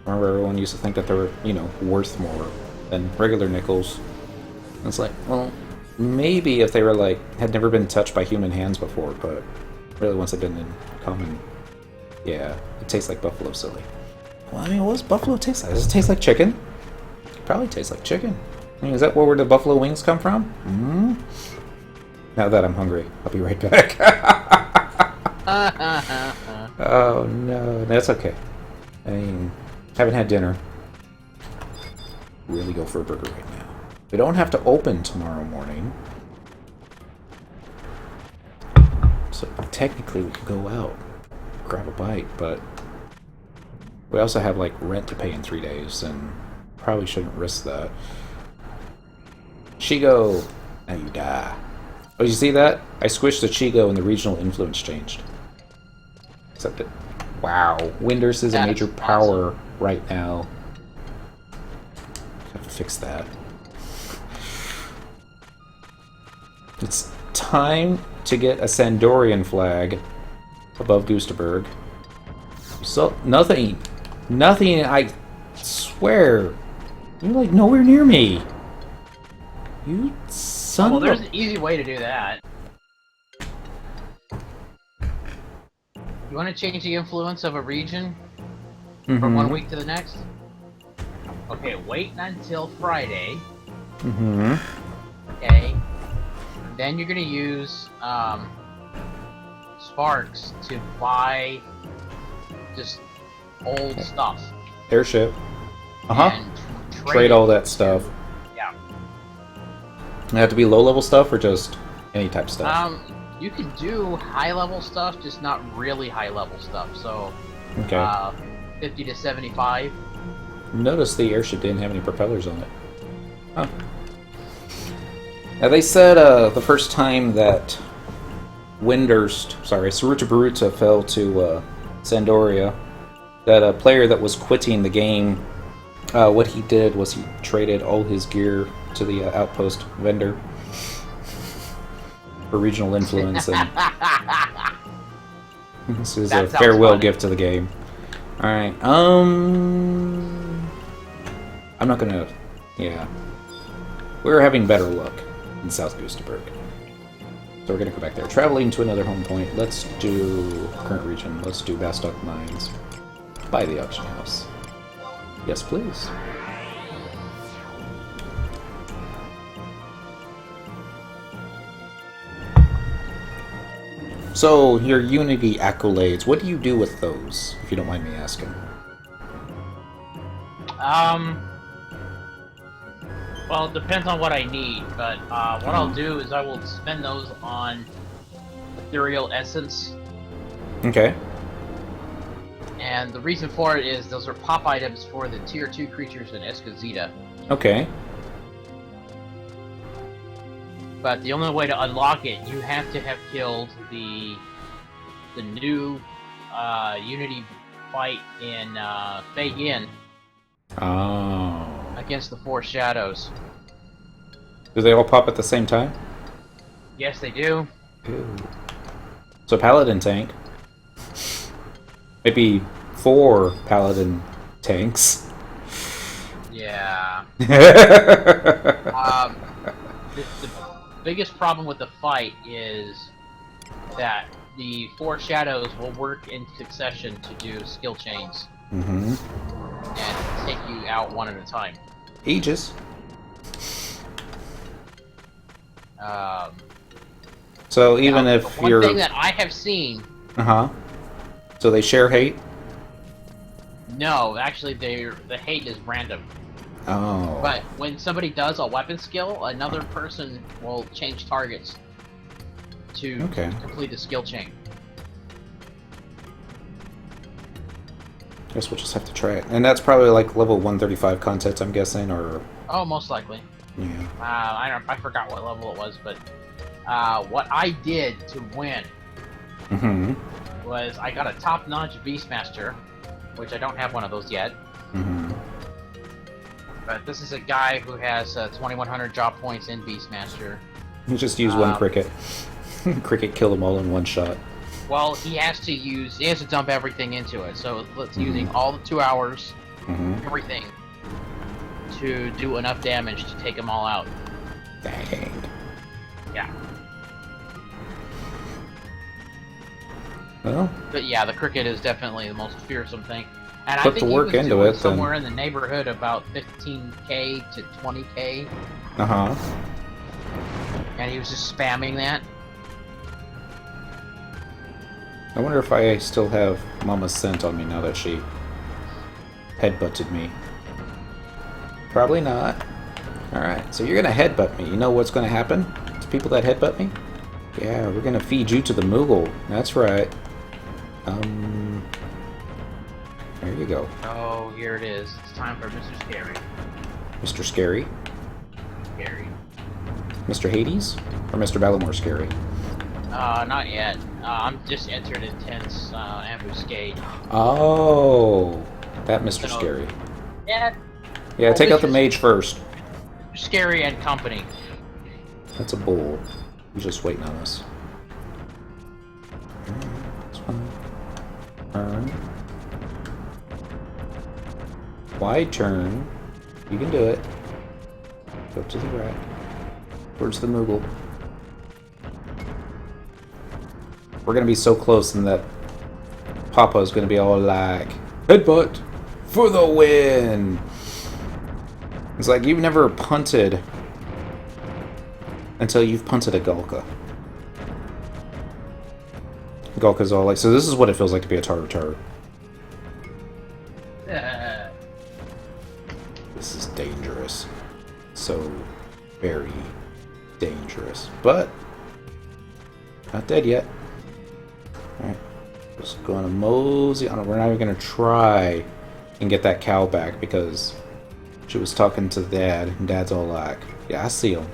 Remember, everyone used to think that they were, you know, worth more than regular nickels. And it's like, well, maybe if they were like had never been touched by human hands before, but really once they've been in common, yeah, it tastes like buffalo silly. Well, I mean, what does buffalo taste like? Does it taste like chicken? It probably tastes like chicken. I mean, is that where the buffalo wings come from? Now that I'm hungry, I'll be right back. Oh no, that's okay. I mean, haven't had dinner. Really go for a burger right now. We don't have to open tomorrow morning. So technically we could go out, grab a bite, but we also have like rent to pay in 3 days and probably shouldn't risk that. Chigo! Now you die. Oh, you see that? I squished the Chigo and the regional influence changed. Except it. Wow. Winders is a major power right now. Have to fix that. It's time to get a Sandorian flag above Gustaberg. So nothing, I swear. You're like nowhere near me. You son Well, of there's an easy way to do that. You want to change the influence of a region from 1 week to the next? Okay, wait until Friday, Mm-hmm. Okay. Then you're gonna use sparks to buy just old stuff. Airship. Uh-huh. And Trade all that stuff. Yeah. It have to be low-level stuff or just any type stuff? You can do high-level stuff, just not really high-level stuff. So, Okay. 50 to 75. Notice the airship didn't have any propellers on it. Huh. Now they said the first time that Saruta Baruta fell to Sandoria, that a player that was quitting the game, what he did was he traded all his gear to the outpost vendor for regional influence, and this is a farewell gift to the game. Alright, I'm not gonna... Yeah. We're having better luck in South Gustaberg. So we're gonna go back there. Traveling to another home point. Let's do... current region. Let's do Bastock Mines. By the auction house. Yes, please. So, your Unity accolades, what do you do with those, if you don't mind me asking? Well, it depends on what I need, but what I'll do is I will spend those on Ethereal Essence. Okay. And the reason for it is those are pop items for the Tier 2 creatures in Escazita. Okay. But the only way to unlock it, you have to have killed the new Unity fight in Fei-Yin. Oh. Against the Four Shadows. Do they all pop at the same time? Yes, they do. Ew. So Paladin tank. Maybe 4 Paladin tanks. Yeah. The biggest problem with the fight is that the Four Shadows will work in succession to do skill chains. Mm-hmm. And take you out one at a time. Aegis. So even now, if one you're... thing that I have seen... Uh-huh. So they share hate? No, actually the hate is random. Oh. But when somebody does a weapon skill, another person will change targets to complete the skill chain. Guess we'll just have to try it. And that's probably like level 135 content, I'm guessing, or... Oh, most likely. Yeah. I forgot what level it was, but what I did to win was I got a top-notch Beastmaster, which I don't have one of those yet. But this is a guy who has 2,100 job points in Beastmaster. You just use one cricket. Cricket killed them all in one shot. Well, he has to dump everything into it, so it's using all the 2 hours, everything, to do enough damage to take them all out. Dang. Yeah. Well, but yeah, the cricket is definitely the most fearsome thing. And put I think the work he was into doing it, somewhere in the neighborhood about 15k to 20k. And he was just spamming that. I wonder if I still have Mama's scent on me now that she headbutted me. Probably not. Alright, so you're gonna headbutt me. You know what's gonna happen to people that headbutt me? Yeah, we're gonna feed you to the Moogle. That's right. There you go. Oh, here it is. It's time for Mr. Scary. Mr. Scary? Scary. Mr. Hades? Or Mr. Balamor Scary? Not yet. I'm just entered intense Ambuscade. Oh, that Mr. Scary. Yeah. Yeah, take out the mage first. Scary and company. That's a bull. He's just waiting on us. That's fine. Turn. Wide turn. You can do it. Go to the right. Towards the Moogle. We're gonna be so close, and that Papa's gonna be all like, headbutt for the win! It's like, you've never punted until you've punted a galka. Galka's all like, so this is what it feels like to be a Taru. This is dangerous. So very dangerous. But not dead yet. Alright. Just gonna mosey on it. We're not even gonna try and get that cow back because she was talking to Dad, and Dad's all like, yeah, I see him.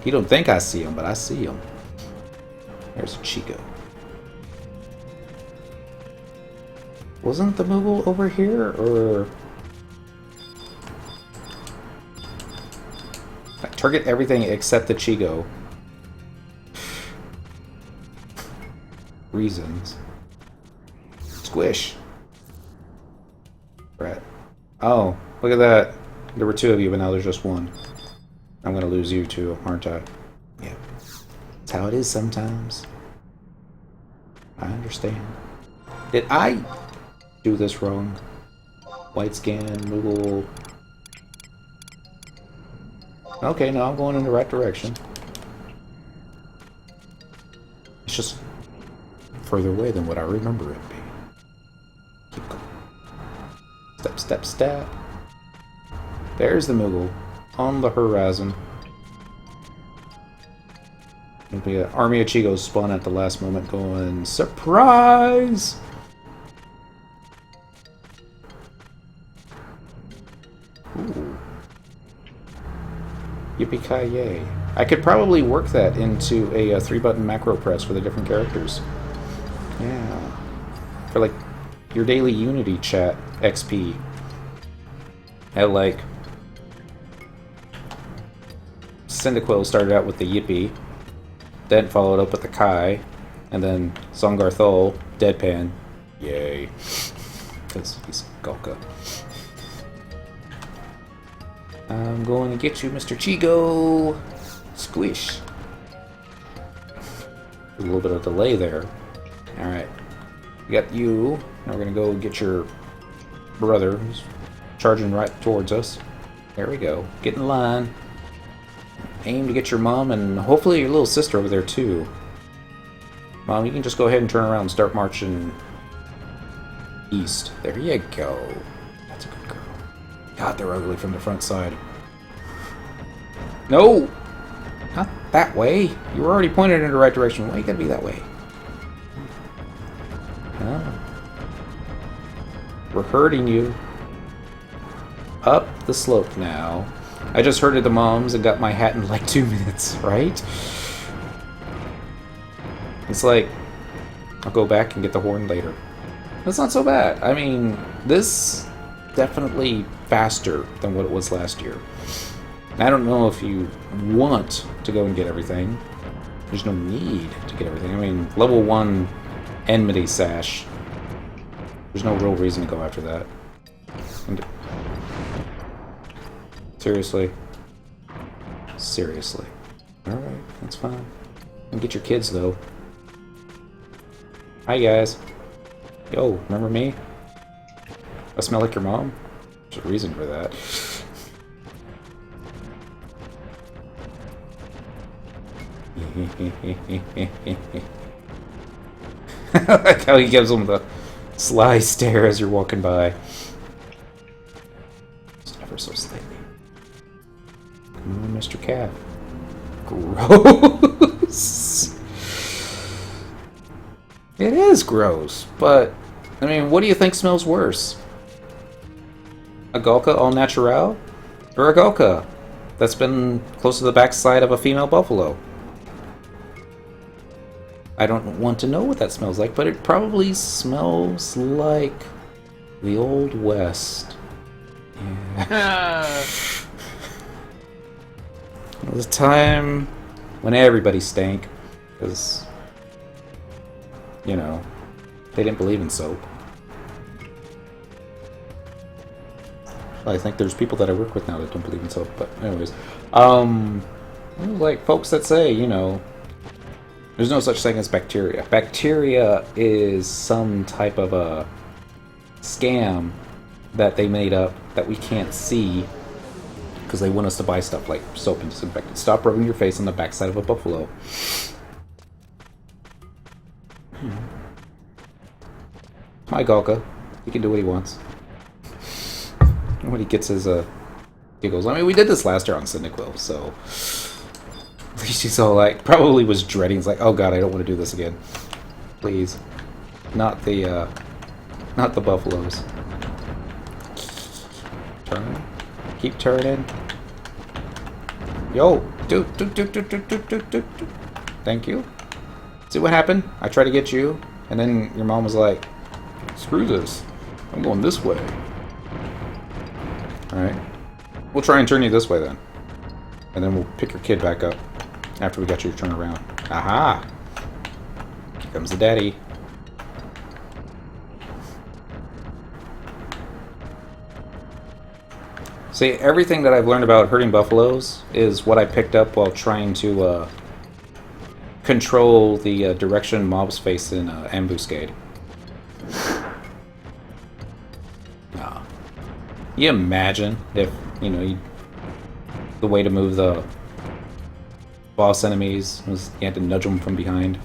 He don't think I see him, but I see him. There's a Chico. Wasn't the Moogle over here, or... I target everything except the Chigo. Reasons. Squish. Right. Oh, look at that. There were two of you, but now there's just one. I'm gonna lose you too, aren't I? Yeah. That's how it is sometimes. I understand. Did I do this wrong? White skin, Moogle. Okay, no, I'm going in the right direction. It's just further away than what I remember it being. Keep going. Step, step, step. There's the Moogle on the horizon. It'll be an army of Chigos spawn at the last moment going, surprise! Ooh. Yippee-ki-yay. I could probably work that into a 3-button macro press for the different characters. Yeah. For like your daily Unity chat XP. At like Cyndaquil started out with the Yippee, then followed up with the Kai, and then Songarthol, Deadpan. Yay. Because he's Galka. I'm going to get you, Mr. Chigo! Squish! A little bit of delay there. Alright. We got you. Now we're going to go get your brother, who's charging right towards us. There we go. Get in line. Aim to get your mom and hopefully your little sister over there too. Mom, you can just go ahead and turn around and start marching east. There you go. That's a good girl. God, they're ugly from the front side. No! Not that way. You were already pointed in the right direction. Why you gotta be that way? Oh. We're hurting you. Up the slope now. I just herded the moms and got my hat in like 2 minutes, right? It's like, I'll go back and get the horn later. That's not so bad. I mean, this definitely faster than what it was last year. I don't know if you want to go and get everything. There's no need to get everything. I mean, level 1 Enmity Sash. There's no real reason to go after that. And seriously? Seriously. Alright, that's fine. And get your kids, though. Hi, guys. Yo, remember me? I smell like your mom? There's a reason for that. I like how he gives them the sly stare as you're walking by. Just ever so slightly. Come on, Mr. Cat. Gross. It is gross, but I mean, what do you think smells worse? A Galka all natural? Or a Galka that's been close to the backside of a female buffalo? I don't want to know what that smells like, but it probably smells like the Old West. Yeah. It was a time when everybody stank, because, you know, they didn't believe in soap. I think there's people that I work with now that don't believe in soap, but anyways. Like folks that say, you know, there's no such thing as bacteria. Bacteria is some type of a scam that they made up that we can't see Because they want us to buy stuff like soap and disinfectant. Stop rubbing your face on the backside of a buffalo. My galka. He can do what he wants. When he gets his giggles. I mean, we did this last year on Cyndaquil, so at least he's all like, probably was dreading. He's like, oh god, I don't want to do this again. Please, not the buffaloes. Turn. Keep turning. Yo, do. Thank you. See what happened? I tried to get you, and then your mom was like, screw this. I'm going this way. Alright. We'll try and turn you this way then. And then we'll pick your kid back up after we got you to turn around. Aha! Here comes the daddy. See, everything that I've learned about herding buffaloes is what I picked up while trying to control the direction mobs face in Ambuscade. You imagine if, you know, the way to move the boss enemies was you had to nudge them from behind.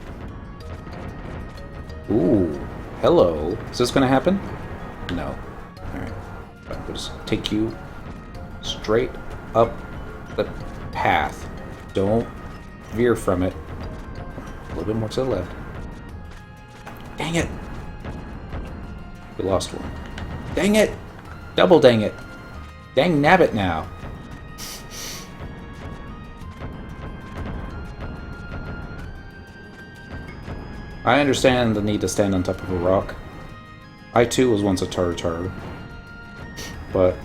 Ooh, hello. Is this going to happen? No. Alright. We'll just take you straight up the path. Don't veer from it. A little bit more to the left. Dang it! We lost one. Dang it! Double dang it. Dang nabbit now. I understand the need to stand on top of a rock. I too was once a Tartar. But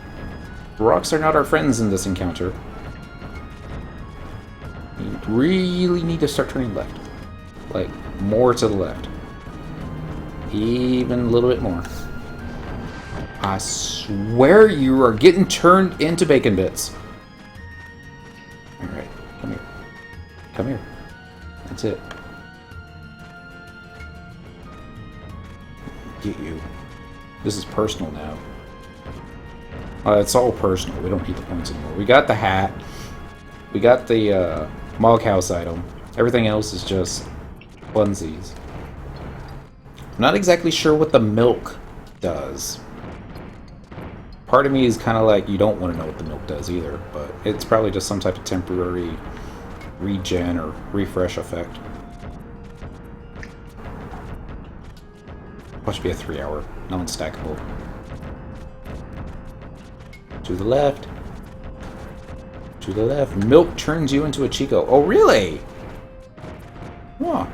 rocks are not our friends in this encounter. You really need to start turning left. Like, more to the left. Even a little bit more. I swear you are getting turned into bacon bits. Alright, come here. Come here. That's it. Get you. This is personal now. It's all personal. We don't need the points anymore. We got the hat. We got the Mog House item. Everything else is just funsies. I'm not exactly sure what the milk does. Part of me is kind of like, you don't want to know what the milk does either, but it's probably just some type of temporary regen or refresh effect. Must be a 3-hour, non-stackable. To the left. To the left. Milk turns you into a Chico. Oh, really? Huh.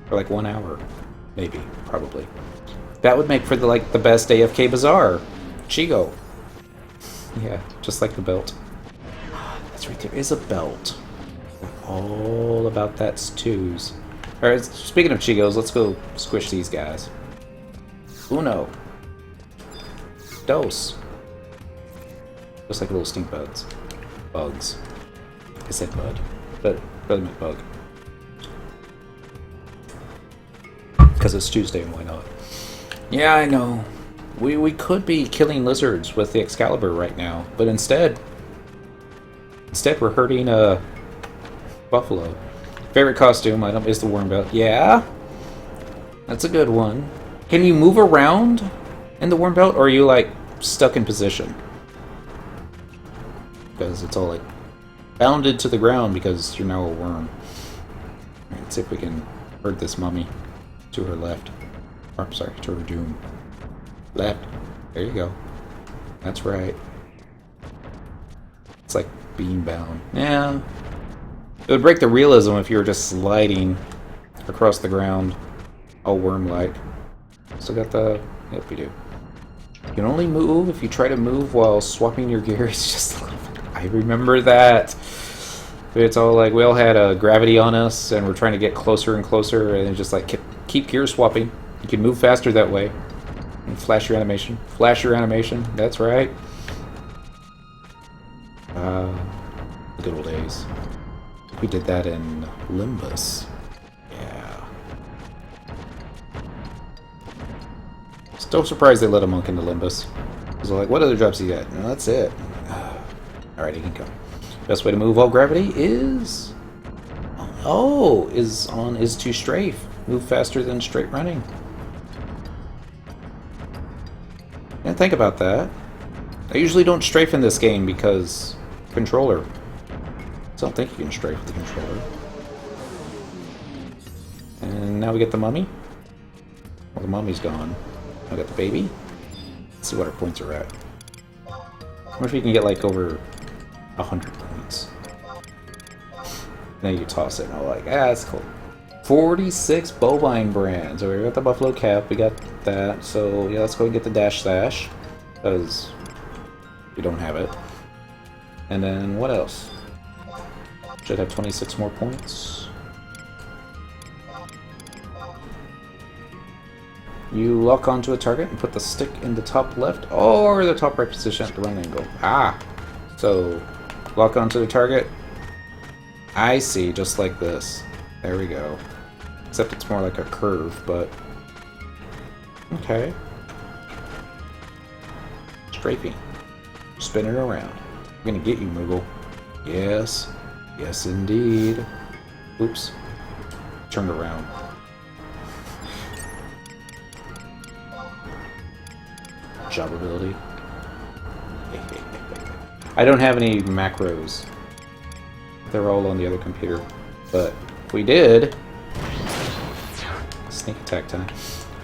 For like 1 hour. Maybe. Probably. That would make for the best AFK Bazaar. Chigo. Yeah, just like the belt. That's right, there is a belt. All about that stews. Alright, speaking of Chigos, let's go squish these guys. Uno. Dos. Just like little stink bugs. Bugs. I said bud, but really meant bug. Because it's Tuesday and why not? Yeah, I know. We could be killing lizards with the Excalibur right now, but instead we're hurting a buffalo. Favorite costume item is the worm belt. Yeah, that's a good one. Can you move around in the worm belt, or are you like stuck in position? Because it's all like bounded to the ground because you're now a worm. Alright, let's see if we can herd this mummy to her left. Or, I'm sorry, to her doom. Left. There you go. That's right. It's like being bound. Yeah. It would break the realism if you were just sliding across the ground, all worm-like. Still got the... Yep, we do. You can only move if you try to move while swapping your gear. It's just a little bit... I remember that. It's all like, we all had gravity on us, and we're trying to get closer and closer, and just like, keep gear swapping. You can move faster that way. And flash your animation. Flash your animation. That's right. The good old days. We did that in Limbus. Yeah. Still surprised they let a monk into Limbus. So like, what other drops you got? No, that's it. Alright, he can go. Best way to move all gravity is... Oh, is to strafe. Move faster than straight running. And think about that. I usually don't strafe in this game because controller. So I don't think you can strafe with the controller. And now we get the mummy. Well, the mummy's gone. Now we got the baby. Let's see what our points are at. I wonder if you can get like over 100 points. Now you toss it and I'm like, that's cool. 46 bovine brands. So we got the buffalo cap, we got that. So yeah, let's go and get the dash sash. Because we don't have it. And then what else? Should have 26 more points. You lock onto a target and put the stick in the top left or the top right position at the run angle. Ah! So, lock onto the target. I see, just like this. There we go. Except it's more like a curve, but... Okay. Strafing. Spin it around. I'm gonna get you, Moogle. Yes. Yes, indeed. Oops. Turned around. Job ability. I don't have any macros. They're all on the other computer. But if we did... Sneak attack time.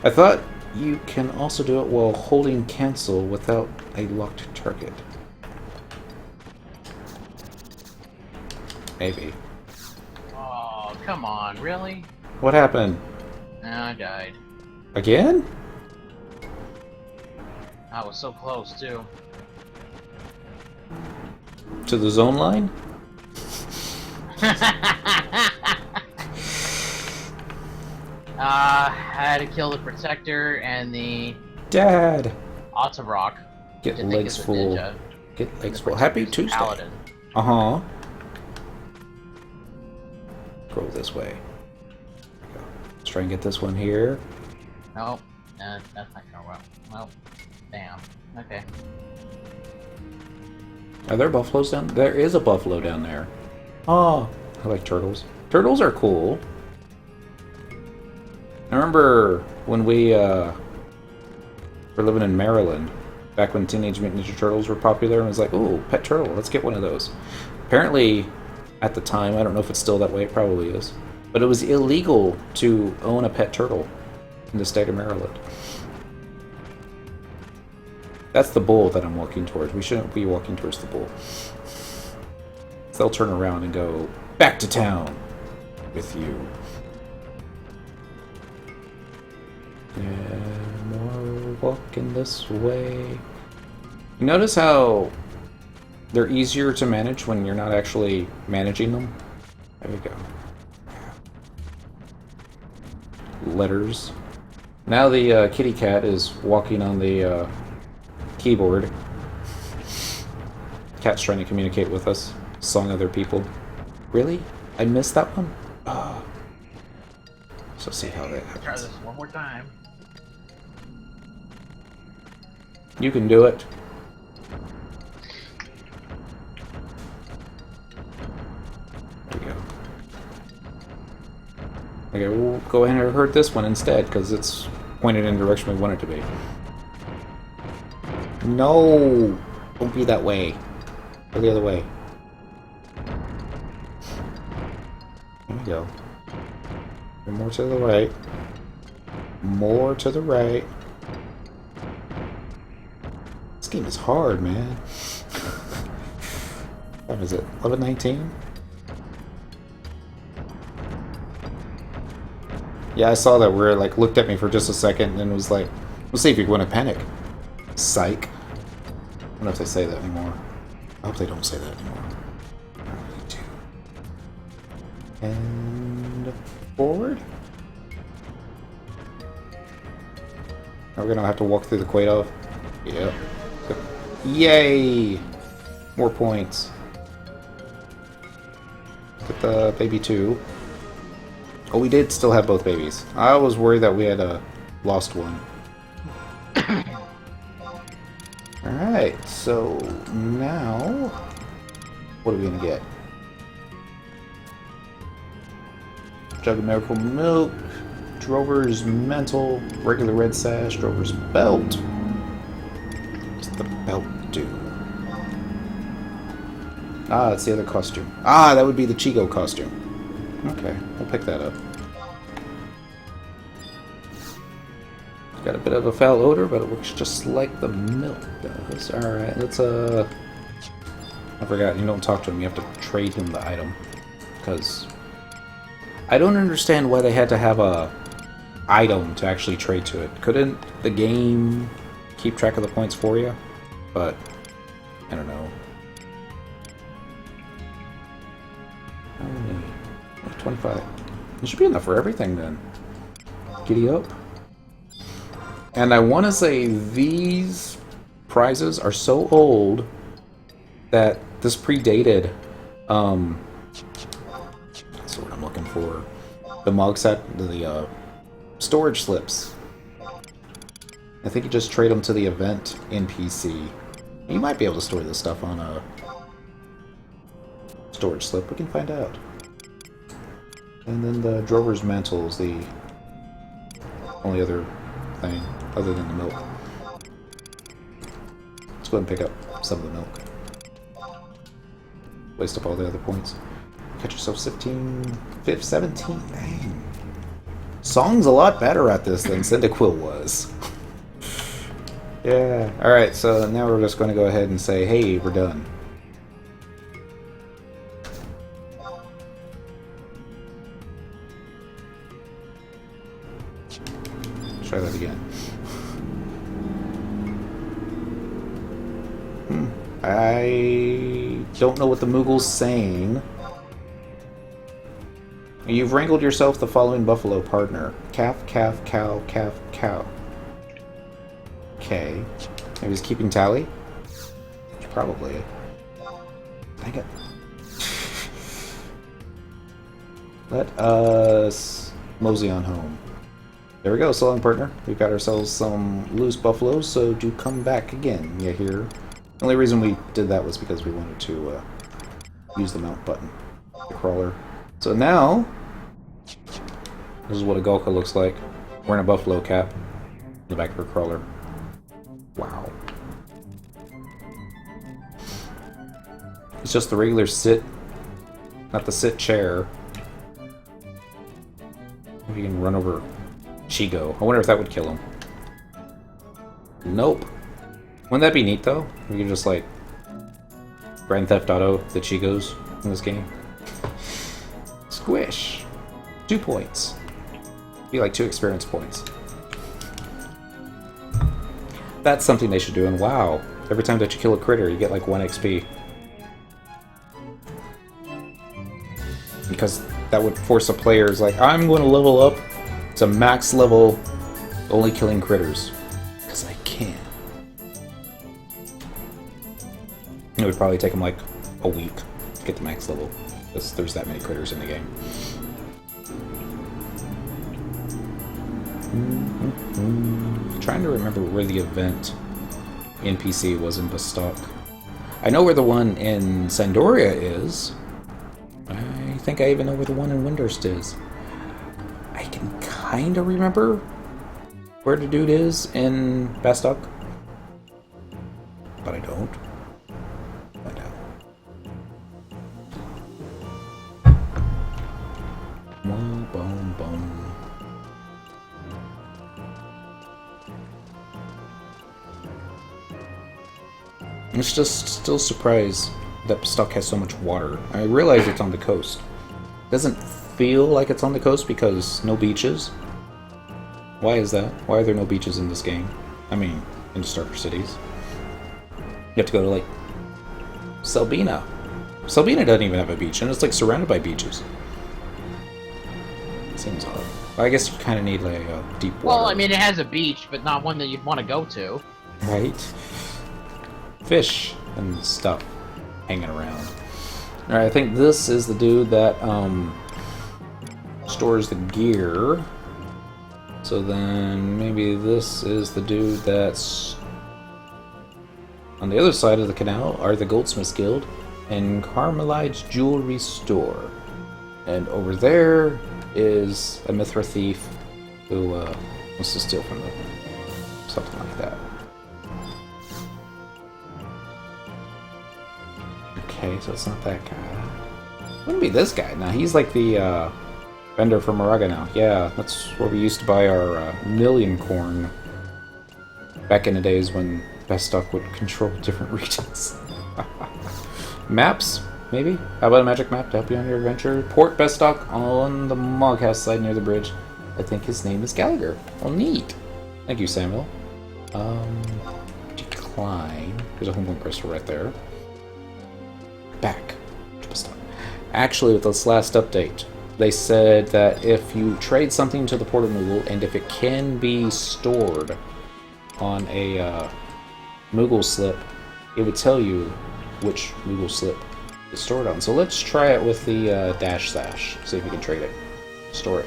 I thought you can also do it while holding cancel without a locked target. Maybe. Oh, come on, really? What happened? I died. Again? I was so close, too. To the zone line? I had to kill the Protector and the Dad! Autorock. Get legs full. Get legs full. Happy Tuesday. Paladin. Uh-huh. Go this way. Let's try and get this one here. Nope. That's not gonna work. Well, damn. Okay. Are there buffaloes down there? There is a buffalo down there. Oh, I like turtles. Turtles are cool. I remember when we were living in Maryland, back when Teenage Mutant Ninja Turtles were popular, and it was like, ooh, pet turtle, let's get one of those. Apparently, at the time, I don't know if it's still that way, it probably is, but it was illegal to own a pet turtle in the state of Maryland. That's the bull that I'm walking towards. We shouldn't be walking towards the bull. So they'll turn around and go, back to town with you. Yeah, more walking this way. You notice how they're easier to manage when you're not actually managing them? There we go. Letters. Now the kitty cat is walking on the keyboard. Cat's trying to communicate with us. Song other people. Really? I missed that one? Oh. So see how that happens. Try this one more time. You can do it. There we go. Okay, we'll go ahead and hurt this one instead, because it's pointed in the direction we want it to be. No! Don't be that way. Go the other way. There we go. More to the right. More to the right. This game is hard, man. What is it? 11:19? Yeah, I saw that where it like looked at me for just a second and then was like, we'll see if you're going to panic. Psych. I don't know if they say that anymore. I hope they don't say that anymore. I really do. And forward. Are we gonna have to walk through the Quato? Yep. Yay! More points. Get the baby 2. Oh, we did still have both babies. I was worried that we had lost one. Alright, Alright, so now what are we gonna get? Jug of Miracle Milk, Drover's Mental, regular Red Sash, Drover's Belt. What's the belt do? Ah, it's the other costume. Ah, that would be the Chigo costume. Okay, we'll pick that up. Got a bit of a foul odor, but it works just like the milk does. Alright, let's I forgot, you don't talk to him, you have to trade him the item. Because I don't understand why they had to have a item to actually trade to it. Couldn't the game keep track of the points for you? But I don't know. 25. It should be enough for everything then. Giddy up. And I want to say these prizes are so old that this predated, that's what I'm looking for. The mug set, the storage slips. I think you just trade them to the event in PC. You might be able to store this stuff on a storage slip. We can find out. And then the Drover's Mantle is the only other thing other than the milk. Let's go ahead and pick up some of the milk. Waste up all the other points. Catch yourself 17. Dang. Song's a lot better at this than Cyndaquil was. Yeah. Alright, so now we're just going to go ahead and say, hey, we're done. Try that again. I don't know what the Moogle's saying. You've wrangled yourself the following buffalo partner. Calf, calf, cow, calf, cow. Okay. Maybe he's keeping tally? Probably. Dang it. Let us mosey on home. There we go, so long, partner. We've got ourselves some loose buffaloes, so do come back again, you hear? The only reason we did that was because we wanted to use the mount button. The crawler. So now, this is what a galka looks like. Wearing a buffalo cap in the back of her crawler. Wow. It's just the regular sit, not the sit chair. Maybe you can run over Chigo. I wonder if that would kill him. Nope. Wouldn't that be neat though? We could just like Grand Theft Auto the Chigos in this game. Squish. 2 points. Be like 2 experience points. That's something they should do in WoW. Every time that you kill a critter, you get like 1 XP. Because that would force the players like, I'm going to level up to max level, only killing critters. Because I can. It would probably take them like a week to get the max level. Because there's that many critters in the game. Trying to remember where the event NPC was in Bastok. I know where the one in Sandoria is. I think I even know where the one in Windhurst is. I can kind of remember where the dude is in Bastok. But I don't. Find out. Boom, boom, boom. I'm just still surprised that Bastok has so much water. I realize it's on the coast. It doesn't feel like it's on the coast because no beaches. Why is that? Why are there no beaches in this game? I mean, in the Starter Cities. You have to go to, like, Selbina. Selbina doesn't even have a beach, and it's, like, surrounded by beaches. Seems odd. Well, I guess you kind of need, like, a deep water. Well, I mean, it has a beach, but not one that you'd want to go to. Right? Fish and stuff hanging around. Alright, I think this is the dude that stores the gear. So then maybe this is the dude that's On the other side of the canal are the Goldsmiths Guild and Carmelide's Jewelry Store. And over there is a Mithra thief who wants to steal from them. Something like that. Okay, so it's not that guy. Wouldn't be this guy. Now, he's like the vendor from Moraga now. Yeah, that's where we used to buy our million corn. Back in the days when Bestock would control different regions. Maps, maybe? How about a magic map to help you on your adventure? Port Bestock on the Moghouse side near the bridge. I think his name is Gallagher. Well, neat. Thank you, Samuel. Decline. There's a homework crystal right there. Back to Bestock. Actually, with this last update, they said that if you trade something to the Port of Moogle, and if it can be stored on a Moogle slip, it would tell you which Moogle slip is stored on. So let's try it with the dash sash. See if we can trade it. Store it.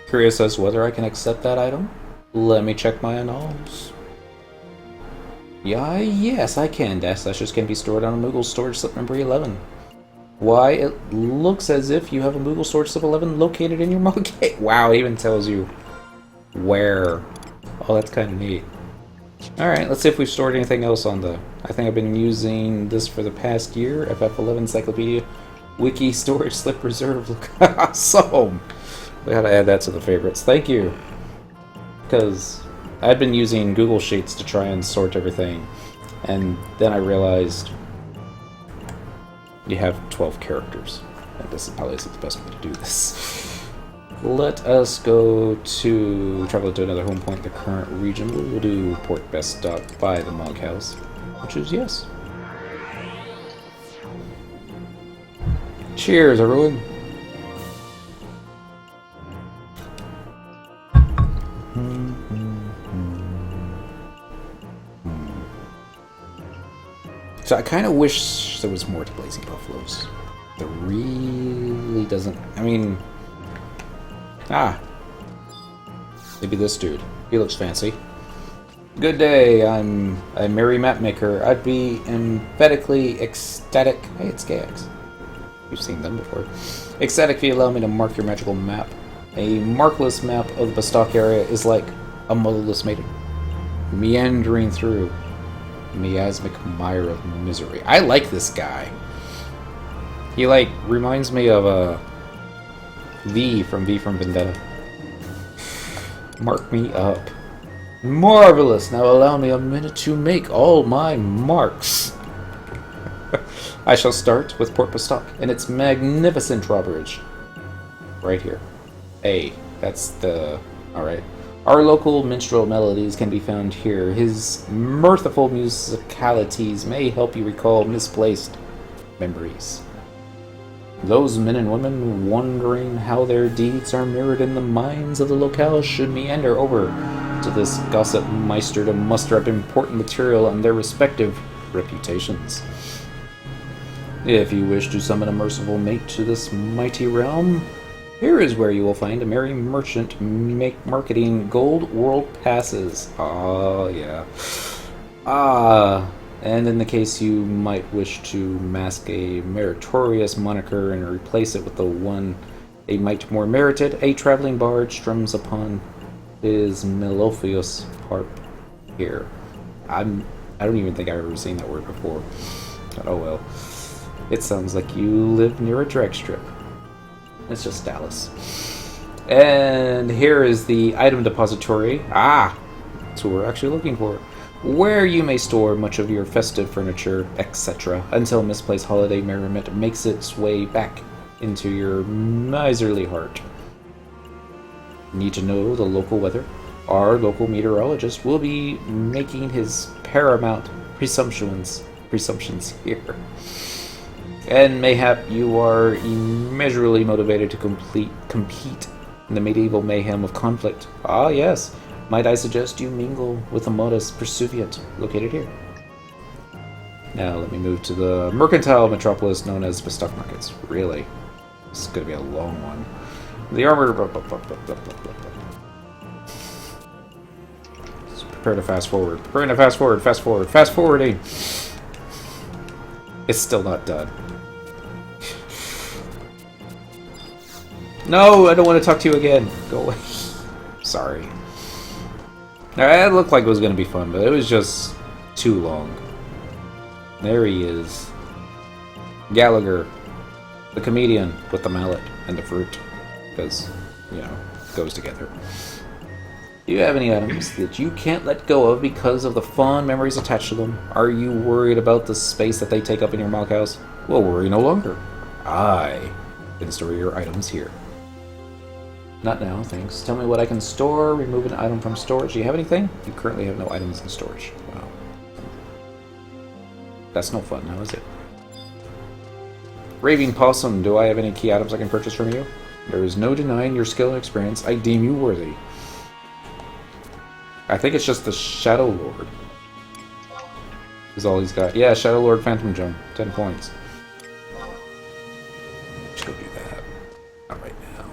Curious as to whether I can accept that item. Let me check my annals. Yeah, yes, I can. Dash sashes can be stored on a Moogle storage slip number 11. Why, it looks as if you have a Moogle storage slip 11 located in your Mogate. Wow, it even tells you where. Oh, that's kind of neat. Alright, let's see if we've stored anything else on the... I think I've been using this for the past year. FF11 Encyclopedia Wiki Storage Slip Reserve. Look, awesome! We gotta add that to the favorites. Thank you! Because I'd been using Google Sheets to try and sort everything. And then I realized you have 12 characters. And this probably isn't the best way to do this. Let us go to travel to another home point, the current region. We'll do Port Bestock by the Moghouse, which is yes. Cheers, everyone. So I kind of wish there was more to Blazing Buffaloes. There really doesn't. I mean. Maybe this dude. He looks fancy. Good day, I'm a merry mapmaker. I'd be emphatically ecstatic. Hey, it's KX. You've seen them before. Ecstatic if you allow me to mark your magical map. A markless map of the Bestock area is like a motherless maiden, meandering through a miasmic mire of misery. I like this guy. He, like, reminds me of V from Vendetta. Mark me up. Marvelous! Now allow me a minute to make all my marks. I shall start with Port Bestock and its magnificent drawbridge. Right here. That's the... Alright. Our local minstrel melodies can be found here. His mirthful musicalities may help you recall misplaced memories. Those men and women wondering how their deeds are mirrored in the minds of the locale should meander over to this gossip meister to muster up important material on their respective reputations. If you wish to summon a merciful mate to this mighty realm, here is where you will find a merry merchant marketing gold world passes. Oh, yeah. And in the case you might wish to mask a meritorious moniker and replace it with the one a mite more merited, a traveling bard strums upon his melodious harp here. I don't even think I've ever seen that word before. But oh well. It sounds like you live near a drag strip. It's just Dallas. And here is the item depository. That's what we're actually looking for. Where you may store much of your festive furniture, etc., until misplaced holiday merriment makes its way back into your miserly heart. Need to know the local weather? Our local meteorologist will be making his paramount presumptions here. And mayhap you are immeasurably motivated to compete in the medieval mayhem of conflict. Ah, yes. Might I suggest you mingle with a modest pursuivant located here? Now let me move to the mercantile metropolis known as Bestock Markets. Really? This is going to be a long one. The armor... Prepare Prepare to fast forward. Prepare to fast forward. Fast forward. Fast forwarding. It's still not done. No, I don't want to talk to you again. Go away. Sorry. It looked like it was going to be fun, but it was just too long. There he is. Gallagher. The comedian with the mallet and the fruit. Because, you know, it goes together. Do you have any items that you can't let go of because of the fond memories attached to them? Are you worried about the space that they take up in your mock house? Well, worry no longer. I can store your items here. Not now, thanks. Tell me what I can store. Remove an item from storage. Do you have anything? You currently have no items in storage. Wow. That's no fun now, is it? Raving Possum, do I have any key items I can purchase from you? There is no denying your skill and experience. I deem you worthy. I think it's just the Shadow Lord. Is all he's got. Yeah, Shadow Lord Phantom Gem. 10 points. Let's go do that. Not right now.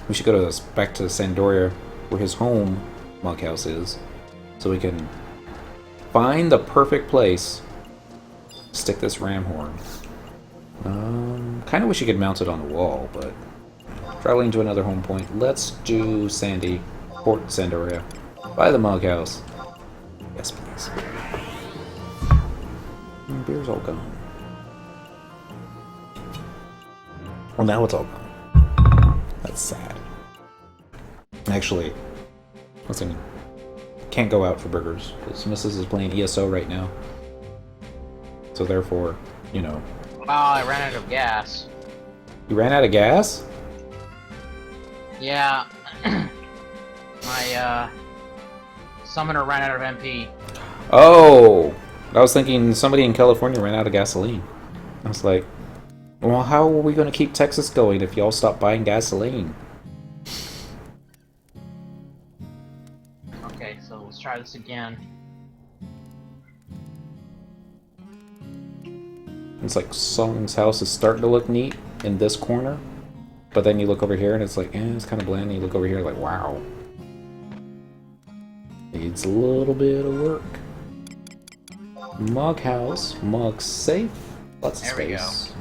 We should go to back to Sandoria, where his home monk house is, so we can find the perfect place to stick this ram horn. Kind of wish you could mount it on the wall, but traveling to another home point. Let's do Sandy, Port Sandoria, by the mug house. Yes, please. Beer's all gone. Well, now it's all gone. That's sad. Actually, listen, can't go out for burgers because Mrs. is playing ESO right now. So therefore, you know. Oh, I ran out of gas. You ran out of gas? Yeah. My, summoner ran out of MP. Oh! I was thinking somebody in California ran out of gasoline. I was like, well, how are we going to keep Texas going if y'all stop buying gasoline? Okay, so let's try this again. It's like Song's house is starting to look neat in this corner, but then you look over here and it's like, it's kind of bland. And you look over here like, wow. Needs a little bit of work. Mug house, mug safe, lots of space.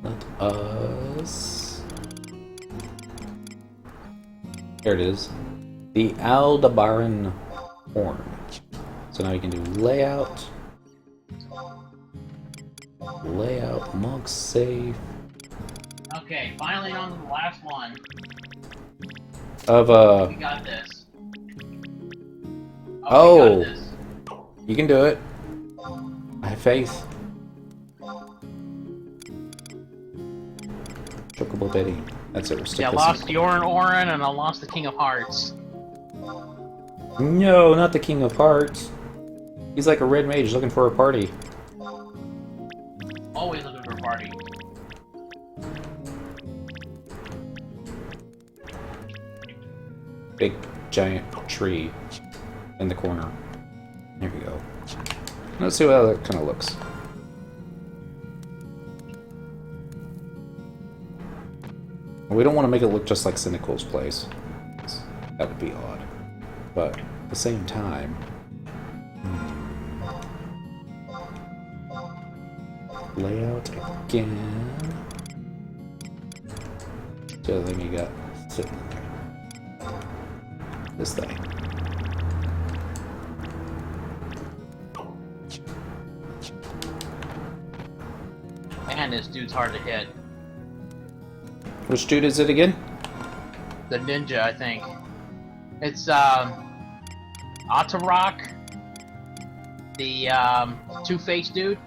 Let us. There it is. The Aldebaran horn. So now you can do layout. Layout, mug safe. Okay, finally on to the last one. Of We got this. We Oh. got this. You can do it. I have faith. Chocobo Betty. That's it. We'll stick Yeah, I this lost in. Orin, and I lost the King of Hearts. No, not the King of Hearts. He's like a red mage looking for a party. Always looking for a party. Big, giant tree in the corner. There we go. Let's see how that kind of looks. We don't want to make it look just like Cynical's place. That would be odd. But at the same time... Layout again. The other thing you got sitting there. This thing. Man, this dude's hard to hit. Which dude is it again? The ninja, I think. It's, Otarok. The, two-faced dude.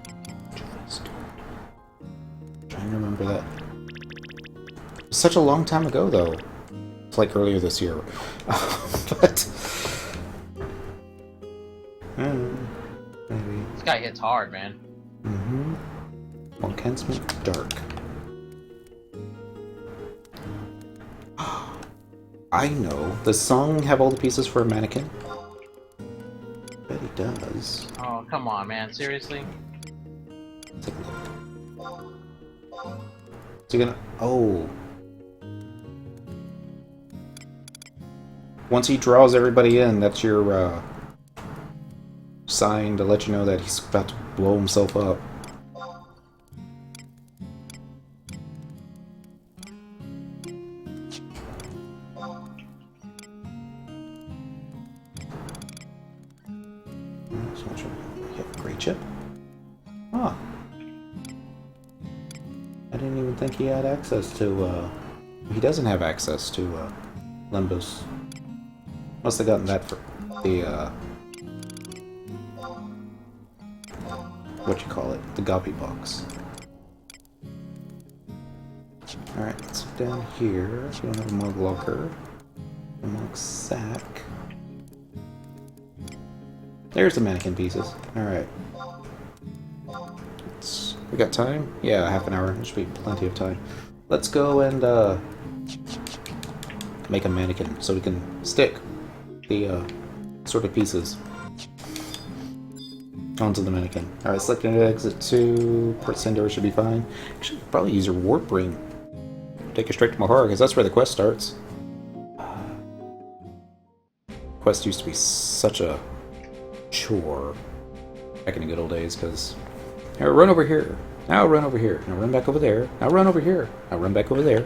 Trying to remember that. It's such a long time ago, though. It's like earlier this year. But... maybe. This guy hits hard, man. Mm-hmm. Enchantement Dark. I know. Does Song have all the pieces for a mannequin? Bet he does. Oh, come on, man. Seriously? Let's take a look. Is he gonna... Oh. Once he draws everybody in, that's your sign to let you know that he's about to blow himself up. Great chip. Huh. I didn't even think he had access to, he doesn't have access to, Limbus. Must have gotten that for the, what you call it? The Goppy box. Alright, let's look down here. We don't have a mug locker. A mug sack. There's the mannequin pieces. Alright. We got time? Yeah, half an hour. There should be plenty of time. Let's go and make a mannequin so we can stick the sort of pieces onto the mannequin. Alright, select an exit 2. Port Sandor should be fine. Actually, probably use your warp ring. Take it straight to Mahara, because that's where the quest starts. Quest used to be such a chore back in the good old days, because now run over here, now run over here, now run back over there, now run over here, now run back over there.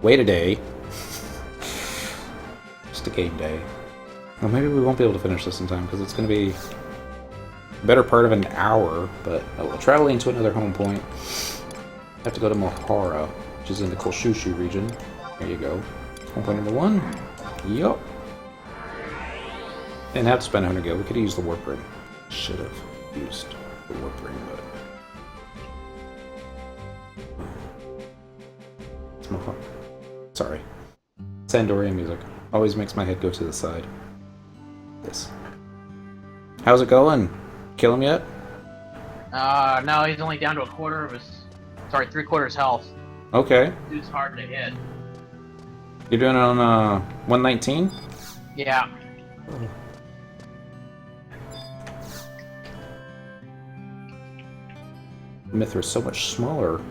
Wait a day. Just a game day. Well, maybe we won't be able to finish this in time, because it's going to be a better part of an hour, but we'll traveling to another home point. Have to go to Mahara, which is in the Kolshushu region. There you go. Home point number 1. Yup. Didn't have to spend 100 gil. We could have used the warp ring. Should have used the warp ring, but it's Mahara. Sorry. Sandorian music always makes my head go to the side. This. How's it going? Kill him yet? No, he's only down to a quarter of his... Sorry, 3/4 health. Okay. Dude's hard to hit. You're doing it on 119? Yeah. Oh. Mithra's so much smaller.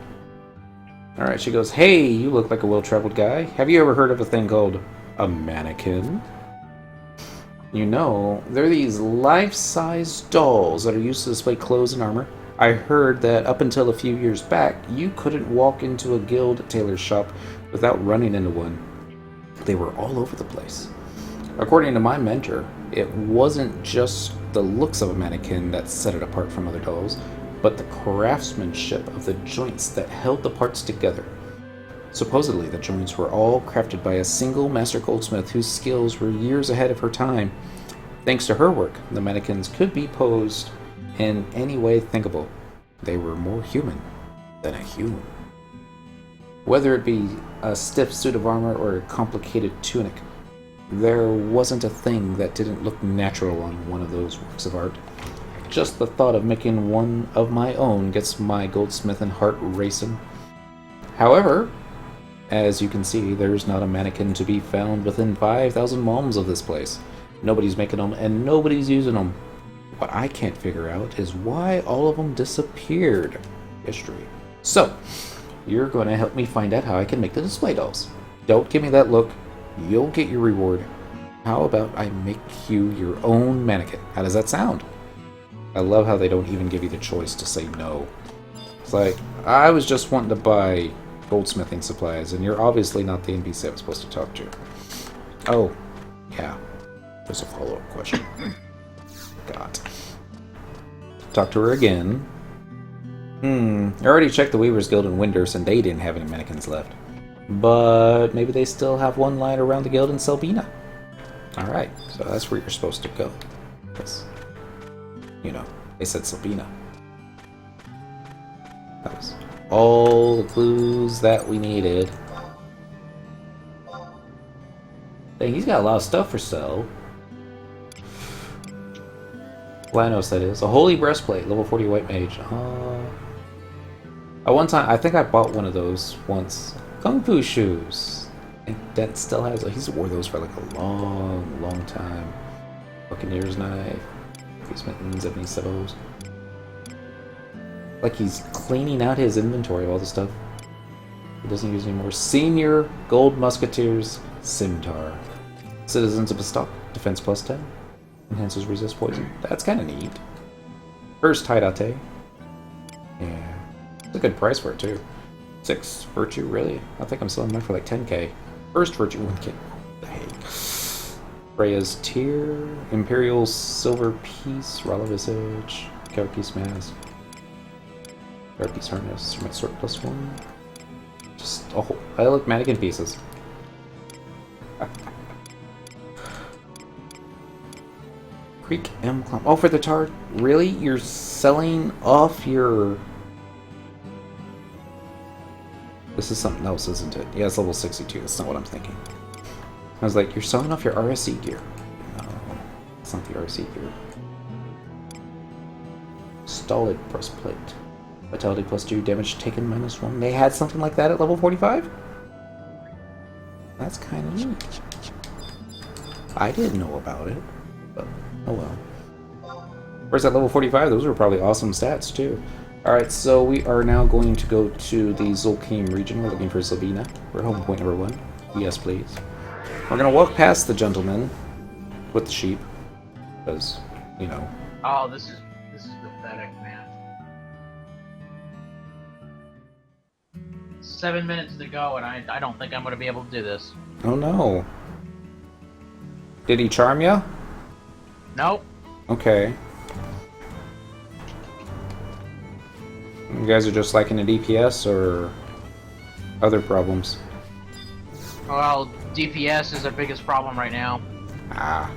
Alright, she goes, "Hey, you look like a well-traveled guy. Have you ever heard of a thing called a mannequin?" You know, they're these life-size dolls that are used to display clothes and armor. I heard that up until a few years back, you couldn't walk into a guild tailor's shop without running into one. They were all over the place. According to my mentor, it wasn't just the looks of a mannequin that set it apart from other dolls, but the craftsmanship of the joints that held the parts together. Supposedly, the joints were all crafted by a single master goldsmith whose skills were years ahead of her time. Thanks to her work, the mannequins could be posed in any way thinkable. They were more human than a human. Whether it be a stiff suit of armor or a complicated tunic, there wasn't a thing that didn't look natural on one of those works of art. Just the thought of making one of my own gets my goldsmith and heart racing. However, as you can see, there's not a mannequin to be found within 5,000 malms of this place. Nobody's making them, and nobody's using them. What I can't figure out is why all of them disappeared. History. So, you're going to help me find out how I can make the display dolls. Don't give me that look. You'll get your reward. How about I make you your own mannequin? How does that sound? I love how they don't even give you the choice to say no. It's like, I was just wanting to buy goldsmithing supplies, and you're obviously not the NPC I was supposed to talk to. Oh, yeah. There's a follow-up question. God. Talk to her again. I already checked the Weavers Guild in Windurst, and they didn't have any mannequins left. But maybe they still have one lying around the guild in Selbina. Alright, so that's where you're supposed to go. Because, you know, they said Selbina. That was all the clues that we needed. Dang, he's got a lot of stuff for sale. Lanos, that is. A holy breastplate, level 40 white mage. At one time, I think I bought one of those once. Kung Fu shoes. And that still has. He's wore those for like a long, long time. Buccaneer's knife. Face mittens, ebony sabos. Like he's cleaning out his inventory of all the stuff he doesn't use anymore. Senior Gold Musketeer's Scimitar. Citizens of Stock, defense plus 10. Enhances resist poison. That's kind of neat. First Haidate. Yeah. It's a good price for it, too. 6 Virtue, really? I think I'm selling mine for like 10k. First Virtue, 1k. What the heck? Freya's Tear. Imperial Silver Piece. Rala Visage. Karaki's Mask. Karaki's Harness. For my sword plus 1. Just a whole... I like mannequin pieces. Creek M Climb. Oh, for the tar? Really? You're selling off your... This is something else, isn't it? Yeah, it's level 62. That's not what I'm thinking. I was like, you're selling off your RSC gear. No, it's not the RSC gear. Stolid breastplate. Vitality plus 2, damage taken minus 1. They had something like that at level 45? That's kind of neat. I didn't know about it, but oh well. Where's that level 45? Those were probably awesome stats, too. Alright, so we are now going to go to the Zul'Kim region. We're looking for Sabina. We're home point number 1. Yes, please. We're going to walk past the gentleman with the sheep. Because, you know. Oh, this is pathetic, man. 7 minutes to go, and I don't think I'm going to be able to do this. Oh no. Did he charm ya? Nope. Okay. You guys are just liking the DPS or other problems? Well, DPS is our biggest problem right now. Ah.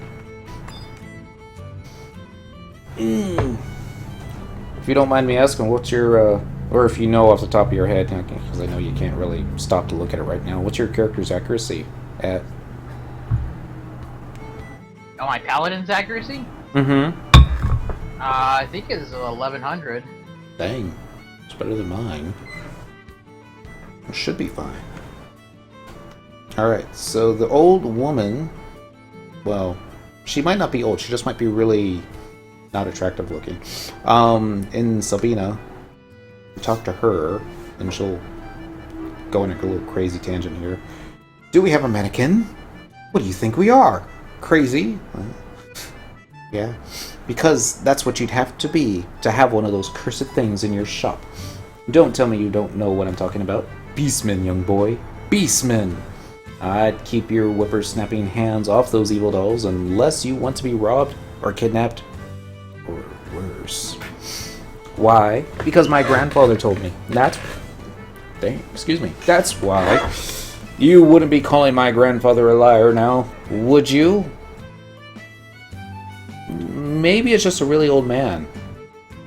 If you don't mind me asking, what's your, or if you know off the top of your head, because I know you can't really stop to look at it right now, what's your character's accuracy at? Oh, my paladin's accuracy? Mm-hmm. I think it's 1100. Dang. It's better than mine. It should be fine. Alright, so the old woman, well, she might not be old, she just might be really not attractive looking. In Sabina, we talk to her, and she'll go on a little crazy tangent here. Do we have a mannequin? What do you think we are? Crazy? Well, yeah. Because that's what you'd have to be to have one of those cursed things in your shop. Don't tell me you don't know what I'm talking about. Beastmen, young boy. Beastmen! I'd keep your whipper-snapping hands off those evil dolls unless you want to be robbed or kidnapped or worse. Why? Because my grandfather told me. Excuse me. That's why. You wouldn't be calling my grandfather a liar now, would you? Maybe it's just a really old man.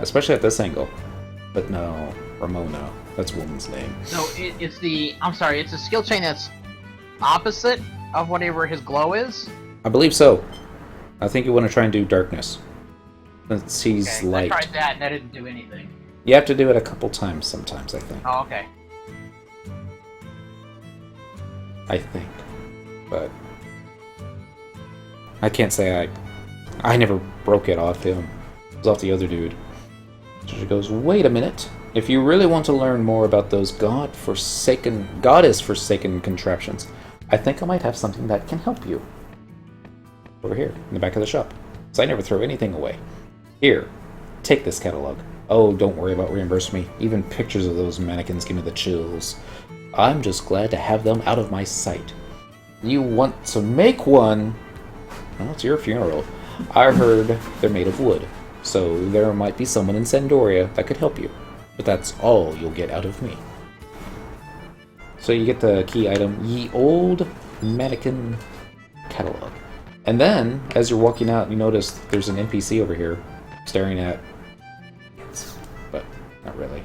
Especially at this angle. But no, Ramona. That's a woman's name. No, it's the... I'm sorry, it's a skill chain that's opposite of whatever his glow is? I believe so. I think you want to try and do darkness. Since he's Okay, light. I tried that and that didn't do anything. You have to do it a couple times sometimes, I think. Oh, okay. I think. But I can't say I never broke it off him. It was off the other dude. So she goes, wait a minute. If you really want to learn more about those goddess-forsaken contraptions, I think I might have something that can help you. Over here, in the back of the shop. So I never throw anything away. Here, take this catalog. Oh, don't worry about reimbursing me. Even pictures of those mannequins give me the chills. I'm just glad to have them out of my sight. You want to make one? Well, it's your funeral. I heard they're made of wood, so there might be someone in Sandoria that could help you. But that's all you'll get out of me. So you get the key item, Ye Old Mannequin Catalog. And then, as you're walking out, you notice there's an NPC over here staring at... But not really.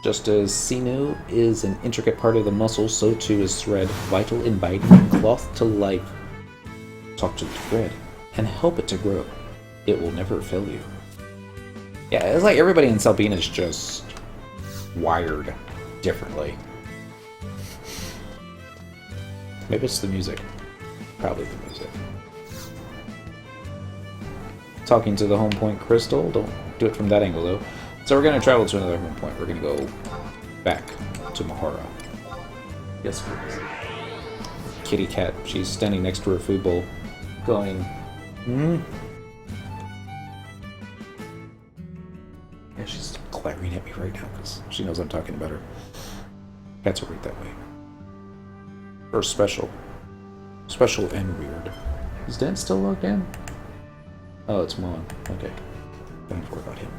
Just as sinew is an intricate part of the muscle, so too is thread, vital in binding cloth to life. Talk to the thread, and help it to grow. It will never fail you. Yeah, it's like everybody in Sabina is just wired differently. Maybe it's the music. Probably the music. Talking to the home point crystal. Don't do it from that angle though. So we're going to travel to another home point. We're going to go back to Mahara. Yes, please. kitty cat. She's standing next to her food bowl, going, Yeah, she's glaring at me right now because she knows I'm talking about her. Cats are right that way. Or special. Special and weird. Is Dan still logged in? Oh, it's Mon. Okay. Don't worry about him.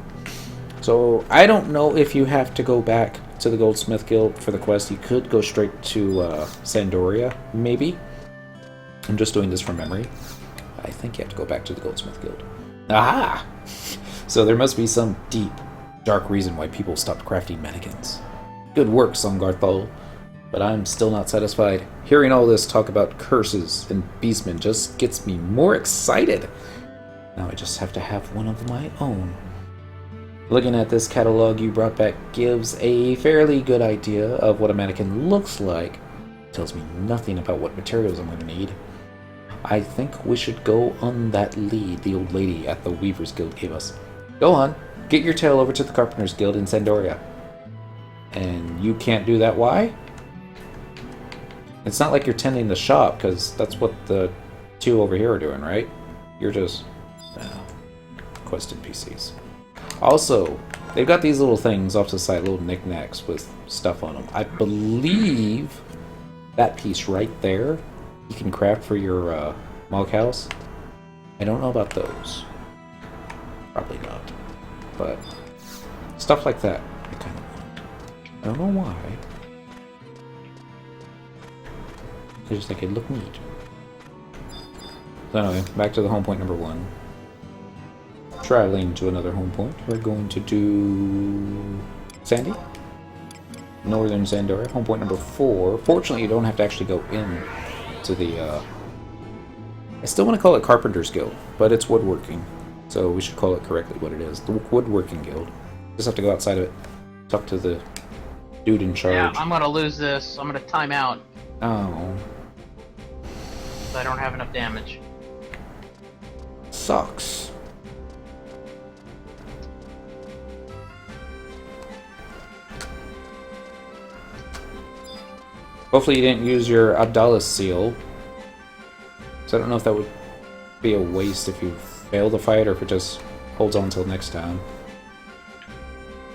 So, I don't know if you have to go back to the Goldsmith Guild for the quest. You could go straight to Sandoria, maybe. I'm just doing this from memory. I think you have to go back to the Goldsmith Guild. Aha! So there must be some deep, dark reason why people stopped crafting mannequins. Good work, Songarthol. But I'm still not satisfied. Hearing all this talk about curses and beastmen just gets me more excited. Now I just have to have one of my own. Looking at this catalog you brought back gives a fairly good idea of what a mannequin looks like. Tells me nothing about what materials I'm going to need. I think we should go on that lead the old lady at the Weavers Guild gave us. Go on, get your tail over to the Carpenters Guild in Sandoria. And you can't do that, why? It's not like you're tending the shop, because that's what the two over here are doing, right? You're just... quest NPCs. Also, they've got these little things off to the side, little knickknacks with stuff on them. I believe that piece right there you can craft for your Mog House. I don't know about those. Probably not. But stuff like that, I kind of want. I don't know why. I just think it'd look neat. So anyway, back to the home point number 1. Traveling to another home point, we're going to do Sandy, Northern Sandoria, home point number 4. Fortunately, you don't have to actually go in to the. I still want to call it Carpenter's Guild, but it's woodworking, so we should call it correctly what it is. The Woodworking Guild. Just have to go outside of it, talk to the dude in charge. Yeah, I'm gonna lose this. I'm gonna time out. Oh, I don't have enough damage. sucks. Hopefully you didn't use your Abdallah seal. So I don't know if that would be a waste if you fail the fight or if it just holds on until next time.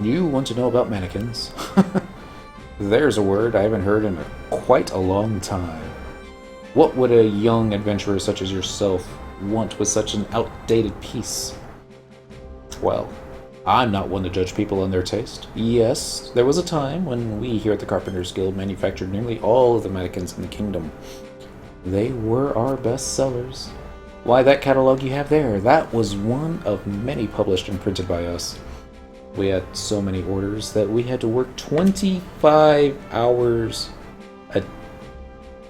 You want to know about mannequins? There's a word I haven't heard in quite a long time. What would a young adventurer such as yourself want with such an outdated piece? Well, I'm not one to judge people on their taste. Yes, there was a time when we here at the Carpenters Guild manufactured nearly all of the mannequins in the kingdom. They were our best sellers. Why, that catalog you have there, that was one of many published and printed by us. We had so many orders that we had to work 25 hours a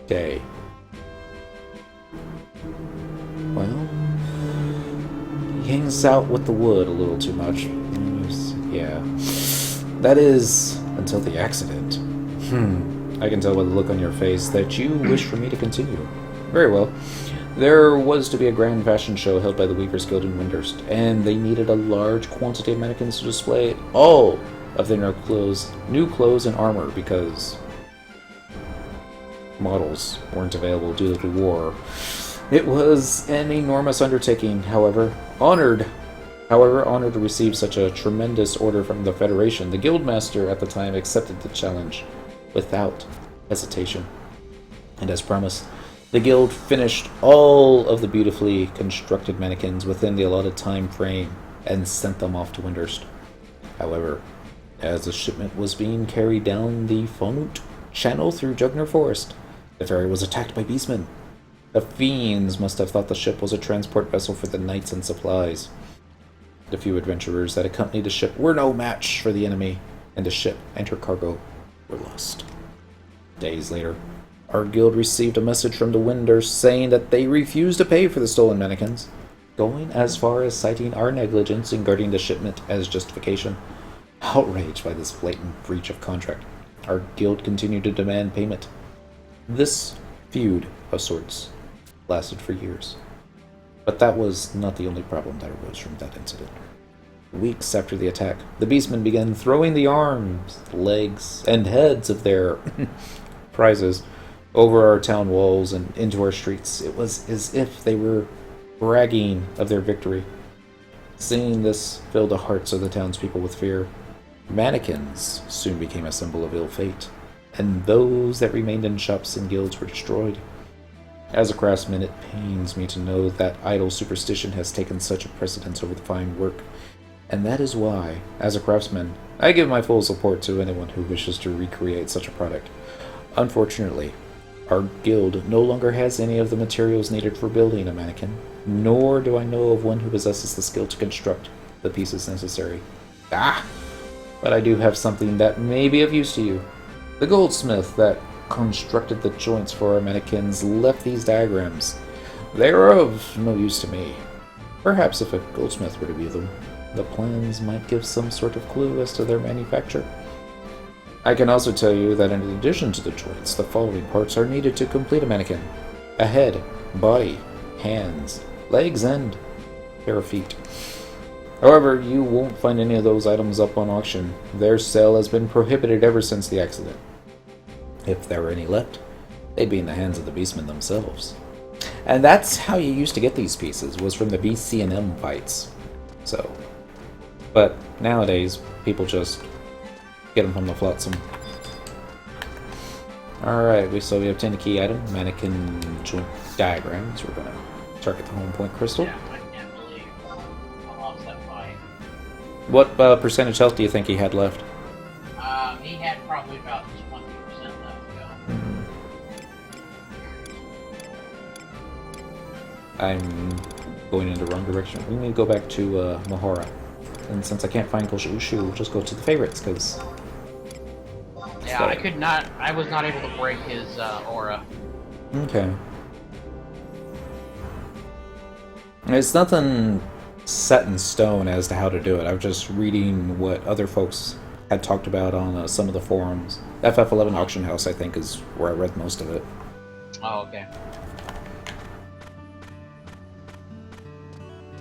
day. Well, he hangs out with the wood a little too much. Yeah. That is, until the accident. I can tell by the look on your face that you wish for me to continue. Very well. There was to be a grand fashion show held by the Weavers Guild in Windhurst, and they needed a large quantity of mannequins to display all of their new clothes and armor because models weren't available due to the war. It was an enormous undertaking, however, honored to receive such a tremendous order from the Federation. The Guildmaster at the time accepted the challenge without hesitation. And as promised, the Guild finished all of the beautifully constructed mannequins within the allotted time frame and sent them off to Windhurst. However, as the shipment was being carried down the Fonut Channel through Jugner Forest, the ferry was attacked by beastmen. The fiends must have thought the ship was a transport vessel for the knights and supplies. The few adventurers that accompanied the ship were no match for the enemy, and the ship and her cargo were lost. Days later, our guild received a message from the Windhurst saying that they refused to pay for the stolen mannequins, going as far as citing our negligence in guarding the shipment as justification. Outraged by this blatant breach of contract, our guild continued to demand payment. This feud of sorts lasted for years. But that was not the only problem that arose from that incident. Weeks after the attack, the beastmen began throwing the arms, legs, and heads of their prizes over our town walls and into our streets. It was as if they were bragging of their victory. Seeing this filled the hearts of the townspeople with fear. Mannequins soon became a symbol of ill fate, and those that remained in shops and guilds were destroyed. As a craftsman, it pains me to know that idle superstition has taken such a precedence over the fine work, and that is why, as a craftsman, I give my full support to anyone who wishes to recreate such a product. Unfortunately, our guild no longer has any of the materials needed for building a mannequin, nor do I know of one who possesses the skill to construct the pieces necessary. But I do have something that may be of use to you. The goldsmith that constructed the joints for our mannequins left these diagrams. They are of no use to me. Perhaps if a goldsmith were to view them, the plans might give some sort of clue as to their manufacture. I can also tell you that in addition to the joints, the following parts are needed to complete a mannequin: a head, body, hands, legs, and pair of feet. However, you won't find any of those items up on auction. Their sale has been prohibited ever since the accident. If there were any left, they'd be in the hands of the beastmen themselves. And that's how you used to get these pieces, was from the BC&M fights. So, but nowadays, people just get them from the flotsam. Alright, so we obtained a key item, mannequin joint diagrams. We're gonna target the home point crystal. Yeah, I can't believe I lost that fight. What percentage health do you think he had left? He had probably about 20% left to go. I'm going in the wrong direction. We need to go back to Mahara. And since I can't find Koshu, we'll just go to the favorites, because... Yeah, I was not able to break his aura. Okay. It's nothing set in stone as to how to do it. I'm just reading what other folks had talked about on some of the forums. FF11 Auction House, I think, is where I read most of it. Oh, okay.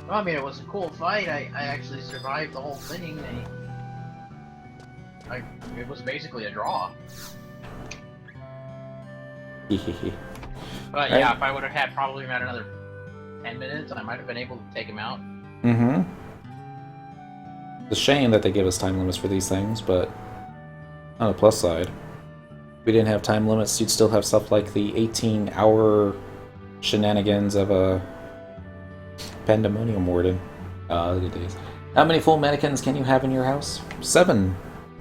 Well, I mean, it was a cool fight. I actually survived the whole thing. It was basically a draw. But yeah, if I would have had probably about another 10 minutes, I might have been able to take him out. Mm-hmm. It's a shame that they give us time limits for these things, but on the plus side, if we didn't have time limits, you'd still have stuff like the 18-hour shenanigans of a Pandemonium Warden. Good days. How many full mannequins can you have in your house? 7,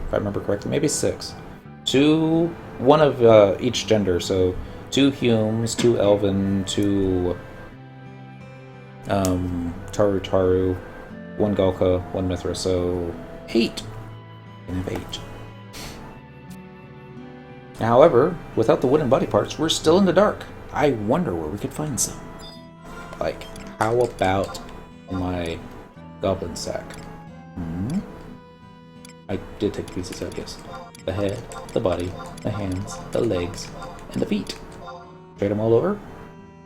if I remember correctly. Maybe 6. 1 of each gender, so 2 Humes, 2 Elven, 2 Taru, 1 Galka, 1 Mithra, so 8. You can have 8. However, without the wooden body parts, we're still in the dark. I wonder where we could find some. Like, how about my goblin sack? I did take pieces out, yes. The head, the body, the hands, the legs, and the feet. Trade them all over?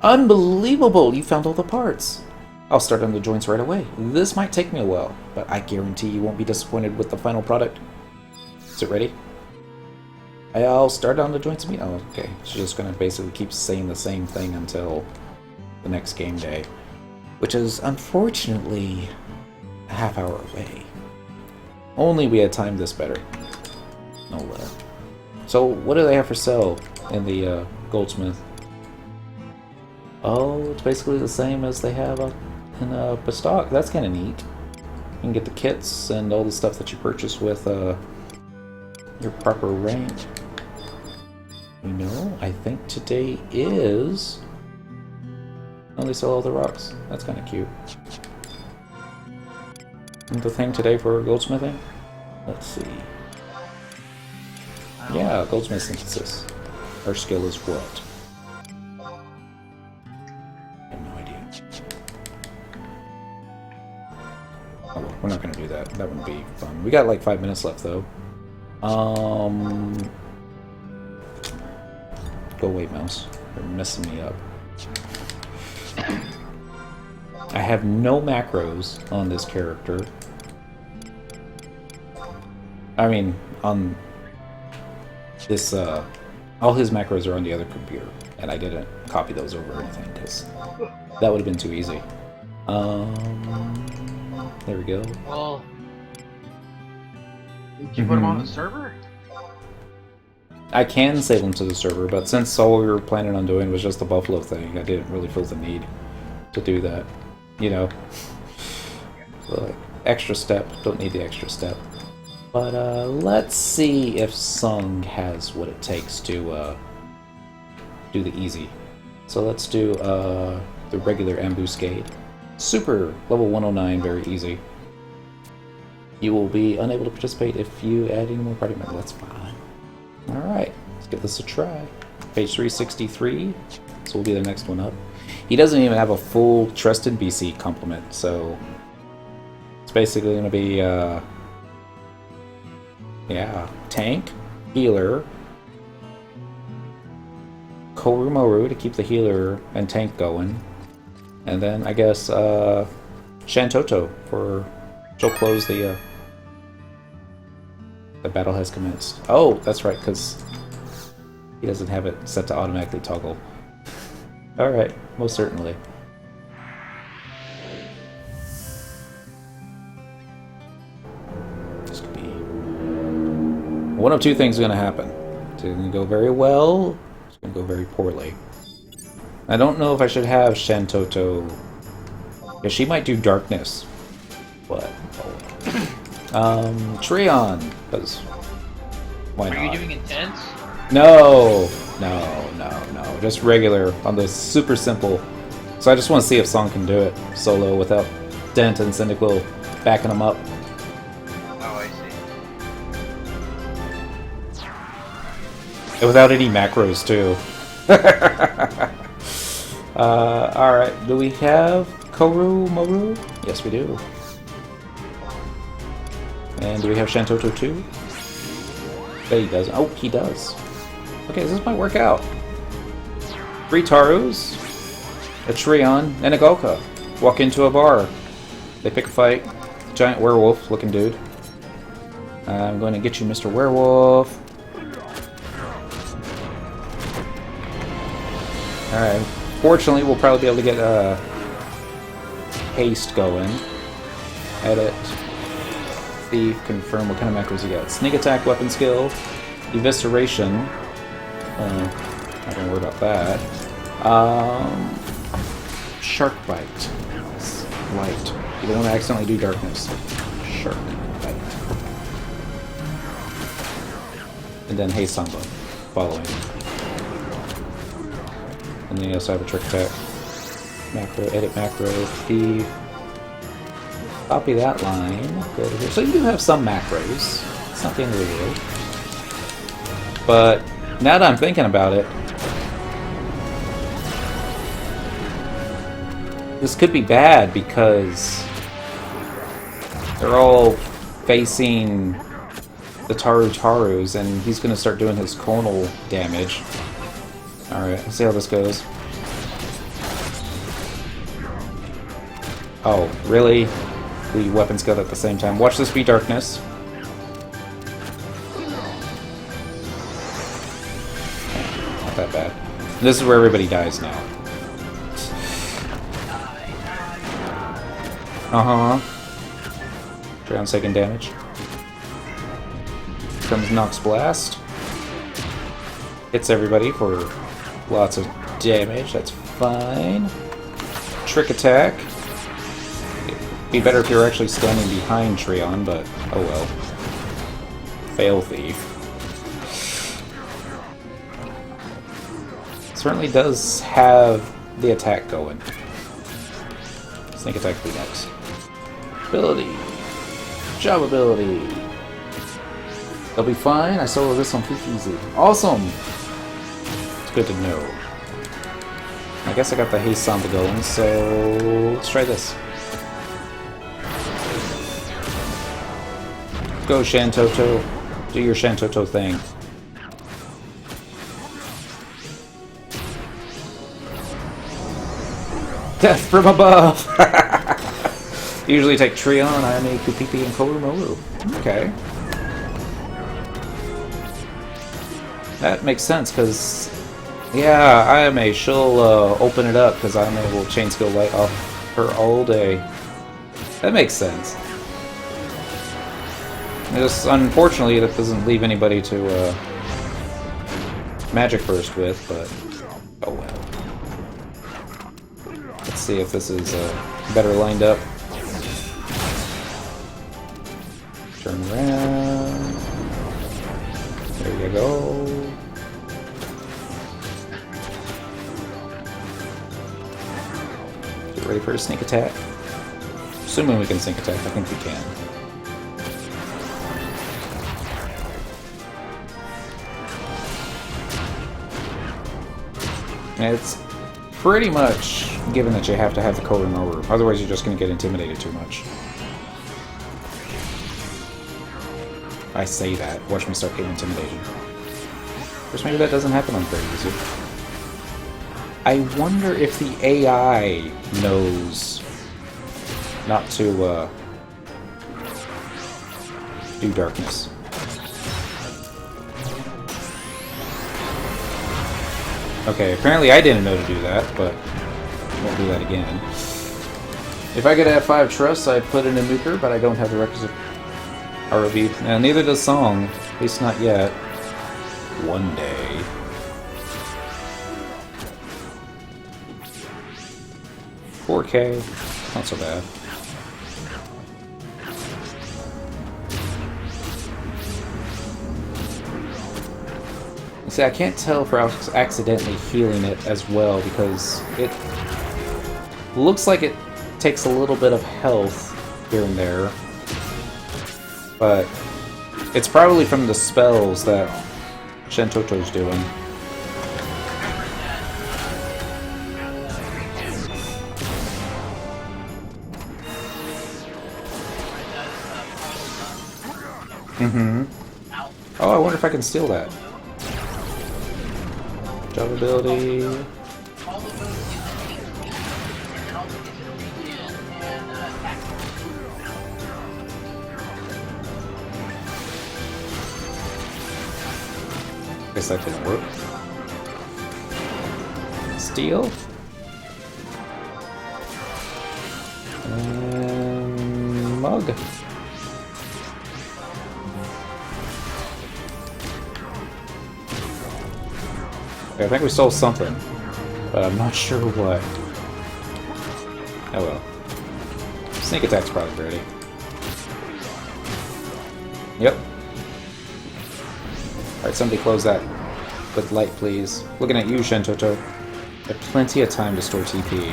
Unbelievable! You found all the parts! I'll start on the joints right away. This might take me a while, but I guarantee you won't be disappointed with the final product. Is it ready? I'll start on the joints immediately. Oh, okay. She's just gonna basically keep saying the same thing until the next game day. Which is, unfortunately, a half hour away. Only we had timed this better. No way. So, what do they have for sale in the Goldsmith? Oh, it's basically the same as they have in Bestock. That's kind of neat. You can get the kits and all the stuff that you purchase with your proper rank. You know, I think today is... Oh, they sell all the rocks. That's kind of cute. And the thing today for goldsmithing? Let's see. Yeah, goldsmith synthesis. Our skill is what? I have no idea. Oh, well, we're not going to do that. That wouldn't be fun. We got like 5 minutes left, though. Go away, mouse. You're messing me up. I have no macros on this character. I mean, on this All his macros are on the other computer, and I didn't copy those over or anything, because that would have been too easy. There we go. Well, did you put them on the server? I can save them to the server, but since all we were planning on doing was just the Buffalo thing, I didn't really feel the need to do that. You know? So, like, extra step. Don't need the extra step. But, let's see if Sung has what it takes to, do the easy. So let's do, the regular Ambuscade. Super, level 109, very easy. You will be unable to participate if you add any more party members. That's fine. Alright, let's give this a try. Page 363, this will be the next one up. He doesn't even have a full Trusted BC complement, so it's basically going to be, yeah, tank, healer, Korumoru to keep the healer and tank going, and then I guess Shantoto for she'll close the battle has commenced. Oh, that's right, because he doesn't have it set to automatically toggle. Alright, most certainly. This could be... one of two things are going to happen. It's going to go very well, it's going to go very poorly. I don't know if I should have Shantoto... yeah, she might do darkness. But... Treon, because why not? Are you doing intense? No, just regular on the super simple. So I just want to see if Song can do it solo without Dent and Cyndaquil backing him up. Oh, I see. And without any macros too. Alright, do we have Korumoru? Yes, we do. And do we have Shantoto too? But he doesn't. Oh, he does. Okay, this might work out. 3 Tarus, a Treon, and a Galka walk into a bar. They pick a fight. Giant werewolf looking dude. I'm going to get you, Mr. Werewolf. Alright. Fortunately, we'll probably be able to get haste going. Edit. Thief, confirm what kind of macros you got. Sneak attack, weapon skill, evisceration. Not gonna worry about that. Shark bite. Light. You don't want to accidentally do darkness. Shark bite. And then haste samba following. And then you also have a trick attack. Macro, edit macro, thief. Copy that line, go over here. So you do have some macros. It's not the end of the world. But now that I'm thinking about it, this could be bad because they're all facing the Tarus, and he's going to start doing his conal damage. Alright, let's see how this goes. Oh, really? The weapons go at the same time. Watch this be darkness. Not that bad. This is where everybody dies now. Drown's taking damage. Comes Nox Blast. Hits everybody for lots of damage. That's fine. Trick attack. Be better if you were actually standing behind Treon, but oh well. Fail Thief. Certainly does have the attack going. Sneak attack will be next. Ability. Job ability. They'll be fine. I solo this on Peak Easy. Awesome! It's good to know. I guess I got the haste samba going, so let's try this. Go, Shantoto. Do your Shantoto thing. Death from above! Usually take Treon, Ayame, Kupipi, and Korumoru. Okay. That makes sense, because... Yeah, I am a... She'll open it up, because I'm able to chain skill light off her all day. That makes sense. Just, unfortunately, that doesn't leave anybody to magic burst with, but... Oh well. Let's see if this is better lined up. Turn around. There you go. Get ready for a sneak attack. Assuming we can sneak attack, I think we can. And it's pretty much given that you have to have the code in order, otherwise you're just going to get intimidated too much. I say that. Watch me start getting intimidated. Of course, maybe that doesn't happen on very easy. I wonder if the AI knows not to do darkness. Okay, apparently I didn't know to do that, but I won't do that again. If I could have 5 trusts, I'd put in a nuker, but I don't have the requisite ROV. Now, neither does Song, at least not yet. One day. $4K, not so bad. See, I can't tell if we're accidentally healing it as well, because it looks like it takes a little bit of health here and there. But it's probably from the spells that Shentoto's doing. Mm-hmm. Oh, I wonder if I can steal that. Job ability. Guess that didn't work. Steal. And mug. Okay, I think we stole something, but I'm not sure what. Oh well. Sneak attack's probably ready. Yep. Alright, somebody close that with light, please. Looking at you, Shentoto. You have plenty of time to store TP.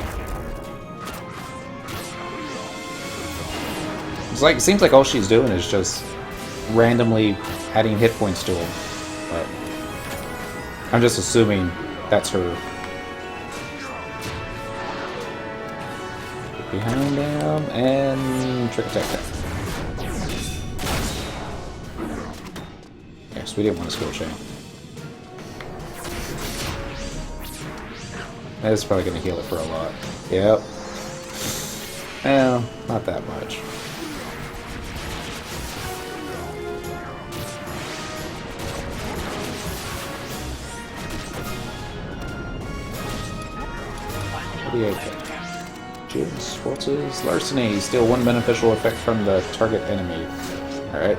It seems like all she's doing is just randomly adding hit points to him. But I'm just assuming that's her. Get behind them and trick attack that. Yes, we didn't want to score chain. That's probably going to heal it for a lot. Yep. Well, not that much. Judas, Waltzes, Larceny. Steal 1 beneficial effect from the target enemy. Alright.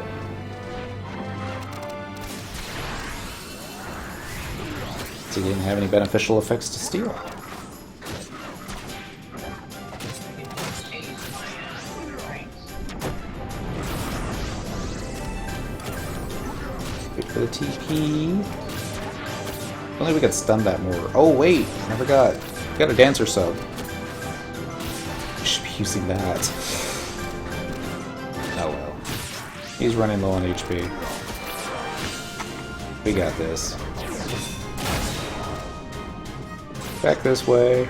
So he didn't have any beneficial effects to steal. Wait for the TP. Only we could stun that more. Oh wait, I forgot. We got a dancer sub. We should be using that. Oh well. He's running low on HP. We got this. Back this way.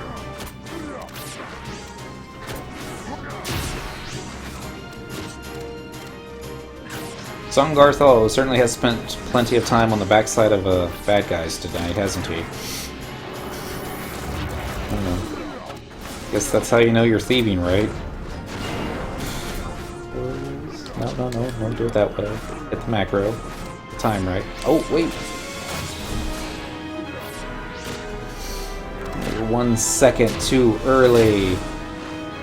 Songarthol certainly has spent plenty of time on the backside of bad guys tonight, hasn't he? I don't know. Guess that's how you know you're thieving, right? No, don't do it that way. Hit the macro. The time right. Oh, wait! 1 second too early.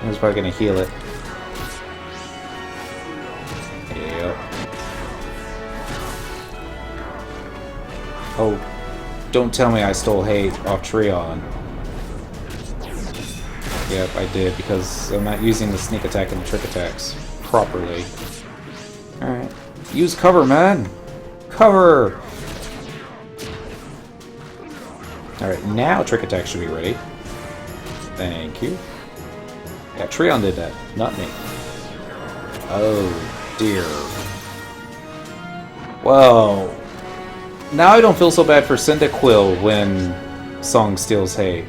I was probably gonna heal it. Yep. Oh, don't tell me I stole hate off Treon. Yep, I did, because I'm not using the sneak attack and the trick attacks properly. Alright. Use cover, man! Cover! Alright, now trick attack should be ready. Thank you. Yeah, Treon did that, not me. Oh, dear. Well, now I don't feel so bad for Cyndaquil when Song steals hate,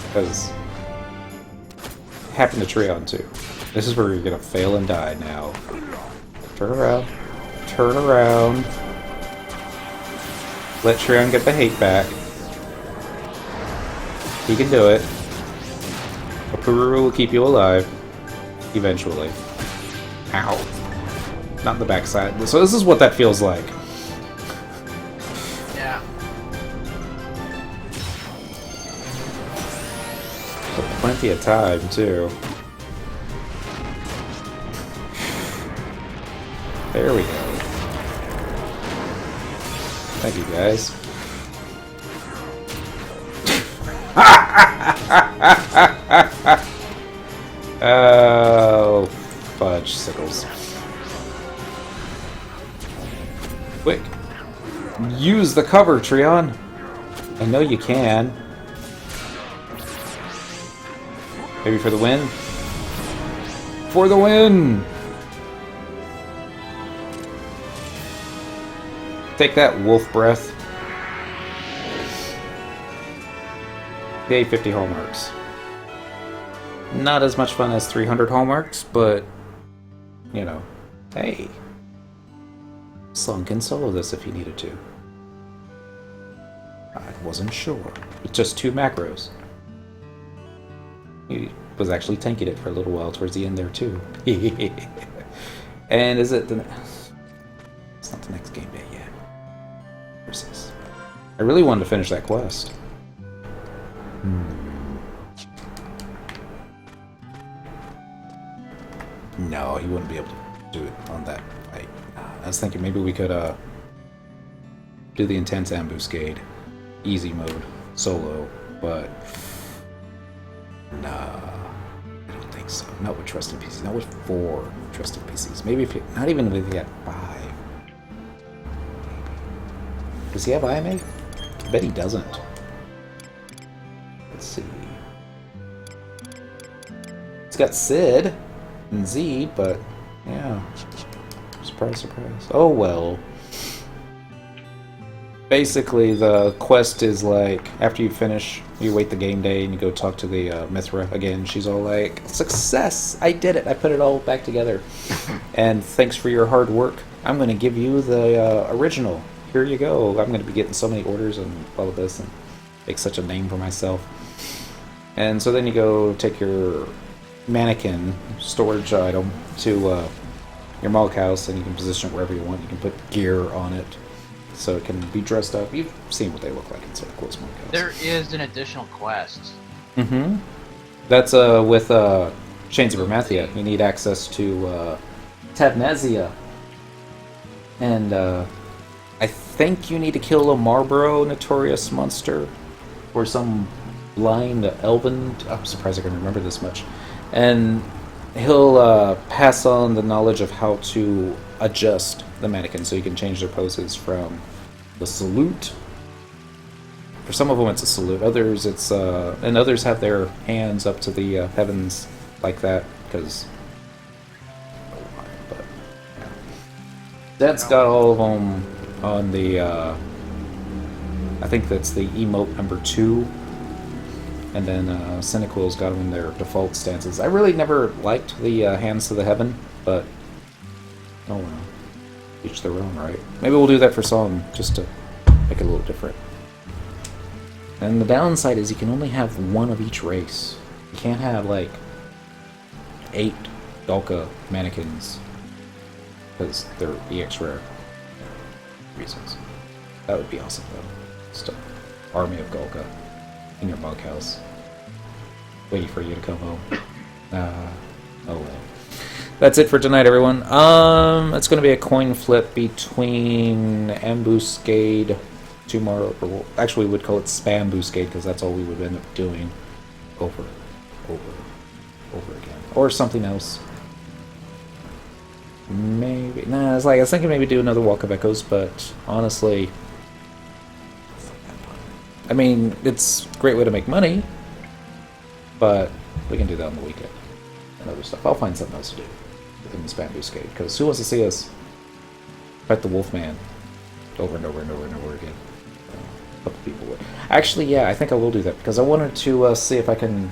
because it happened to Treon too. This is where you're gonna fail and die now. Turn around. Turn around. Let Treon get the hate back. He can do it. Apuru will keep you alive. Eventually. Ow. Not in the backside. So this is what that feels like. Yeah. Plenty of time, too. There we go. Thank you, guys. Oh, fudge sickles. Quick. Use the cover, Treon. I know you can. Maybe for the win? For the win! Take that, wolf breath. Yay, 50 hallmarks. Not as much fun as 300 hallmarks, but, you know, hey. Slung can solo this if he needed to. I wasn't sure. It's just 2 macros. He was actually tanking it for a little while towards the end there, too. And is it the... It's not the next game day yet. Versus. I really wanted to finish that quest. No, he wouldn't be able to do it on that fight. I was thinking maybe we could do the intense ambuscade, easy mode, solo, but nah, I don't think so. Not with trusted PCs. Not with 4 trusted PCs. Maybe if you, not even if you had 5. Does he have IMA? I bet he doesn't. Let's see. He's got Sid and Z, but yeah. Surprise, surprise. Oh well. Basically, the quest is like, after you finish, you wait the game day and you go talk to the Mithra again. She's all like, success! I did it! I put it all back together. And thanks for your hard work. I'm going to give you the original. Here you go. I'm going to be getting so many orders and all of this and make such a name for myself. And so then you go take your Mannequin storage item to your Malk house and you can position it wherever you want. You can put gear on it so it can be dressed up. You've seen what they look like inside a close Malk house. There is an additional quest. Mm-hmm. That's with Chains of Vermathia. You need access to Tabnazia. And I think you need to kill a Marlborough Notorious Monster or some blind elven. I'm surprised I can remember this much. And he'll pass on the knowledge of how to adjust the mannequin so you can change their poses from the salute. For some of them it's a salute, others it's and others have their hands up to the heavens like that because but yeah. Dad's got all of them on the I think that's the emote number 2. And then Cyniquil's got them in their default stances. I really never liked the hands to the heaven, but oh well. Each their own, right? Maybe we'll do that for Song, just to make it a little different. And the downside is you can only have 1 of each race. You can't have, like, 8 Galka mannequins. Because they're EX rare reasons. That would be awesome, though. Just an army of Galka in your bunkhouse. waiting for you to come home. Oh well. That's it for tonight, everyone. It's going to be a coin flip between Ambuscade tomorrow. Or well, actually, we would call it Spambuscade because that's all we would end up doing over again, or something else. Maybe nah. It's like I was thinking maybe do another Walk of Echoes, but honestly, I mean it's a great way to make money, but we can do that on the weekend and other stuff. I'll find something else to do within the Spambuscade because who wants to see us fight the Wolfman over and over and over and over again? A couple people would. Actually, yeah, I think I will do that because I wanted to see if I can.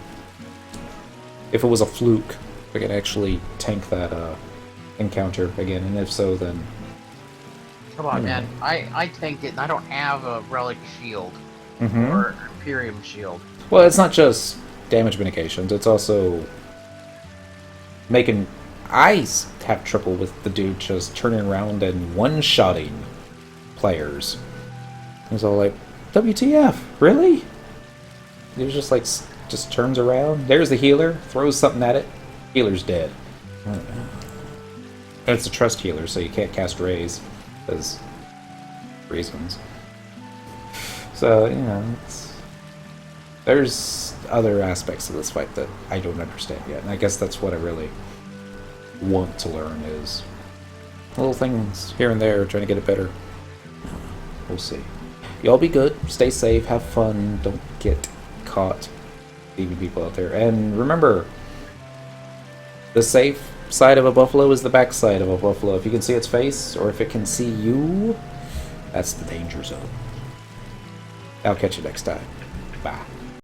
If it was a fluke, I could actually tank that encounter again, and if so, then... Come on, man. I tank it, and I don't have a Relic Shield. Mm-hmm. Or Imperium Shield. Well, it's not just damage mitigations, it's also making... I have trouble with the dude just turning around and one-shotting players. It's all like, WTF, really? He was just like... just turns around. There's the healer. Throws something at it. Healer's dead. It's a trust healer, so you can't cast Raise. Because reasons. So, you know, there's other aspects of this fight that I don't understand yet. And I guess that's what I really want to learn is little things here and there, trying to get it better. We'll see. Y'all be good. Stay safe. Have fun. Don't get caught leaving people out there. And remember, the safe side of a buffalo is the back side of a buffalo. If you can see its face, or if it can see you, that's the danger zone. I'll catch you next time. Bye.